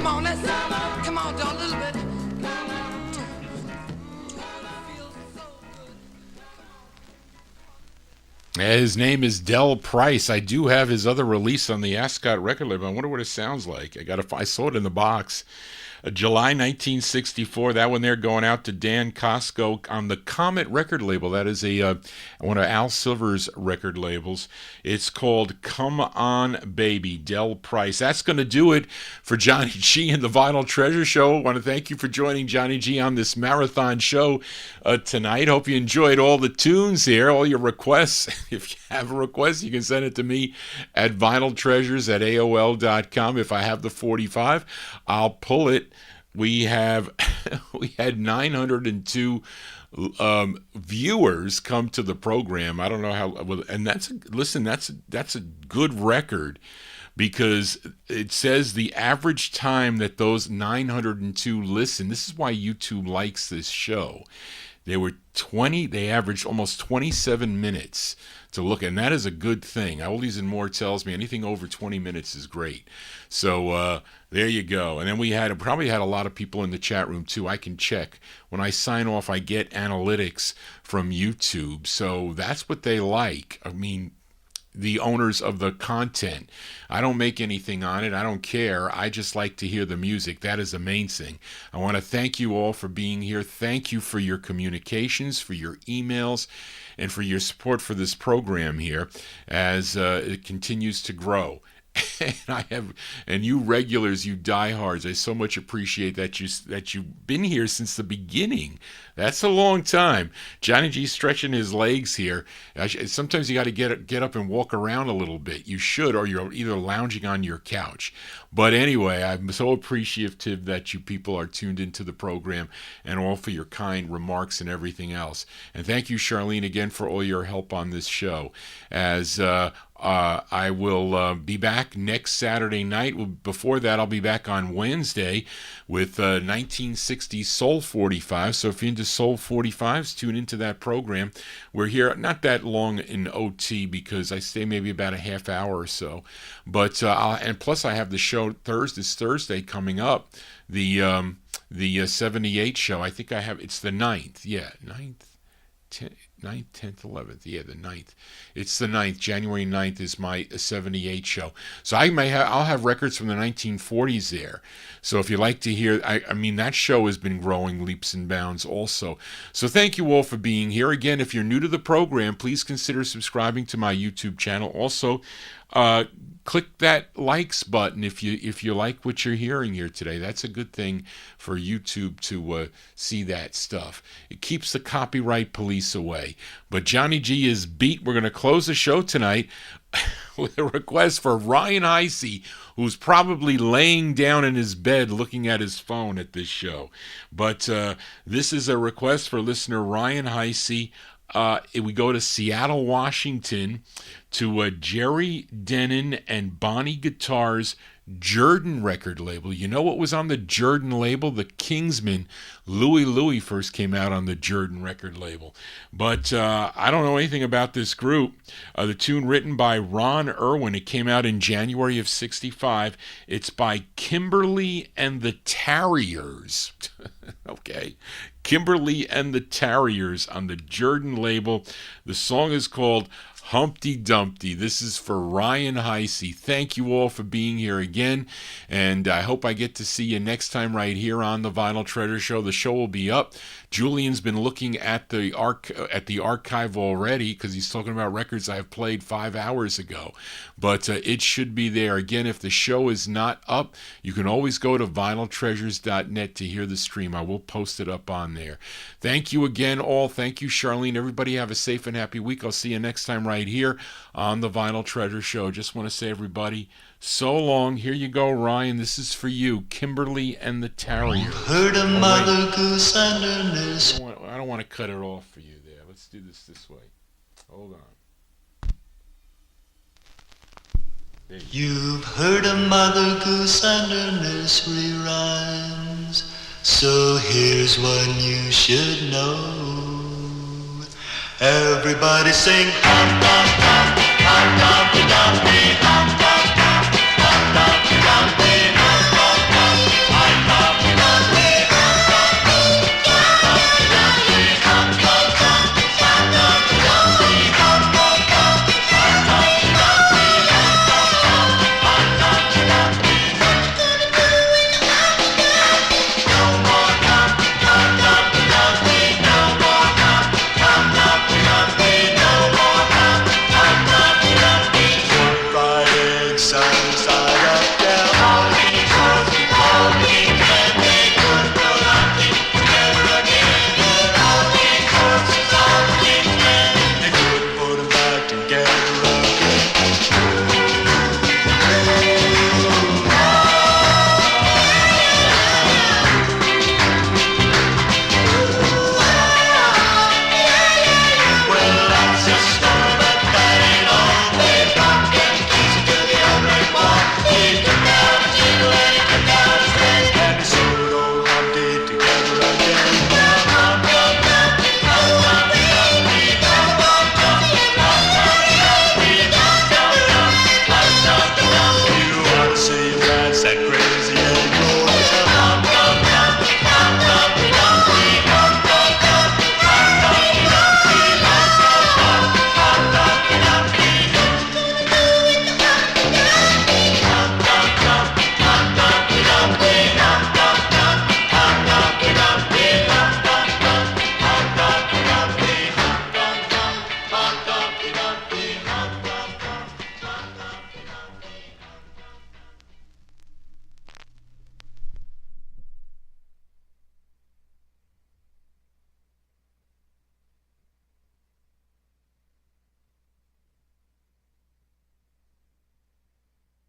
Come on, let's come on, do a little bit. His name is Del Price. I do have his other release on the Ascot record label. I wonder what it sounds like. I saw it in the box. July 1964. That one there going out to Dan Costco on the Comet record label. That is one of Al Silver's record labels. It's called Come On Baby, Del Price. That's going to do it for Johnny G and the Vinyl Treasure Show. I want to thank you for joining Johnny G on this marathon show tonight. Hope you enjoyed all the tunes here, all your requests. If you have a request, you can send it to me at vinyltreasures@aol.com. If I have the 45, I'll pull it. We had 902 viewers come to the program. I don't know how, and that's a good record, because it says the average time that those 902 listen. This is why YouTube likes this show. They averaged almost 27 minutes to look, and that is a good thing. Oldies and More tells me anything over 20 minutes is great. So there you go. And then we probably had a lot of people in the chat room too. I can check. When I sign off, I get analytics from YouTube. So that's what they like. I mean, the owners of the content. I don't make anything on it. I don't care. I just like to hear the music. That is the main thing. I want to thank you all for being here. Thank you for your communications, for your emails, and for your support for this program here as it continues to grow. And you regulars, you diehards, I so much appreciate that you've been here since the beginning. That's a long time. Johnny G's stretching his legs here. Sometimes you got to get up and walk around a little bit. You should, or you're either lounging on your couch. But anyway, I'm so appreciative that you people are tuned into the program, and all for your kind remarks and everything else. And thank you, Charlene, again for all your help on this show. As I will be back next Saturday night. Before that, I'll be back on Wednesday with 1960s Soul 45. So if you're into Soul 45s, tune into that program. We're here not that long in OT because I stay maybe about a half hour or so. But and plus I have the show Thursday coming up, the 78 show. I think it's the 9th. Yeah, 9th, 10th, 11th. Yeah, the 9th. It's the 9th. January 9th is my 78 show. So I'll have records from the 1940s there. So if you like to hear, I mean, that show has been growing leaps and bounds also. So thank you all for being here. Again, if you're new to the program, please consider subscribing to my YouTube channel. Also, click that likes button if you like what you're hearing here today. That's a good thing for YouTube to see that stuff. It keeps the copyright police away. But Johnny G is beat. We're going to close the show tonight with a request for Ryan Heisey, who's probably laying down in his bed looking at his phone at this show. But this is a request for listener Ryan Heisey. We go to Seattle, Washington, to Jerry Denon and Bonnie Guitars' Jordan record label. You know what was on the Jordan label? The Kingsman. Louie first came out on the Jordan record label. But I don't know anything about this group. The tune written by Ron Irwin. It came out in January of 65. It's by Kimberly and the Terriers. Okay. Kimberly and the Terriers on the Jordan label. The song is called Humpty Dumpty. This is for Ryan Heisey. Thank you all for being here again, and I hope I get to see you next time right here on the Vinyl Treasure Show. The show will be up. Julian's been looking at the archive already because he's talking about records I've played 5 hours ago, but it should be there. Again, if the show is not up, you can always go to vinyltreasures.net to hear the stream. I will post it up on there. Thank you again all. Thank you, Charlene. Everybody have a safe and happy week. I'll see you next time right here on the Vinyl Treasure Show. Just want to say, everybody, so long. Here you go, Ryan. This is for you, Kimberly and the Terriers. Heard a mother goose and her nurse. I don't want to cut it off for you there. Let's do this way. Hold on. You've heard a mother goose and her nursery rhymes, so here's one you should know. Everybody sing, hum, hum, hum, hum, Humpty Dumpty, hum, hum.